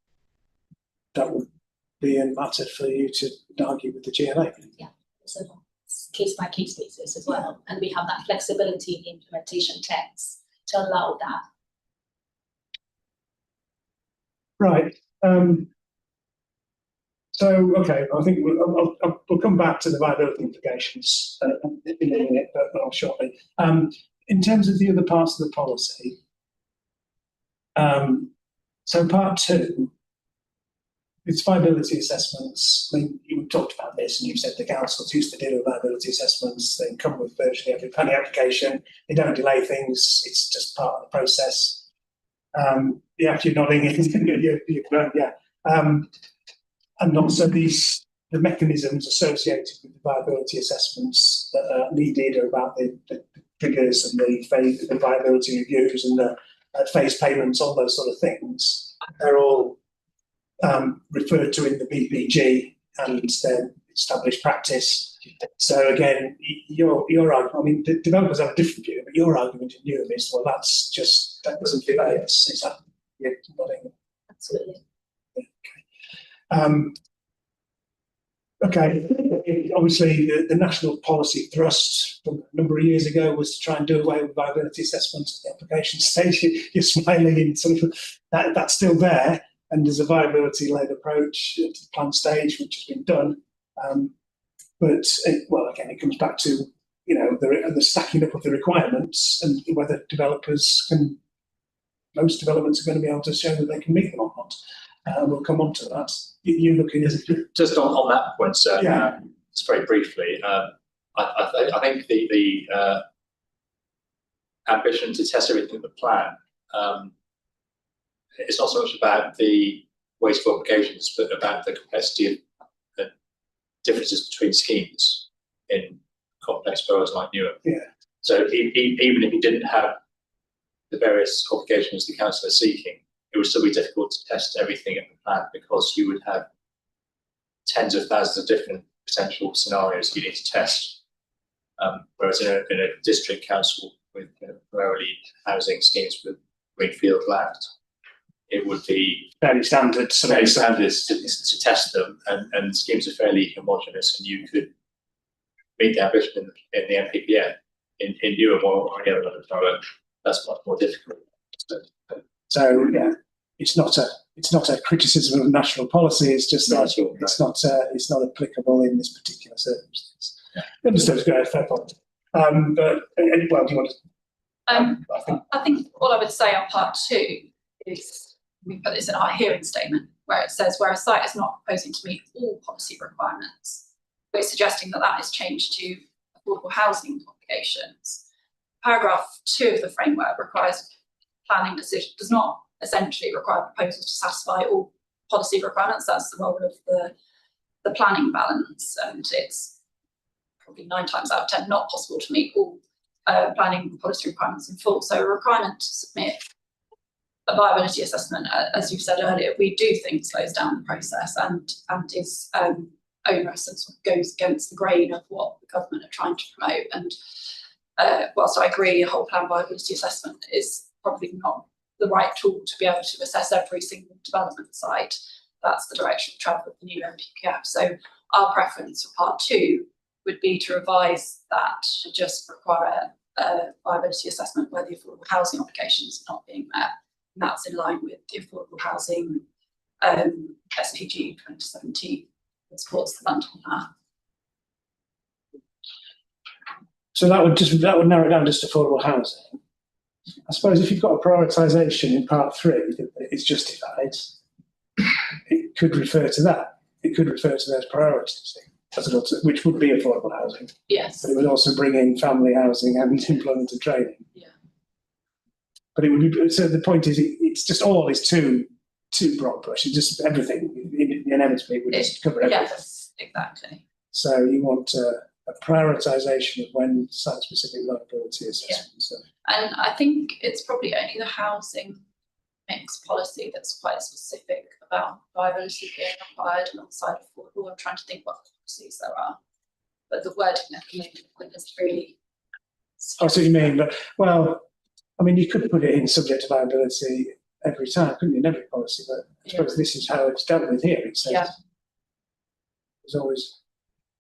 that would be a matter for you to argue with the GLA. Yeah, so it's case by case basis as well, and we have that flexibility in the implementation text to allow that. Right. So, okay, I think we'll come back to the viability implications in a minute, but not shortly. In terms of the other parts of the policy, so part 2, it's viability assessments. I mean, you talked about this and you said the councils used to deal with viability assessments. They come with virtually every planning application. They don't delay things. It's just part of the process. Yeah, you're nodding. Yeah. And also the mechanisms associated with the viability assessments that are needed are about the triggers and the viability reviews and the phase payments, all those sort of things. They're all referred to in the BPG and their established practice. So again, your argument, I mean, the developers have a different view, but your argument in Newham is, well, that doesn't fit this. Is that you're nodding? Absolutely. Okay, obviously the national policy thrust from a number of years ago was to try and do away with viability assessments at the application stage. You're smiling in sort of that's still there, and there's a viability-led approach to the plan stage, which has been done. But it comes back to the stacking up of the requirements and whether most developments are going to be able to show that they can meet them or not. We'll come on to that. You looking at it? Just on that point, sir. Yeah. Just very briefly, I think the ambition to test everything in the plan, it's not so much about the wasteful applications, but about the complexity of the differences between schemes in complex boroughs like Newham. Yeah. So even if you didn't have the various obligations the council is seeking, it would still be difficult to test everything in the plan because you would have tens of thousands of different potential scenarios you need to test. Whereas in a district council with primarily housing schemes with greenfield land, it would be fairly standard to test them, and schemes are fairly homogenous, and you could meet the ambition in the MPPN. In Newham or any other product, that's much more difficult. So yeah, it's not a criticism of national policy. It's just it's not applicable in this particular circumstance. Yeah. Understood. Fair point. But well, do you want to? I think all I would say on part 2 is we put this in our hearing statement where it says where a site is not proposing to meet all policy requirements, we're suggesting that is changed to affordable housing obligations. Paragraph 2 of the framework requires planning decision, does not essentially require proposals to satisfy all policy requirements. That's the role of the planning balance, and it's probably 9 times out of 10 not possible to meet all planning policy requirements in full. So a requirement to submit a viability assessment, as you've said earlier, we do think slows down the process and is onerous and sort of goes against the grain of what the government are trying to promote. And whilst I agree a whole plan viability assessment is probably not the right tool to be able to assess every single development site, that's the direction of travel of the new NPPF. So our preference for part 2 would be to revise that to just require a viability assessment where the affordable housing obligations are not being met. And that's in line with the affordable housing SPG 2017 that supports the London plan. So that would narrow it down just to affordable housing. I suppose if you've got a prioritisation in part 3 that is justified, it could refer to that. It could refer to those priorities, which would be affordable housing. Yes. But it would also bring in family housing and employment and training. Yeah. But it would be, so the point is, it's just all is too broad brush. It's just everything, inevitably, would just cover everything. Yes, exactly. So you want a prioritisation of when site-specific liability assessments. Yeah. And I think it's probably only the housing mix policy that's quite specific about viability being required alongside affordable. I'm trying to think what policies there are, but the wording at the moment is really. I see what you mean, but well, I mean, you could put it in subject to viability every time, couldn't you, in every policy? But I suppose this is how it's dealt with here. It says there's always.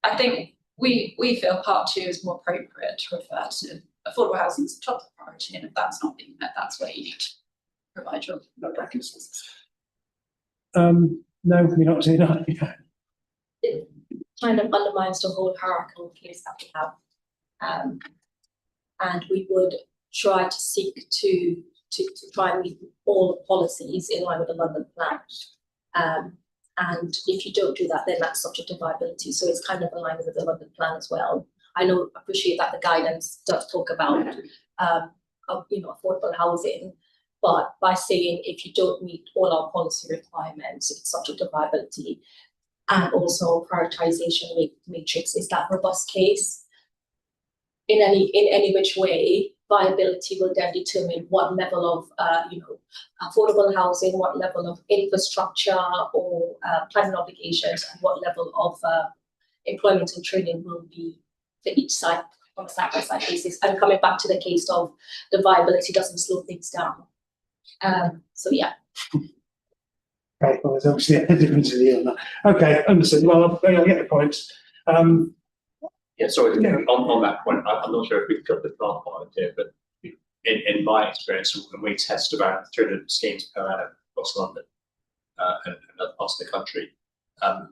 I think we feel part 2 is more appropriate to refer to affordable housing as a top priority, and if that's not being met, that's where you need to provide your recommendations. No, you're not doing that. It kind of undermines the whole hierarchical case that we have. And we would try to seek to try and meet all the policies in line with the London plan. And if you don't do that, then that's subject to viability. So it's kind of aligned with the London plan as well. I appreciate that the guidance does talk about affordable housing, but by saying if you don't meet all our policy requirements, it's subject to viability. And also prioritization matrix is that robust case. In any which way, viability will then determine what level of affordable housing, what level of infrastructure or planning obligations, and what level of employment and training will be for each site on a side-by-side basis. And coming back to the case of the viability doesn't slow things down. So yeah. Okay, well, there's obviously a difference in the on that. Okay, understood. Well, I get the point. Yeah, sorry, on that point, I'm not sure if we've got the plant point here, but in my experience, when we test around 300 schemes per annum across London and other parts of the country, I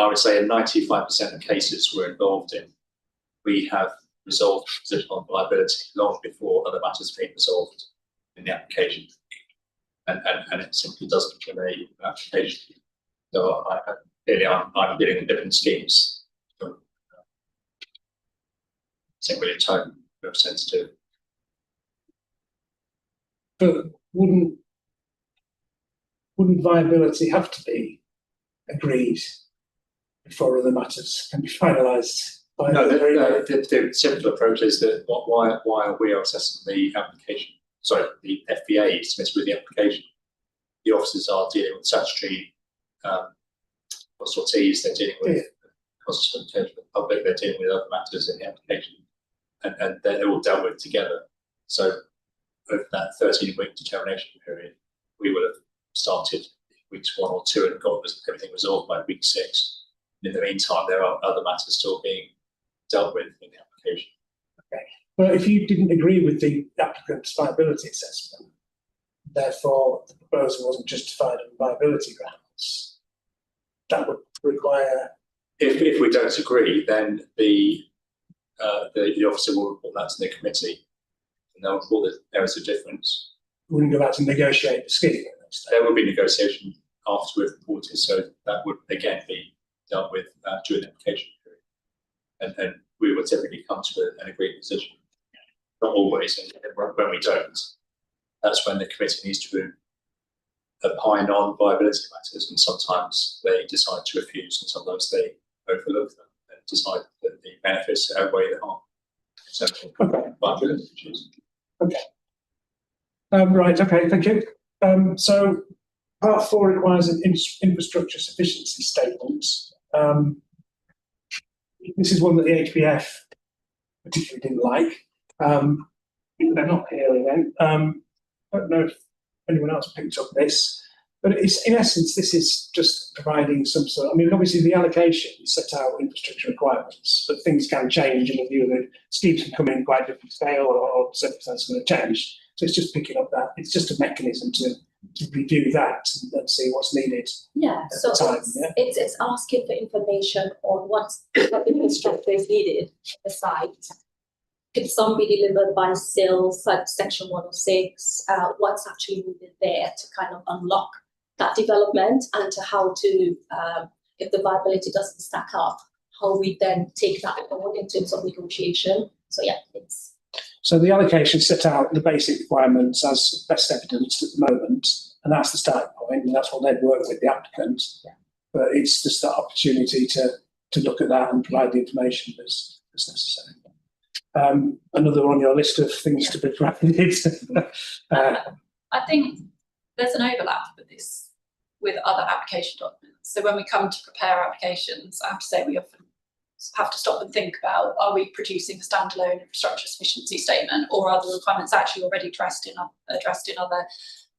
would say in 95% of cases we're involved in, we have resolved position on liability long before other matters have been resolved in the application. And it simply doesn't become an application. So I'm dealing with different schemes. St. William Tone representative. But wouldn't viability have to be agreed before other matters can be finalised? No, the simple approach is that why are we assessing the application? Sorry, the FBA submitted with the application. The officers are dealing with statutory sorties, they're dealing with consultation with the public, they're dealing with other matters in the application. And they're all dealt with together. So over that 13-week determination period, we would have started weeks 1 or 2 and got everything resolved by week 6. And in the meantime, there are other matters still being dealt with in the application. Okay. Well, if you didn't agree with the applicant's viability assessment, therefore the proposal wasn't justified on viability grounds, that would require. If we don't agree, then the officer will report that to the committee, and they'll report that there is a difference. We wouldn't go back to negotiate the scheme. There will be negotiation after we've reported, so that would again be dealt with during the application period, and we would typically come to an agreed position. Not always, and when we don't, that's when the committee needs to opine on viability matters, and sometimes they decide to refuse, and sometimes they overlook them. And decide that the benefits outweigh the harm. So, Okay. but Okay. Right, okay, thank you. So part 4 requires an infrastructure sufficiency statement. This is one that the HBF particularly didn't like. They're not here again. I don't know if anyone else picked up this, but it's, in essence, this is just providing some sort of, I mean, obviously the allocation set out infrastructure requirements, but things can change in the view that schemes can come in quite different scale or circumstances are going to change. So it's just picking up that, it's just a mechanism to review that and see what's needed. Yeah, so time, it's, yeah. it's asking for information on what infrastructure is needed at the site. Could some be delivered by sales, like section 106? What's actually needed there to kind of unlock that development, and to how to, if the viability doesn't stack up, how we then take that forward in terms of negotiation. So yeah, it's. So the allocation set out the basic requirements as best evidenced at the moment, and that's the starting point, and that's what they'd work with the applicant. Yeah. But it's just that opportunity to look at that and provide the information that's necessary. Another on your list of things to be provided. I think there's an overlap with this with other application documents. So when we come to prepare applications, I have to say we often have to stop and think about, are we producing a standalone infrastructure sufficiency statement, or are the requirements actually already addressed in other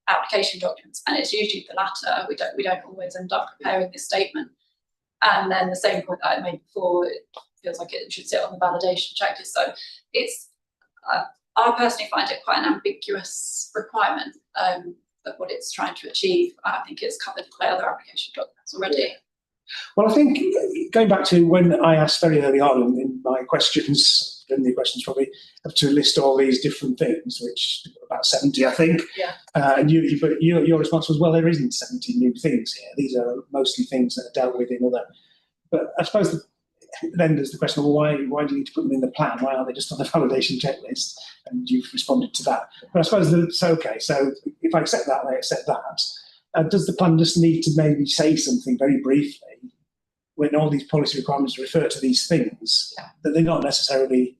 application documents? And it's usually the latter. We don't always end up preparing this statement. And then the same point that I made before, it feels like it should sit on the validation checklist. So it's, I personally find it quite an ambiguous requirement of what it's trying to achieve. I think it's covered by other application documents already. Well, I think going back to when I asked very early on in my questions, in the questions probably, to list all these different things, which about 70, I think. Yeah. And your response was, well, there isn't 70 new things here. These are mostly things that are dealt with in other. But I suppose then there's the question, well, why do you need to put them in the plan? Why aren't they just on the validation checklist? And you've responded to that. But I suppose it's okay. So if I accept that, I accept that. Does the plan just need to maybe say something very briefly when all these policy requirements refer to these things, that they're not necessarily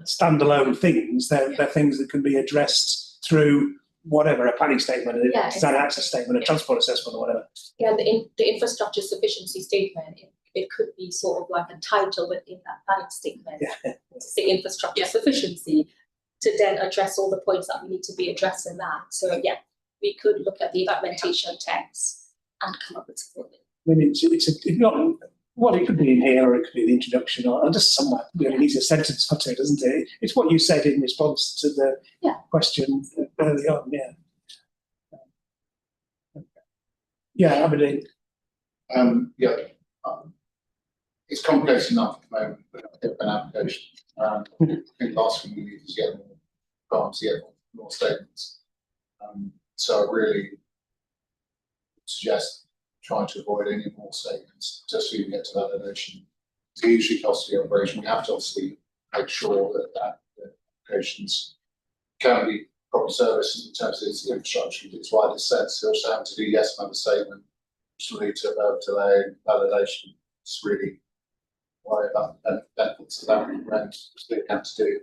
standalone things, they're things that can be addressed through whatever, a planning statement, a design access statement, a transport assessment or whatever. Yeah, the infrastructure sufficiency statement, it could be sort of like a title within that planning statement. Yeah. It's the infrastructure sufficiency to then address all the points that we need to be addressed in that. So yeah, we could look at the implementation text and come up with something. I mean, it's not, well, it could be in here or it could be the introduction or just somewhere. It needs a sentence or two, doesn't it? It's what you said in response to the question early on, Yeah, I mean, it's complicated enough at the moment with an application. I think last thing we need is get more grants, get more statements. So I really suggest trying to avoid any more statements just so you can get to validation. It's a hugely costly operation. We have to obviously make sure that the applications can be properly serviced in terms of its infrastructure. It's why it's said, so just having to do yes another statement, which will lead to a delay in validation. It's really worry about the benefits of that and they have to do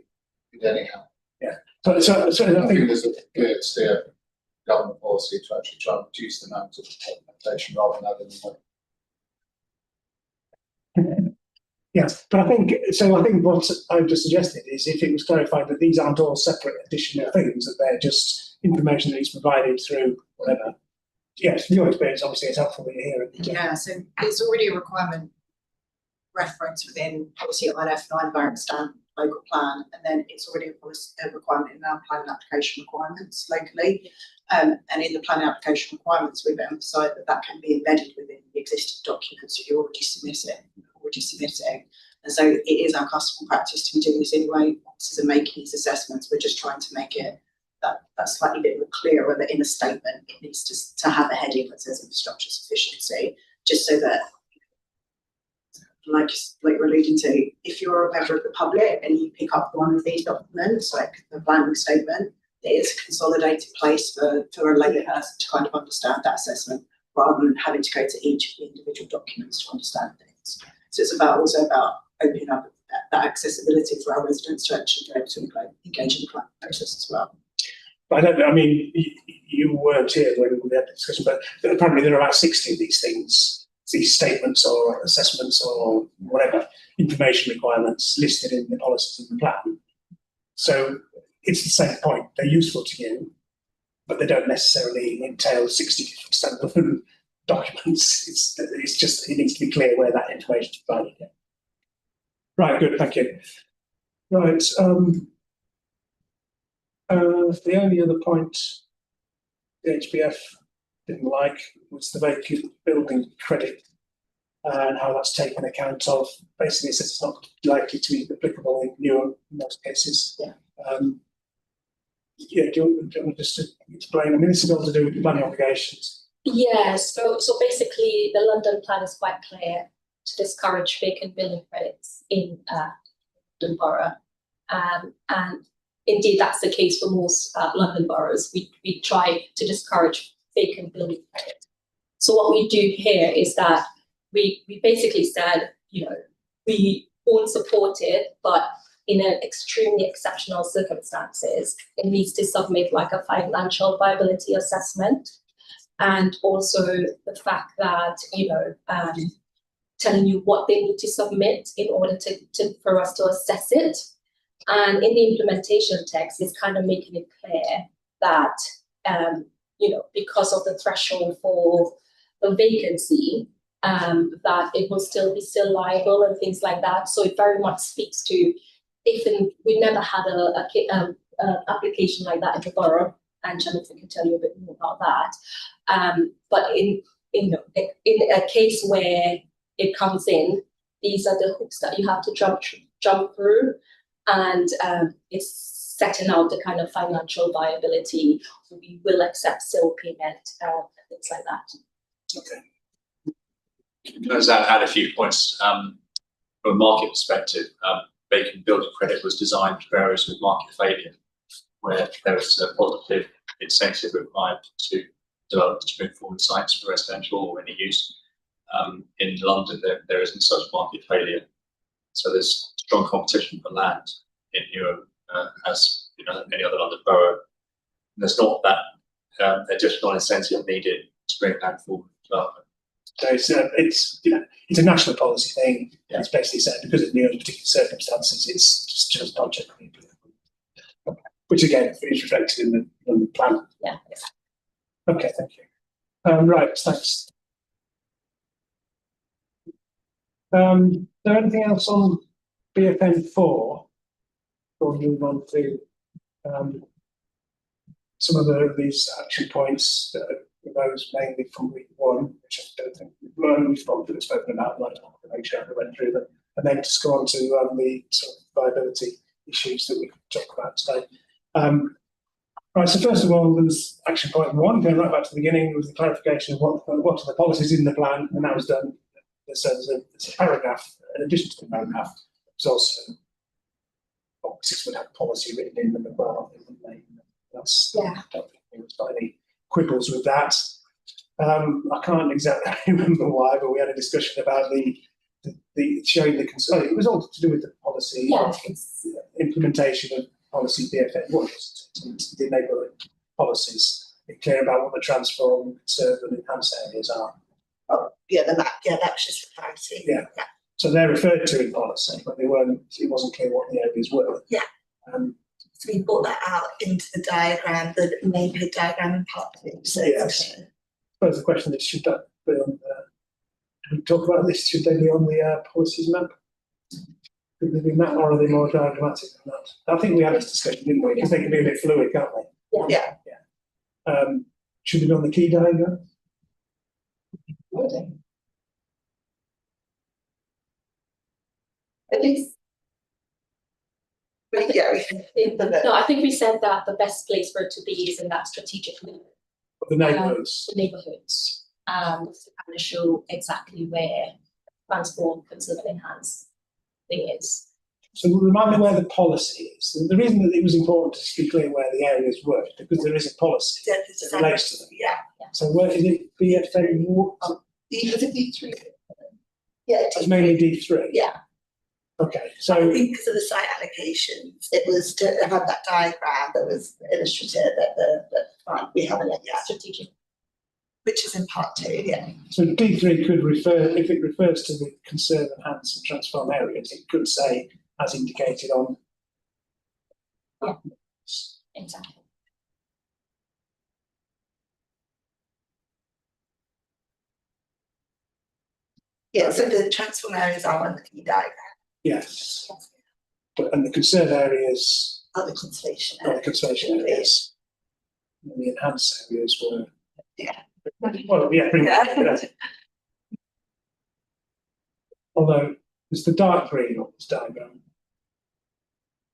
it anyhow. Yeah. So I think there's a clear steer government policy to actually try and reduce the amount of documentation rather than adding more. Yes, but I think what I've just suggested is if it was clarified that these aren't all separate additional things, that they're just information that is provided through whatever. Yes, from your experience, obviously, it's helpful to hear. Yeah, so it's already a requirement reference within policy INF9 environment standard local plan, and then it's already a requirement in our planning application requirements locally. And in the planning application requirements, we've emphasised that can be embedded within the existing documents that you're already submitting. And so it is our custom practice to be doing this anyway. Officers are making these assessments. We're just trying to make it that slightly bit more clearer that in a statement it needs to have a heading that says infrastructure sufficiency, just so that, like we're alluding to, if you're a member of the public and you pick up one of these documents, like the planning statement, it is a consolidated place for a lay person to kind of understand that assessment rather than having to go to each of the individual documents to understand things. So it's also about opening up that accessibility for our residents to actually be able to engage in the planning process as well. But I mean, you weren't here when we had the discussion, but apparently there are about 60 of these things, these statements or assessments or whatever information requirements listed in the policies of the plan. So it's the same point. They're useful to you, but they don't necessarily entail 60 different standalone documents. It's just, it needs to be clear where that information is provided. Right, good, thank you. Right, the only other point the HBF didn't like was the vacant building credit and how that's taken account of. Basically, it says it's not likely to be applicable in Newham in most cases. Yeah. Do you want just to explain? I mean, this is all to do with planning obligations. Yeah, so basically the London plan is quite clear to discourage vacant building credits in London Borough. And indeed, that's the case for most London boroughs. We try to discourage vacant building credit. So what we do here is that we basically said, we won't support it, but in an extremely exceptional circumstances, it needs to submit like a financial viability assessment. And also the fact that, telling you what they need to submit in order for us to assess it. And in the implementation text, it's kind of making it clear that, because of the threshold for the vacancy, that it will still be liable and things like that. So it very much speaks to, we never had a application like that in the borough, and Jennifer can tell you a bit more about that. But in a case where it comes in, these are the hoops that you have to jump through, and it's setting out the kind of financial viability. We will accept sale payment, things like that. Okay. Can I add a few points? From a market perspective, vacant building credit was designed for areas with market failure, where there is a positive incentive required to developers to move forward sites for residential or any use. In London, there isn't such market failure, so there's strong competition for land in Newham, as any other London borough. And there's not that additional incentive needed to bring land forward development. So it's a national policy thing. Yeah. It's basically said because of Newham's particular circumstances, it's just not generally applicable. Which again is reflected in the plan. Yeah. Okay, thank you. Right, thanks. Is there anything else on BFN 4? Or move on to some of these action points that arose mainly from week 1, which I don't think we've learned from, but it's spoken about. I'd like to make sure I went through them, and then just go on to the sort of viability issues that we could talk about today. Right, so first of all, there's action point 1, going right back to the beginning, was the clarification of what are the policies in the plan, and that was done. So there's a paragraph, in addition to the paragraph, there's also boxes would have policy written in them as well. That's, I don't think we've got any quibbles with that. I can't exactly remember why, but we had a discussion about the showing the concern. It was all to do with the policy implementation of policy BFN 1, the neighbourhood policies. Be clear about what the transform, conserve, and enhance areas are. Oh, yeah, the map. Yeah, that's just for clarity. Yeah. So they're referred to in policy, but it wasn't clear what the areas were. Yeah. So we brought that out into the diagram, the neighbourhood diagram in part 2. So yes. I suppose the question is, should that be on we talk about this, should they be on the policies map? Could they be map, or are they more diagrammatic than that? I think we had this discussion, didn't we? Because they can be a bit fluid, can't they? Yeah. Should they be on the key diagram? Okay. At least. I think we said that the best place for it to be is in that strategic the neighbourhoods. The neighbourhoods. To kind of show exactly where transform, conserve, and enhance thing is. So remind me where the policy is. The reason that it was important to be clear where the areas were, because there is a policy that relates to them. Yeah. So where is it? BFN? Was it D3? Yeah, it's mainly D3. Yeah. Okay, I so, think because of the site allocations, it was to have that diagram that was illustrative that we haven't yet, Strategic. which is in part 2, yeah. so D3 could refer, if it refers to the conserve, enhance and transform areas, it could say, as indicated on. Yeah. Exactly. Yeah, so the transform areas are on the key diagram, Yes. But, and the conserve areas, other conservation or the areas. conservation areas. And the enhanced areas were. Yeah. Well, yeah, pretty much, Yeah. yeah. Although there's the dark green on this diagram,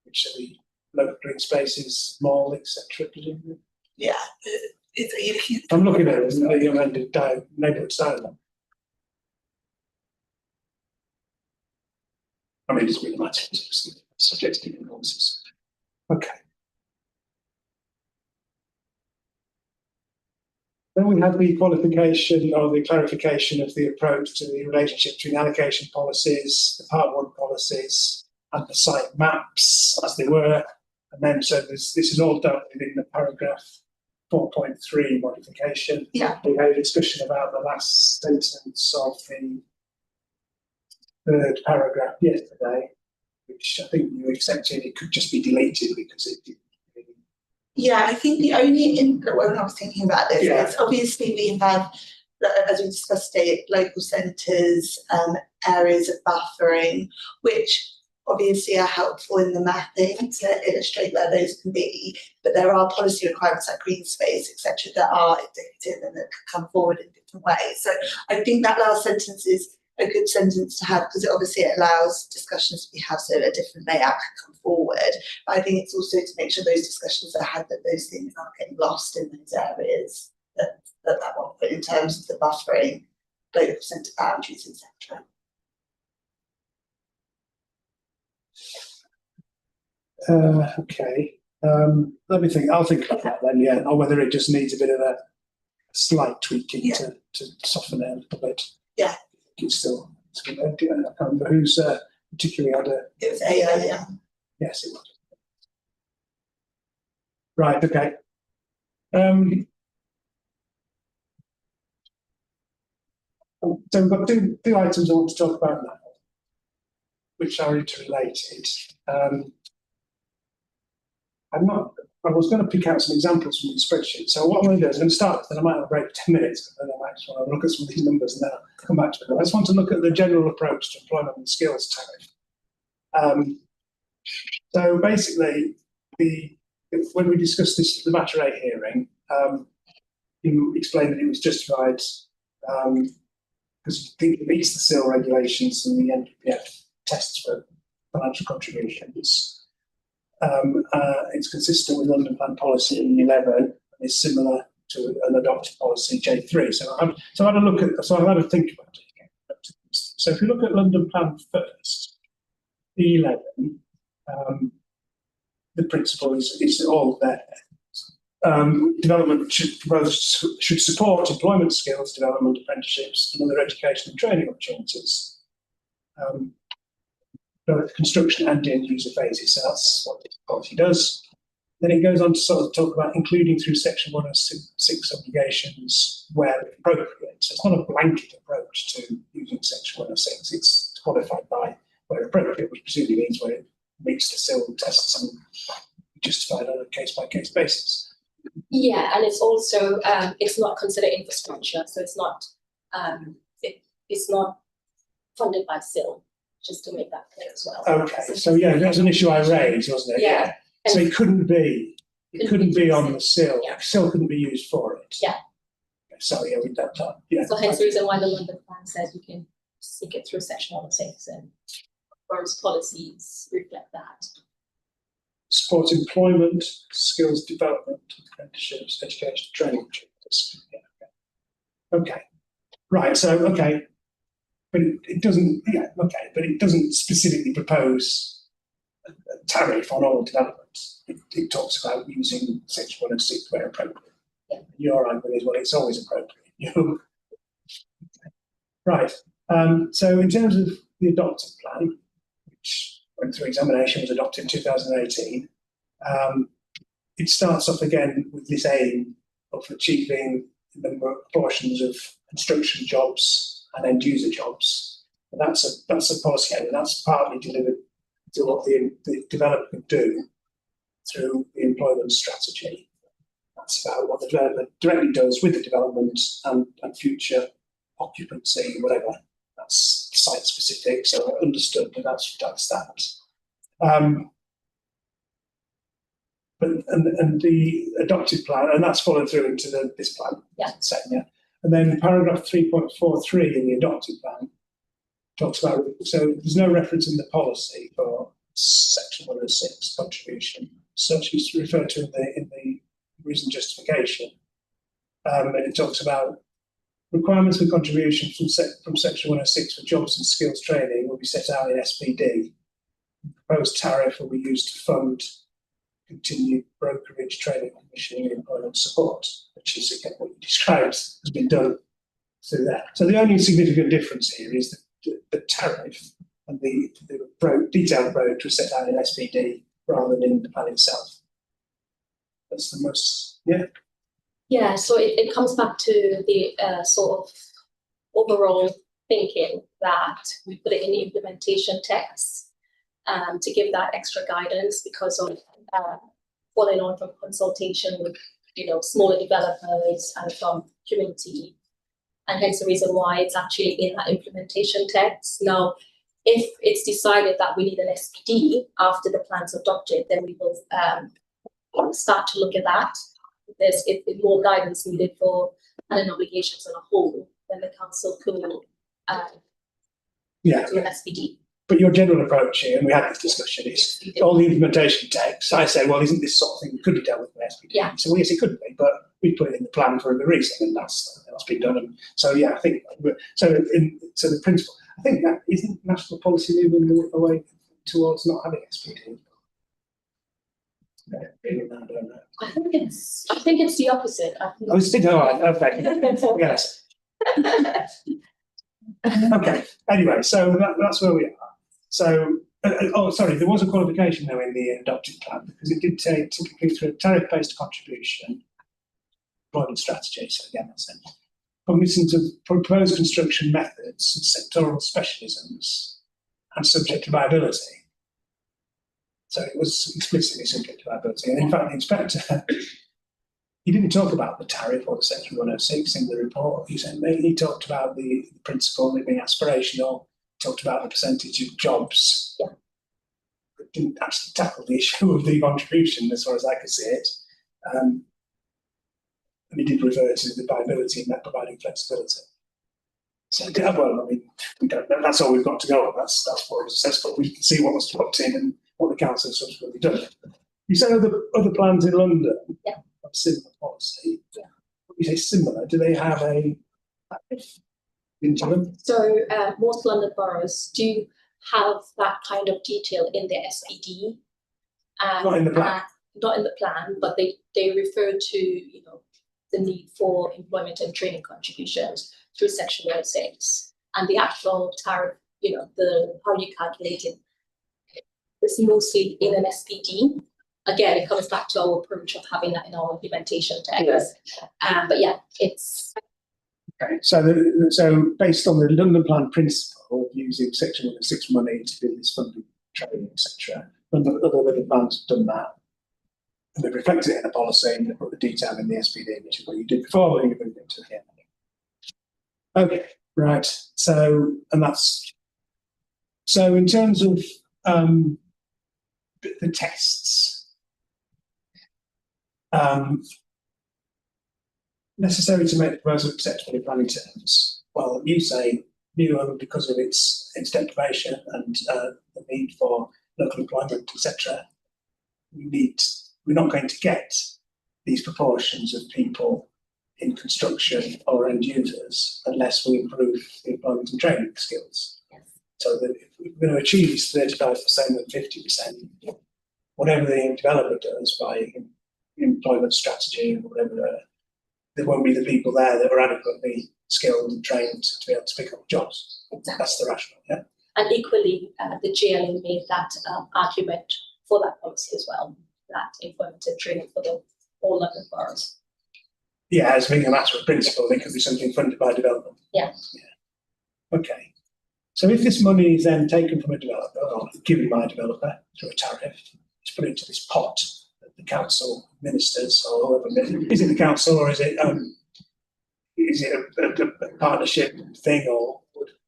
which are the local green spaces, mall, etc. presumably. Yeah, are you looking at? I'm looking at it, isn't it, the amended neighbourhood diagram. I mean, it's really much subject to analysis. Okay. Then we have the qualification or the clarification of the approach to the relationship between allocation policies, the Part 1 policies, and the site maps as they were. And then, so this is all done within the paragraph 4.3 modification. Yeah. We had a discussion about the last sentence of the third paragraph yesterday, which I think you accepted it could just be deleted because it didn't. Yeah, I think the only when I was thinking about this is obviously we have, as we discussed today, local centres, areas of buffering, which obviously are helpful in the mapping to illustrate where those can be. But there are policy requirements like green space, etc., that are indicative and that can come forward in different ways. So I think that last sentence is a good sentence to have because it allows discussions to be had so a different layout can come forward. But I think it's also to make sure those discussions are had that those things aren't getting lost in those areas that one put in terms of the buffering, local centre boundaries, etc. Okay. Let me think. I'll think about that then, yeah. Or whether it just needs a bit of a slight tweaking to soften it a little bit. Yeah. It's still, I can't remember who's particularly had a. It was AI, yeah. Yes, it was. Right, okay. So we've got two items I want to talk about now, which are interrelated. I was going to pick out some examples from the spreadsheet. So what I'm going to do is I'm going to start, then I might have a break for 10 minutes, and then I might just want to look at some of these numbers and then I'll come back to it. I just want to look at the general approach to employment and skills tariff. So basically, when we discussed this at the matter rate hearing, you explained that it was justified because you think it meets the SIL regulations and the NPPF tests for financial contributions. It's consistent with London Plan Policy in 11 and is similar to an adopted policy J3. So I've had a think about it. So if you look at London Plan first, E11, the principle is all there. Development should support employment skills development, apprenticeships, and other education and training opportunities. Both construction and end user phases. So that's what the policy does. Then it goes on to sort of talk about including through Section 106 obligations where appropriate. So it's not a blanket approach to using Section 106. It's qualified by where appropriate, which presumably means where it meets the SIL tests and justified on a case-by-case basis. Yeah, and it's also it's not considered infrastructure, so it's not it's not funded by SIL. Just to make that clear as well. Okay, so yeah, that was an issue I raised, wasn't it? Yeah. So it couldn't be on the SIL. Yeah. SIL couldn't be used for it. Yeah. So yeah, with that time. Yeah. So hence the reason why the London Plan says you can seek it through Section 106 and whereas policies reflect that. Support employment, skills development, apprenticeships, education, training opportunities. Yeah. Okay. Right. So okay. But it doesn't. Yeah. Okay. But it doesn't specifically propose a tariff on all developments. It talks about using Section 106 where appropriate. Yeah. You're right with it. Well, it's always appropriate. Right. So in terms of the adopted plan, which went through examination, was adopted in 2018. It starts off again with this aim of achieving the number of proportions of construction jobs and end user jobs. And that's a policy aim, and that's partly delivered to what the developer can do through the employment strategy. That's about what the developer directly does with the development and future occupancy, whatever. That's site specific, so understood that that's that. And the adopted plan, and that's followed through into this plan. Yeah. And then paragraph 3.43 in the adopted plan talks about, so there's no reference in the policy for section 106 contribution. Such is referred to in the reason justification. And it talks about requirements for contribution from section 106 for jobs and skills training will be set out in SPD. The proposed tariff will be used to fund continued brokerage, training, commissioning, and employment support, which is again what you described has been done through that. So the only significant difference here is that the tariff and the detailed approach was set out in SPD rather than in the plan itself. That's the most, yeah. Yeah, so it comes back to the sort of overall thinking that we put it in the implementation text to give that extra guidance because of following on from consultation with smaller developers and from community, and hence the reason why it's actually in that implementation text. Now, if it's decided that we need an SPD after the plan's adopted, then we will start to look at that. If more guidance needed for planning obligations on a whole, then the council could do an SPD. But your general approach here, and we had this discussion, is all the implementation text. I say, well, isn't this sort of thing could be dealt with in SPD? Yeah. So yes, it could be, but we put it in the plan for a good reason, and that's been done. And so yeah, I think so. So the principle, I think that isn't national policy moving away towards not having SPD. I think it's the opposite. I was thinking, all right, okay. Yes. Okay. Anyway, so that's where we are. So, sorry, there was a qualification though in the adopted plan because it did take typically through a tariff-based contribution employment strategy. So again, that's it. Cognizant of proposed construction methods and sectoral specialisms and subject to viability. So it was explicitly subject to viability. And in fact, the inspector, he didn't talk about the tariff or the section 106 in the report. He talked about the principle of being aspirational, talked about the percentage of jobs. Yeah. But didn't actually tackle the issue of the contribution as far as I could see it. And he did refer to the viability and that providing flexibility. So, well, I mean, we don't, that's all we've got to go on. That's what was successful. We can see what was put in and what the council has subsequently done. You say other plans in London have similar policy. Yeah. When you say similar, do they have a into them? So most London boroughs do have that kind of detail in their SPD. Not in the plan. Not in the plan, but they refer to the need for employment and training contributions through section 106, and the actual tariff, the how you calculate it, is mostly in an SPD. Again, it comes back to our approach of having that in our implementation text. Yes. But yeah, it's okay. So based on the London Plan principle of using section 106 money to do this funding, training, etc., other London plans have done that. And they've reflected it in a policy and they put the detail in the SPD, which is what you did before, but you moved into the end. Okay, right. So, and that's so in terms of the tests, necessary to make the proposal acceptable in planning terms. Well, you say Newham because of its deprivation and the need for local employment, etc. We're not going to get these proportions of people in construction or end users unless we improve the employment and training skills. Yes. So that if we're going to achieve this 35% and 50%, whatever the developer does by employment strategy or whatever, there won't be the people there that are adequately skilled and trained to be able to pick up jobs. Exactly. That's the rationale, yeah. And equally, the GLA made that argument for that policy as well, that informative training for all local boroughs. Yeah, as being a matter of principle, it could be something funded by development. Yeah. Okay. So if this money is then taken from a developer or given by a developer through a tariff, it's put into this pot that the council ministers or whoever, is it the council or is it a partnership thing or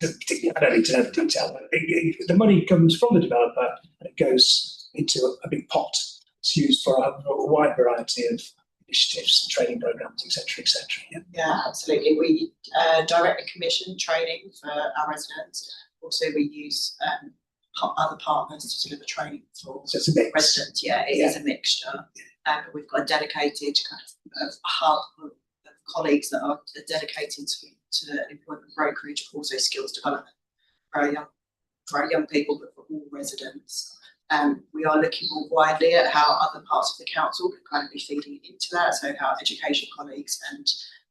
I don't need to know the detail, but the money comes from the developer and it goes into a big pot. It's used for a wide variety of initiatives and training programs, etc., etc. Yeah, absolutely. We directly commission training for our residents. Also, we use other partners to deliver training for residents. Yeah, it is a mixture. But we've got a dedicated kind of hub of colleagues that are dedicated to employment brokerage, but also skills development for our young people, but for all residents. We are looking more widely at how other parts of the council can kind of be feeding into that. So how education colleagues and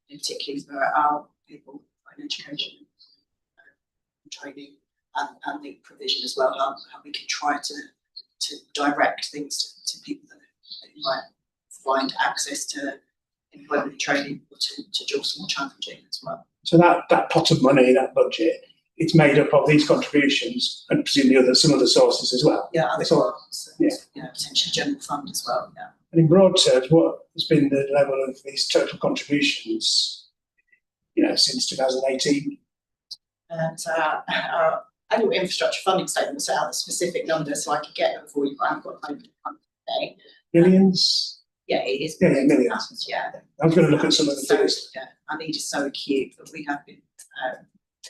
particularly for our people in education training and the provision as well, how we can try to direct things to people that might find access to employment training or to jobs more challenging as well. So that pot of money, that budget, it's made up of these contributions and presumably some other sources as well. Yeah, other grants, potentially general fund as well. Yeah. And in broad terms, what has been the level of these total contributions, since 2018? So our annual infrastructure funding statement will set out the specific numbers, so I could get them for you, but I haven't got them today. Millions? Yeah, it is. Yeah, millions. Yeah. I was going to look at some of the figures. Yeah, our need is so acute that we have been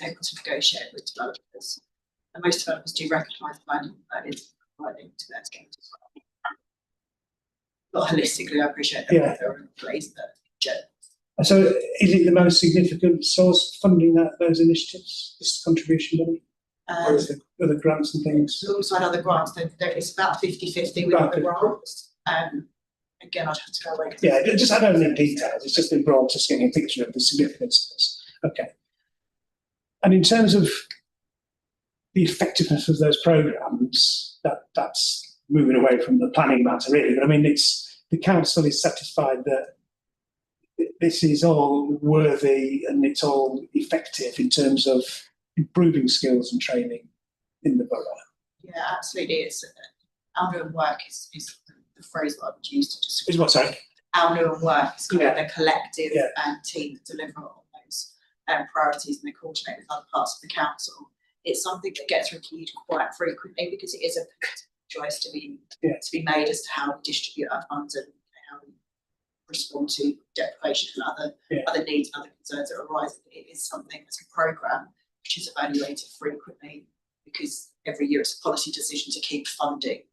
able to negotiate with developers. And most developers do recognise the value that is providing to their schemes as well. Not holistically, I appreciate that there are employees that generally. So is it the most significant source of funding those initiatives, this contribution money? Or is there other grants and things? Alongside other grants, it's about 50-50 with other grants. Again, I'd have to go away. Yeah, I don't need details. It's just been broad, just getting a picture of the significance of this. Okay. And in terms of the effectiveness of those programs, that's moving away from the planning matter, really. But I mean, the council is satisfied that this is all worthy and it's all effective in terms of improving skills and training in the borough. Yeah, absolutely. It's our Newham work is the phrase that I would use to describe. Is what, sorry? Our Newham work is kind of the collective team that deliver on those priorities and they coordinate with other parts of the council. It's something that gets reviewed quite frequently because it is a choice to be made as to how we distribute our funds and how we respond to deprivation and other needs and other concerns that arise. It is something that's a programme which is evaluated frequently because every year it's a policy decision to keep funding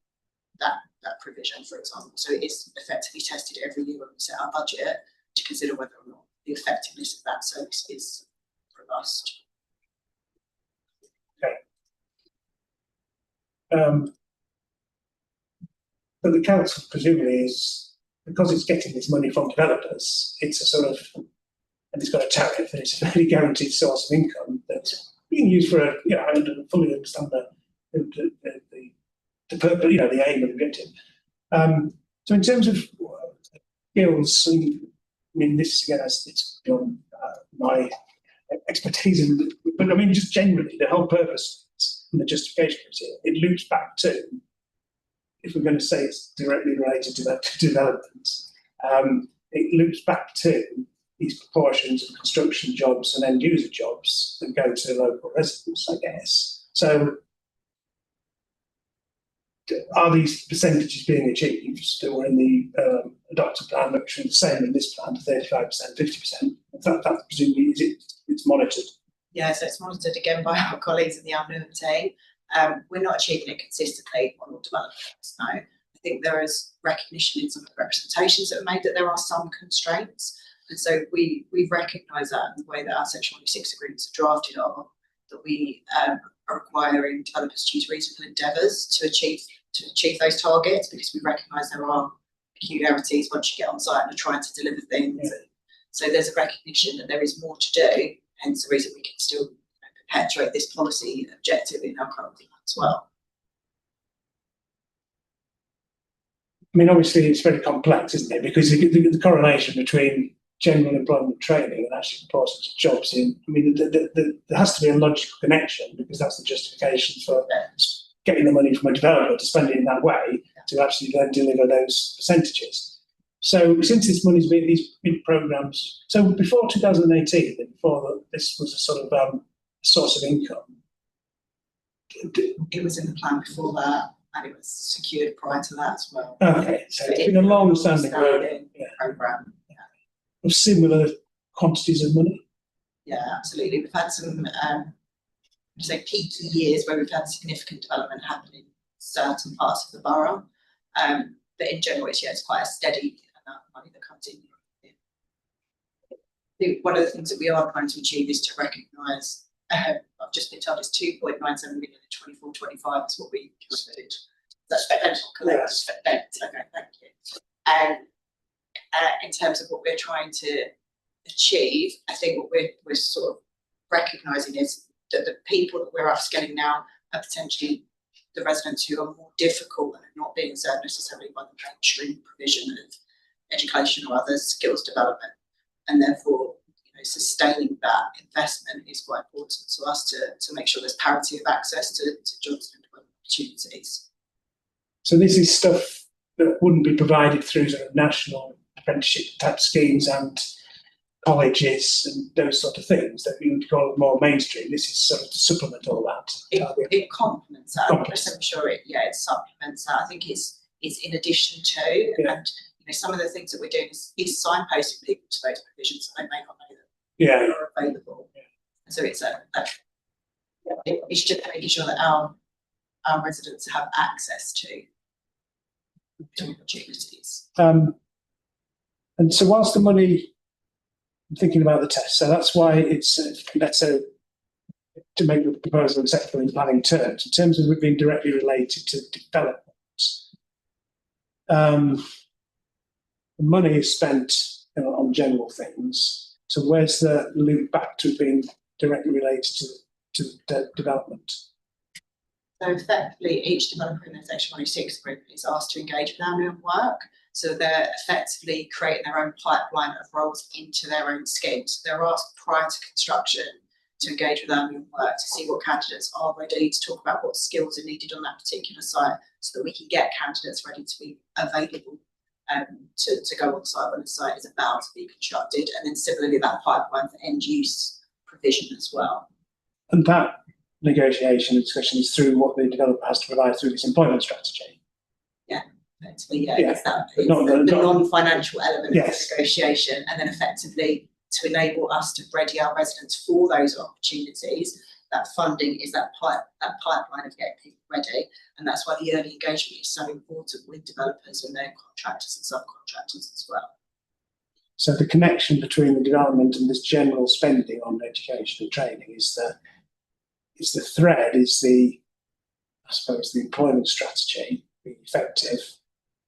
that provision, for example. So it is effectively tested every year when we set our budget to consider whether or not the effectiveness of that service is robust. Okay. But the council presumably is, because it's getting this money from developers, it's a sort of, and it's got a tariff and it's a very guaranteed source of income that's being used for I fully understand the purpose, the aim and objective. So in terms of skills, I mean, this again, it's beyond my expertise, but I mean, just generally, the whole purpose and the justification of it, it loops back to, if we're going to say it's directly related to that development, it loops back to these proportions of construction jobs and end user jobs that go to local residents, I guess. So are these percentages being achieved or in the adopted plan, which is the same in this plan, 35%, 50%? That presumably it's monitored. Yeah, so it's monitored again by our colleagues in the Newham team. We're not achieving it consistently on all developments. No, I think there is recognition in some of the representations that are made that there are some constraints, and so we recognise that in the way that our Section 106 agreements are drafted are that we are requiring developers to use reasonable endeavours to achieve those targets, because we recognise there are peculiarities once you get on site and are trying to deliver things. So there's a recognition that there is more to do, hence the reason we can still perpetuate this policy objective in our current plan as well. I mean, obviously, it's very complex, isn't it? Because the correlation between general employment training and actually proposals to jobs in, I mean, there has to be a logical connection, because that's the justification for getting the money from a developer to spend it in that way to actually then deliver those percentages. So since this money's been these big programs, so before 2018, before this was a sort of source of income. It was in the plan before that, and it was secured prior to that as well. Okay, so it's been a long-standing program of similar quantities of money. Yeah, absolutely. We've had some, say, peaky years where we've had significant development happen in certain parts of the borough. But in general, it's quite a steady amount of money that comes in. I think one of the things that we are trying to achieve is to recognise, I've just been told it's 2.97 million in 24-25 is what we committed. That's collected spent. Okay, thank you. And in terms of what we're trying to achieve, I think what we're sort of recognising is that the people that we're upskilling now are potentially the residents who are more difficult and are not being served necessarily by the mainstream provision of education or other skills development, and therefore, you know, sustaining that investment is quite important to us to make sure there's parity of access to jobs and employment opportunities. So this is stuff that wouldn't be provided through sort of national apprenticeship type schemes and colleges and those sort of things that we would call more mainstream. This is sort of to supplement all that. It complements that. I'm sure it supplements that. I think it's in addition to, and you know, some of the things that we're doing is signposting people to those provisions so they may not know that they are available. And so it's it's just making sure that our residents have access to opportunities. And so whilst the money, I'm thinking about the test, so that's why it's to make the proposal acceptable in planning terms. In terms of it being directly related to development, the money is spent on general things. So where's the loop back to being directly related to development? So effectively, each developer in the Section 106 group is asked to engage with our Newham work. So they're effectively creating their own pipeline of roles into their own schemes. They're asked prior to construction to engage with our Newham work to see what candidates are ready, to talk about what skills are needed on that particular site, so that we can get candidates ready to be available to go on site when the site is about to be constructed. And then similarly, that pipeline for end use provision as well. And that negotiation and discussion is through what the developer has to provide through this employment strategy. Effectively, it's the non-financial element of the negotiation, and then effectively to enable us to ready our residents for those opportunities. That funding is that pipeline of getting people ready, and that's why the early engagement is so important with developers and their contractors and subcontractors as well. So the connection between the development and this general spending on education and training is the thread, I suppose, the employment strategy being effective.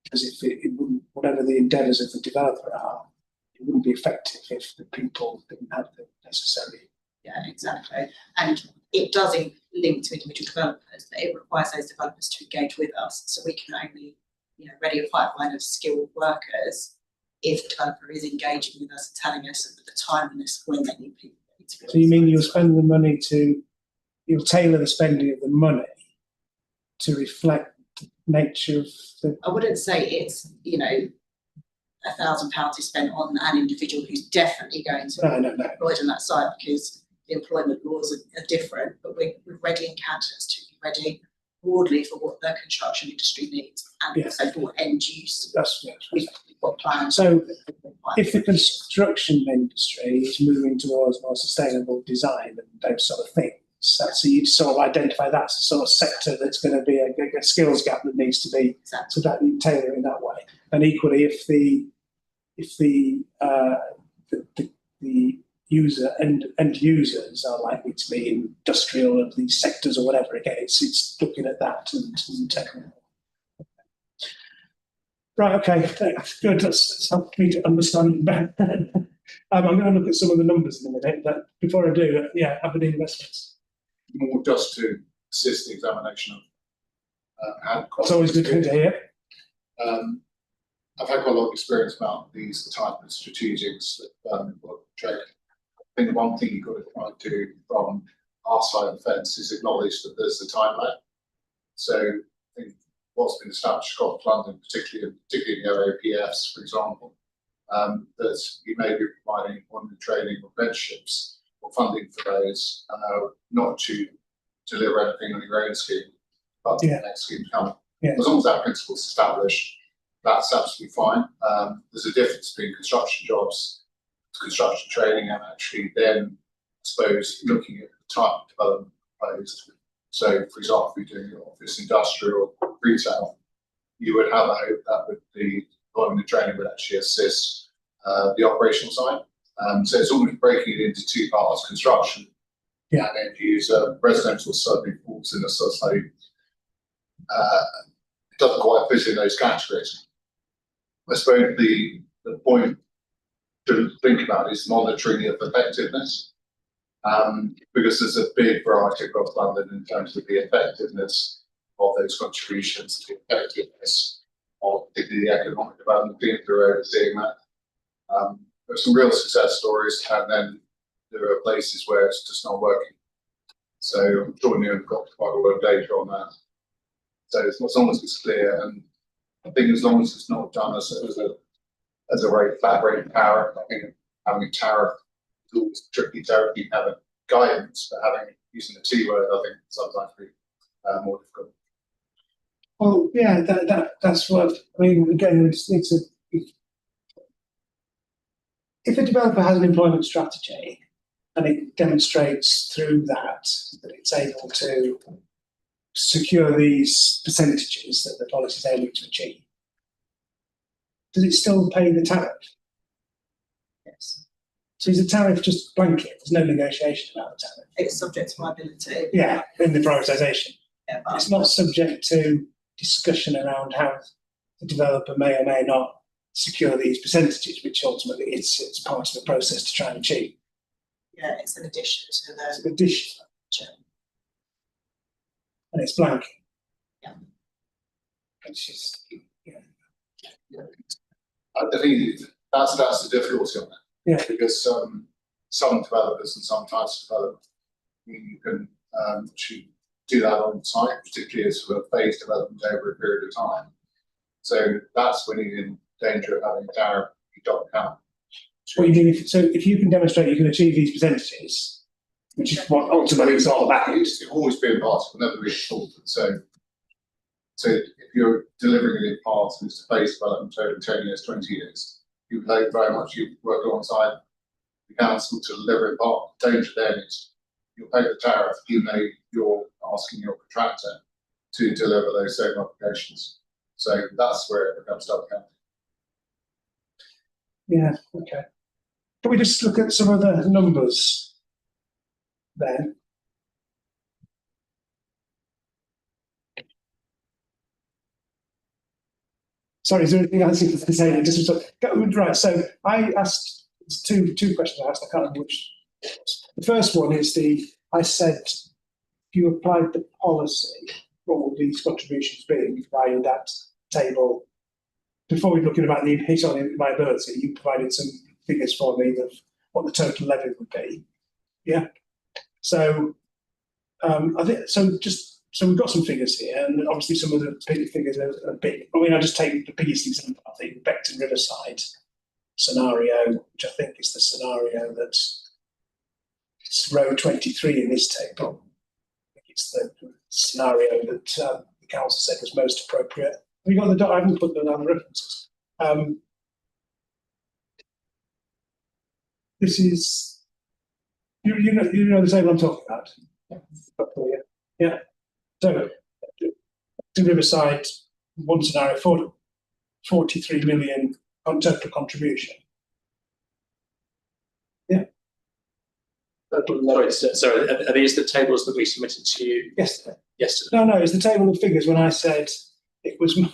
Because if it wouldn't, whatever the endeavours of the developer are, it wouldn't be effective if the people didn't have the necessary. Yeah, exactly. And it does link to individual developers, but it requires those developers to engage with us. So we can only, ready a pipeline of skilled workers if the developer is engaging with us and telling us at the timeliness when they need people. So you mean you'll spend the money you'll tailor the spending of the money to reflect the nature of the... I wouldn't say it's, £1,000 is spent on an individual who's definitely going to be employed on that site, because the employment laws are different, but we're readying candidates to be ready broadly for what the construction industry needs and also for end use. We've got plans. So if the construction industry is moving towards more sustainable design and those sort of things, so you'd sort of identify that's the sort of sector that's going to be a skills gap that needs to be, so that you tailor it in that way. And equally, if the end users are likely to be industrial of these sectors or whatever, again, it's looking at that and taking it. Right, okay, good. That's helped me to understand it better. I'm going to look at some of the numbers in a minute, but before I do, Aberdeen Investments. more just to assist the examination of hand. That's always good to hear. I've had quite a lot of experience about these type of strategics that trade. I think one thing you've got to try to do from our side of the fence is acknowledge that there's a time lag. So I think what's been established across London, particularly in the OAPFs, for example, that you may be providing one the training or apprenticeships or funding for those, not to deliver anything on your own scheme, but the next scheme coming. Yeah. As long as that principle is established, that's absolutely fine. There's a difference between construction jobs, construction training, and actually then, I suppose, looking at the type of development proposed. So, for example, if you're doing office, industrial, retail, you would have a hope that with the following the training would actually assist the operational side. So it's almost breaking it into two parts: construction, and then use residential suddenly falls in a sort of it doesn't quite fit in those categories. I suppose the point to think about is monitoring of effectiveness, because there's a big variety across London in terms of the effectiveness of those contributions, the effectiveness of particularly the economic development teams that are overseeing that. There's some real success stories, and then there are places where it's just not working. So I'm sure you've got quite a lot of data on that. So as long as it's clear, and I think as long as it's not done as a very flat rate tariff, I think having a tariff is always tricky tariff. You have a guidance, but using the T word, I think sometimes be more difficult. Well, yeah, that's what I mean. Again, it's a if a developer has an employment strategy and it demonstrates through that it's able to secure these percentages that the policy is aiming to achieve, does it still pay the tariff? Yes. So is the tariff just blanket? There's no negotiation about the tariff? It's subject to liability. Yeah, in the privatisation. Yeah, It's not subject to discussion around how the developer may or may not secure these percentages, which ultimately it's part of the process to try and achieve. Yeah, it's an addition to the. It's an addition. And it's blank. Yeah. It's just, I think that's the difficulty on that. Yeah. Because some developers and some types of development, you can actually do that on site, particularly as sort of phased development over a period of time. So that's when you're in danger of having a tariff you don't count. What you mean if you can demonstrate you can achieve these percentages, which is what ultimately it's all about. It's always been part, will never be shortened. So if you're delivering it in parts and it's a phased development over 10 years, 20 years, you would hope very much you work alongside the council to deliver in part. The danger then is you'll pay the tariff even though you're asking your contractor to deliver those same obligations. So that's where it becomes double counting. Yeah, okay. Can we just look at some of the numbers then? Sorry, is there anything else you can say? Right, so I asked two questions I asked, I can't remember which. The first one is I said, if you applied the policy, what would these contributions be? You provided that table. Before we look about the hit on liability, you provided some figures for me of what the total levy would be. Yeah. So I think so we've got some figures here, and obviously some of the figures are big. I mean, I'll just take the biggest example, I think, Beckton Riverside scenario, which I think is the scenario that's row 23 in this table. I think it's the scenario that the council said was most appropriate. We got I haven't put the other references. This is you know the table I'm talking about. Yeah. So to Riverside, one scenario, 43 million on total contribution. Yeah. Sorry, are these the tables that we submitted to you yesterday? Yesterday. No, it's the table of figures when I said it was my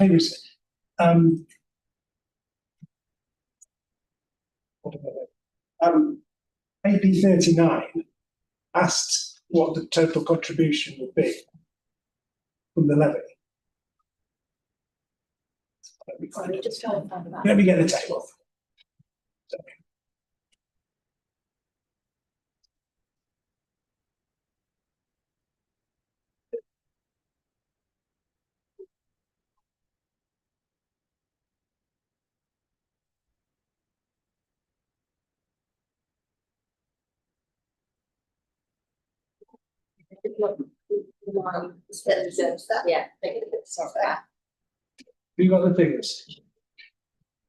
AB 39 asked what the total contribution would be from the levy? Sorry, just trying to find that. Let me get the table. Yeah, sorry. Have you got the figures?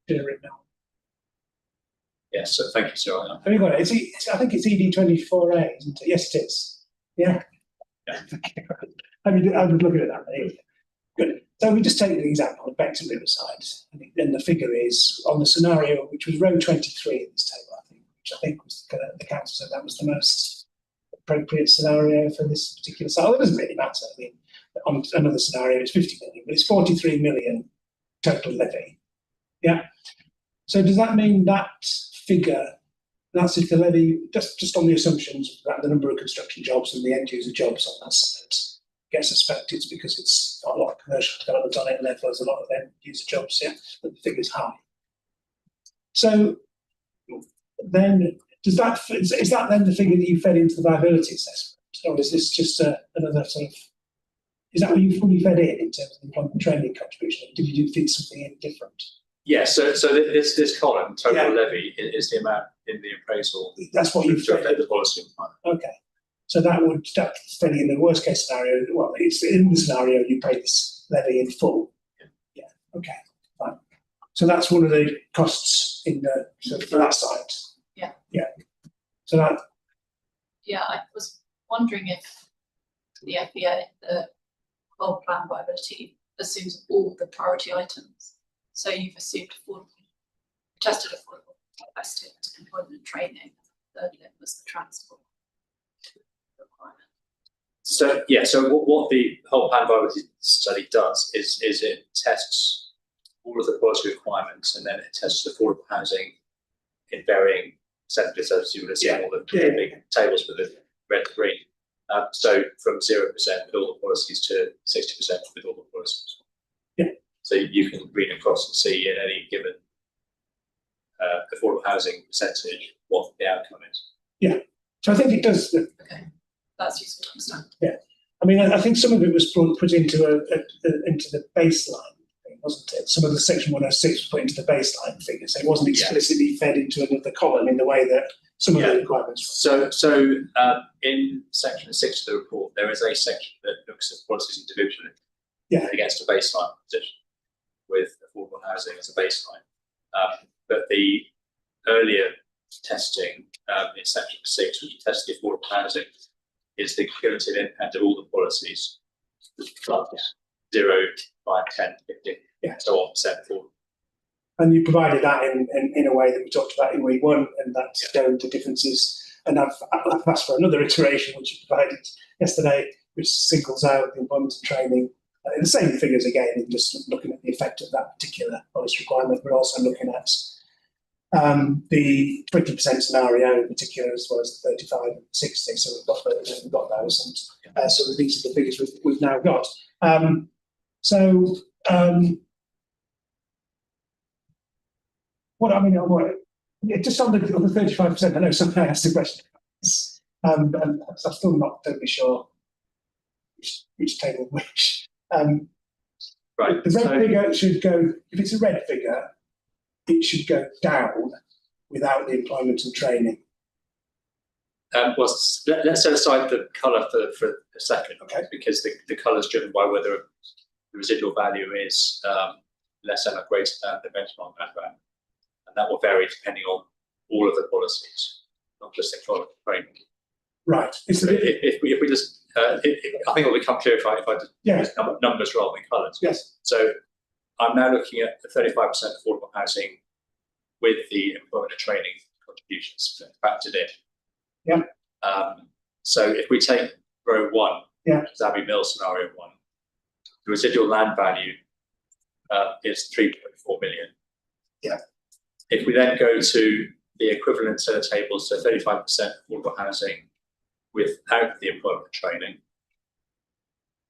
Here written down. Yes, so thank you, Sir. Have you got it? I think it's ED24A, isn't it? Yes, it is. Yeah. I would look at that. Anyway. Good. So we just take the example of effectively the side, and the figure is on the scenario, which was row 23 in this table, which I think was the council said that was the most appropriate scenario for this particular site. Well, it doesn't really matter. I mean, on another scenario, it's 50 million, but it's 43 million total levy. Yeah. So does that mean that figure, that's if the levy, just on the assumptions that the number of construction jobs and the end user jobs on that site gets affected because it's got a lot of commercial development on it and therefore there's a lot of end user jobs, yeah, but the figure's high. So then is that then the figure that you fed into the viability assessment? Or is this just another sort of, is that what you fully fed in terms of employment training contribution? Or did you feed something in different? Yeah, so this column, total levy, is the amount in the appraisal. That's what you've fed in. The policy. Okay. So that's fed in the worst case scenario. Well, it's in the scenario you pay this levy in full. Yeah. Okay. Fine. So that's one of the costs in for that site. Yeah. Yeah. So that. Yeah, I was wondering if the FEA, the whole plan viability, assumes all the priority items. So you've assumed affordable, tested affordable, invested employment and training. Third limb was the transport requirement. So yeah, so what the whole plan viability study does is it tests all of the policy requirements and then it tests affordable housing in varying percentages, as you would have seen all the big tables with the red to green. So from 0% with all the policies to 60% with all the policies. Yeah. So you can read across and see in any given affordable housing percentage what the outcome is. Yeah. So I think it does. Okay, that's useful to understand. Yeah. I mean, I think some of it was put into into the baseline thing, wasn't it? Some of the section 106 was put into the baseline figure, so it wasn't explicitly fed into another column in the way that some of the requirements were. So in section 6 of the report, there is a section that looks at policies individually against a baseline position with affordable housing as a baseline. But the earlier testing in section 6, which tested the affordable housing, is the cumulative impact of all the policies, 0, 5, 10, 15, so on, %. And you provided that in a way that we talked about in week 1, and that's going to differences. And I've asked for another iteration, which you provided yesterday, which singles out the employment and training. The same figures again, and just looking at the effect of that particular policy requirement, but also looking at the 20% scenario in particular, as well as the 35 and 60. So we've got those, and so these are the figures we've now got. Just on the 35%, I know somebody asked the question, and I'm still not totally sure which table which. Right. The red figure should go, if it's a red figure, it should go down without the employment and training. Well, let's set aside the colour for a second, because the colour is driven by whether the residual value is less than or greater than the benchmark value. And that will vary depending on all of the policies, not just employment and training. Right. If we just, I think it will become clear if I use numbers rather than colours. Yes. So I'm now looking at the 35% affordable housing with the employment and training contributions factored in. Yeah. So if we take row 1, Abbey Mill scenario 1, the residual land value is 3.4 million. Yeah. If we then go to the equivalent set of tables, so 35% affordable housing without the employment training,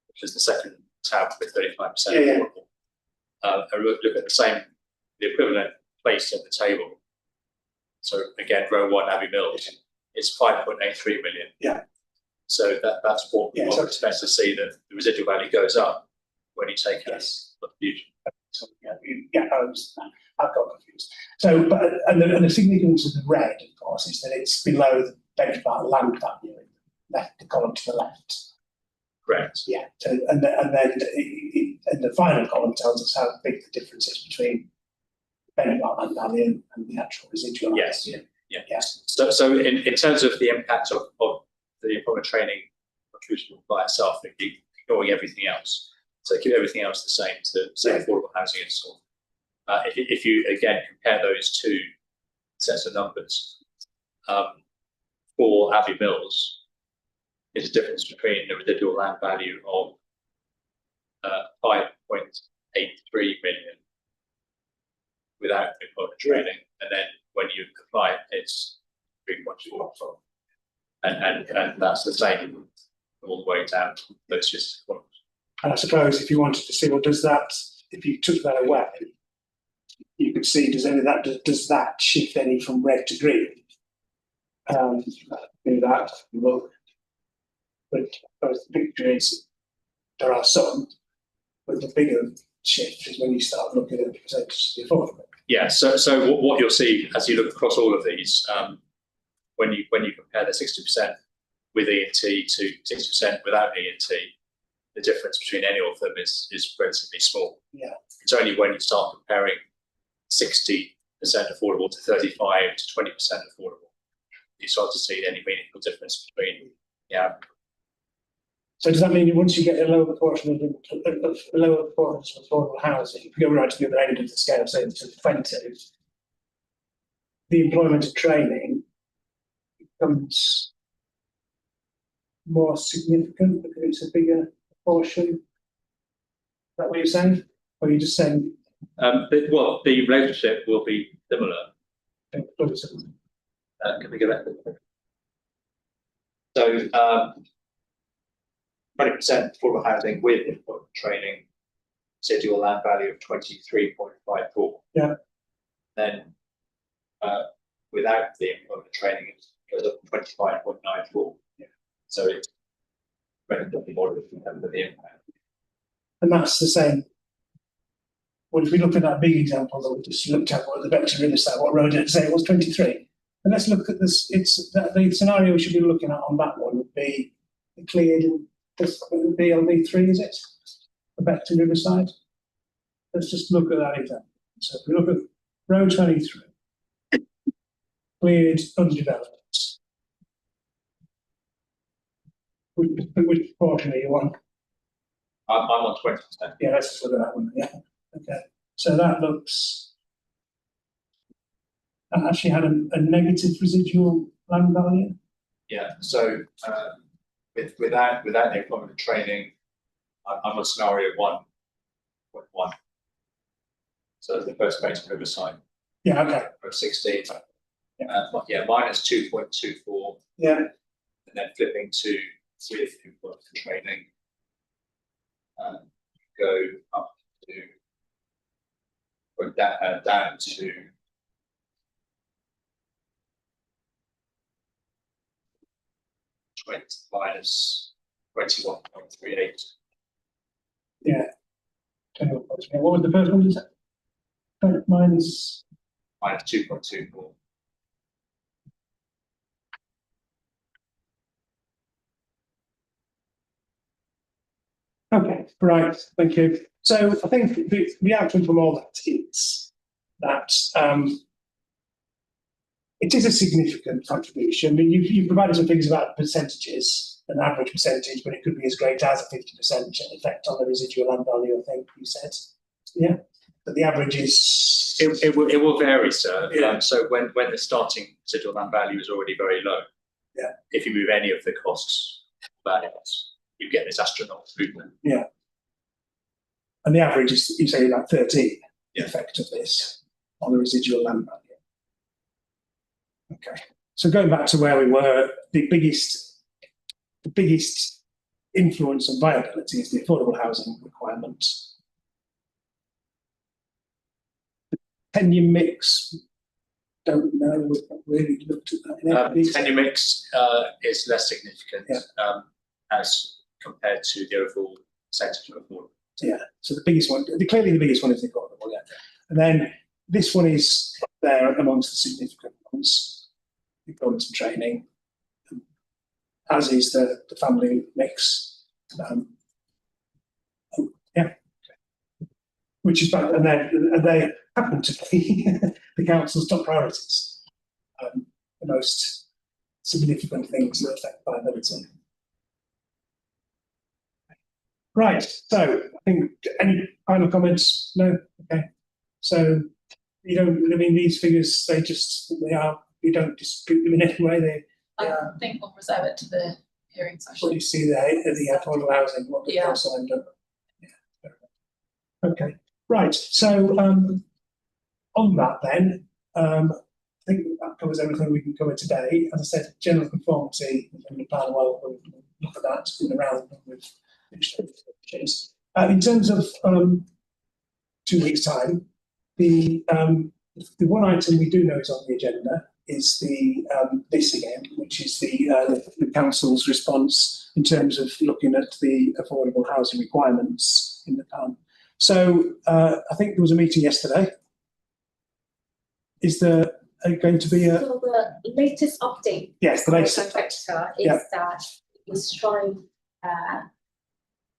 which is the second tab with 35% Yeah. affordable. And look at the equivalent place at the table. So again, row 1, Abbey Mills, it's 5.83 million. Yeah. So that's what we would expect to see, that the residual value goes up when you take out the future. So, yeah, I understand. I've got confused. So, but and the significance of the red, of course, is that it's below the benchmark land value, the column to the left. Correct. Yeah. So, and then the final column tells us how big the difference is between benchmark land value and the actual residual. Yes. Value. Yeah. Yes. So in terms of the impact of the employment training contribution by itself, ignoring everything else. So keep everything else the same to say affordable housing and so on. If you again compare those two sets of numbers, for Abbey Mills, there's a difference between the residual land value of 5.83 million without employment training, and then when you apply it, it's 3.4. And that's the same all the way down those just columns. And I suppose if you wanted to see, well, does that, if you took that away, you could see, does that shift any from red to green? Do that, look. But I suppose the picture is, there are some, but the bigger shift is when you start looking at the percentages of the affordable. Yeah, so what you'll see as you look across all of these, when you compare the 60% with E&T to 60% without E&T, the difference between any of them is relatively small. Yeah. It's only when you start comparing 60% affordable to 35 to 20% affordable, you start to see any meaningful difference between. Yeah. So does that mean once you get a lower proportion of affordable housing, if you go right to the other end of the scale, say to 20, the employment and training becomes more significant because it's a bigger proportion? Is that what you're saying? Or are you just saying? The relationship will be similar. Can we go back? So 20% affordable housing with employment training, residual land value of 23.54. Yeah. Then without the employment training, it goes up to 25.94. Yeah. So it's relatively moderate in terms of the impact. And that's the same. Well, if we look at that big example that we just looked at, what the vector in side, what row did it say it was 23? And let's look at this. The scenario we should be looking at on that one would be the cleared BLV3, is it? The vector Riverside. Let's just look at that example. So if we look at row 23, cleared undeveloped. Which proportion are you on? I'm on 20%. Yeah, let's just look at that one. Yeah. Okay. So that looks. That actually had a negative residual land value. Yeah. So without the employment training, I'm on scenario 1.1. So the first page of Riverside. Yeah. Okay. Of 16. Yeah. Minus 2.24. Yeah. And then flipping to with employment training. Go up to down to minus 21.38. Yeah. 21.38. What was the first one you said? Minus 2.24. Okay, right, thank you. So I think the outcome from all that is that it is a significant contribution. I mean, you've provided some figures about percentages, an average percentage, but it could be as great as a 50% effect on the residual land value, I think you said. Yeah, but the average is... It will vary, sir. Yeah. So when the starting residual land value is already very low, yeah, if you move any of the costs back, you get this astronomical movement. Yeah. And the average is, you say, like 13, the effect of this on the residual land value. Okay. So going back to where we were, the biggest the biggest influence on viability is the affordable housing requirement. The tenure mix, don't know, we've not really looked at that in any detail. Tenure mix is less significant as compared to the overall percentage of affordable. Yeah, so the biggest one, clearly the biggest one is the affordable, yeah. And then this one is there amongst the significant ones, employment and training, as is the family mix. Yeah, which is bad, and they happen to be the council's top priorities, the most significant things that affect viability. Right, so I think any final comments? No? Okay. So you don't, I mean, these figures, they are, you don't dispute them in any way. I think we'll reserve it to the hearing session. What you see there, the affordable housing, what the council end up. Yeah. Okay, right, so on that then, I think that covers everything we can cover today. As I said, general conformity and the plan, well, we'll look at that in the round with in terms of 2 weeks' time, the one item we do know is on the agenda is the this again, which is the council's response in terms of looking at the affordable housing requirements in the plan. So I think there was a meeting yesterday. Is there going to be a? So the latest update. Yes, the latest Director is that he's trying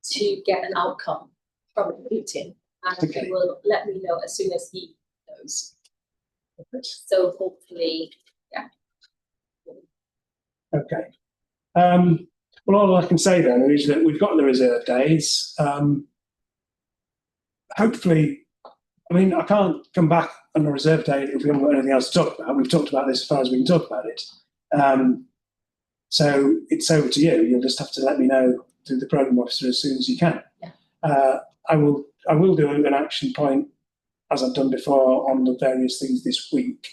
to get an outcome from the meeting, and he will let me know as soon as he knows. So hopefully, yeah. Okay. Well, all I can say then is that we've got the reserve days. Hopefully, I mean, I can't come back on a reserve day if we haven't got anything else to talk about. We've talked about this as far as we can talk about it. So it's over to you. You'll just have to let me know through the programme officer as soon as you can. Yeah. I will do an action point, as I've done before, on the various things this week.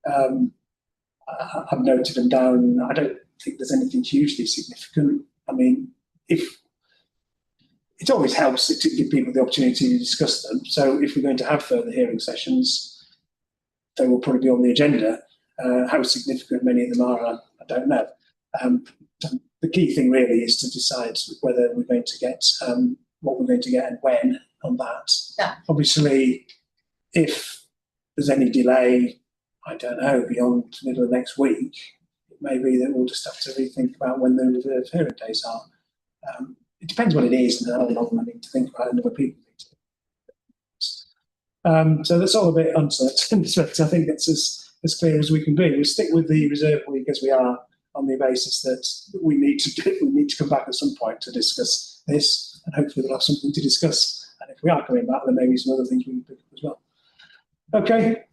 I've noted them down. I don't think there's anything hugely significant. I mean, if it always helps to give people the opportunity to discuss them. So if we're going to have further hearing sessions, they will probably be on the agenda. How significant many of them are, I don't know. The key thing really is to decide whether we're going to get what we're going to get and when on that. Yeah. Obviously, if there's any delay, I don't know, beyond the middle of next week, it may be that we'll just have to rethink about when the reserved hearing days are. It depends what it is and how long I need to think about it and other people need to. So that's all a bit uncertain, but I think it's as clear as we can be. We'll stick with the reserve week as we are, on the basis that we need to come back at some point to discuss this, and hopefully we'll have something to discuss. And if we are coming back, then maybe some other things we can pick up as well. Okay.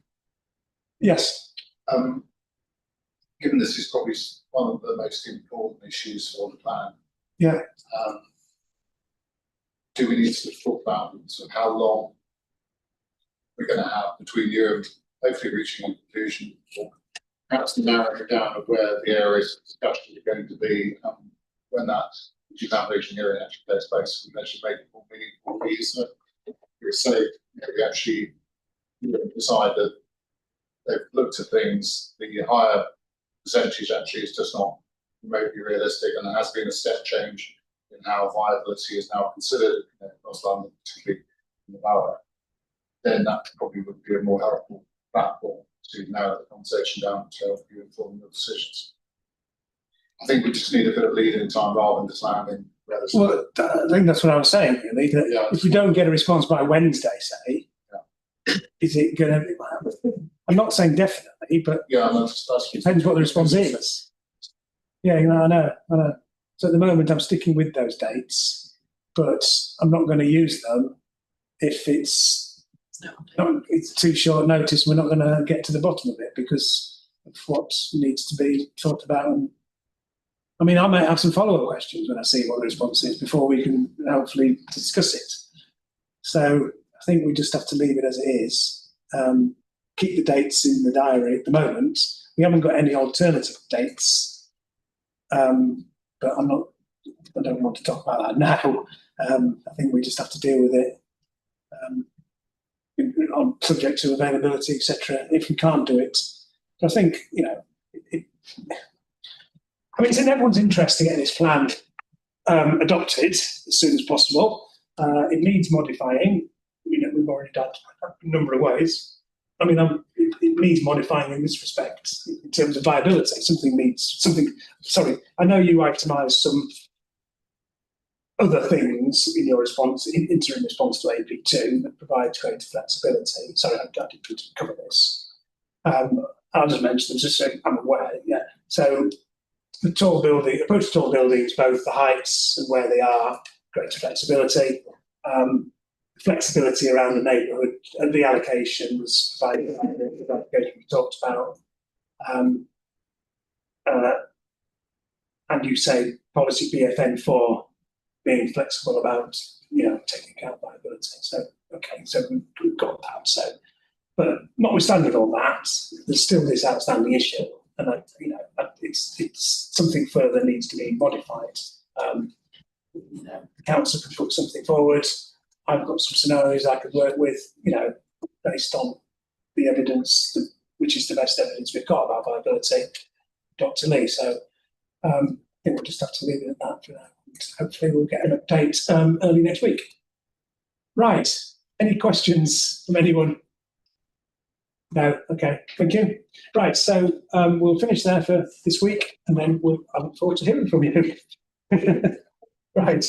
Yes. Given this is probably one of the most important issues for the plan. Yeah. Do we need to talk about sort of how long we're going to have between you and hopefully reaching a conclusion, or perhaps narrowing down of where the areas of discussion are going to be when that foundation hearing actually takes place? We actually make it more meaningful for you. So we say we actually decide that they've looked at things, the higher percentage actually is just not remotely realistic, and there has been a step change in how viability is now considered across London, particularly in the borough. Then that probably would be a more helpful platform to narrow the conversation down to help you inform your decisions. I think we just need a bit of lead in time rather than just landing. Well, I think that's what I was saying, really. That if we don't get a response by Wednesday, say, is it going to? I'm not saying definitely, but that's depends what the response is. Yeah, I know. So at the moment, I'm sticking with those dates, but I'm not going to use them if it's too short notice. We're not going to get to the bottom of it because of what needs to be talked about. And I mean, I might have some follow-up questions when I see what the response is before we can hopefully discuss it. So I think we just have to leave it as it is. Keep the dates in the diary at the moment. We haven't got any alternative dates, but I'm not I don't want to talk about that now. I think we just have to deal with it. On subject to availability, etc. If we can't do it, I think it's in everyone's interest to get this plan adopted as soon as possible. It needs modifying. We've already done a number of ways. It needs modifying in this respect in terms of viability. Sorry, I know you itemised some other things in your response, interim response to AP2 that provides greater flexibility. Sorry, I didn't cover this. I'll just mention them just so I'm aware. Yeah. So the approach to tall buildings, both the heights and where they are, greater flexibility. Flexibility around the neighbourhood and the allocations provided in the application we talked about. And you say policy BFN4 being flexible about taking account viability. So we've got that. So, but notwithstanding all that, there's still this outstanding issue, and it's something further needs to be modified. The council could put something forward. I've got some scenarios I could work with, based on the evidence, which is the best evidence we've got about viability, Dr. Lee. So I think we'll just have to leave it at that for now. Hopefully we'll get an update early next week. Right. Any questions from anyone? No? Okay. Thank you. Right. So we'll finish there for this week, and then I look forward to hearing from you. Right.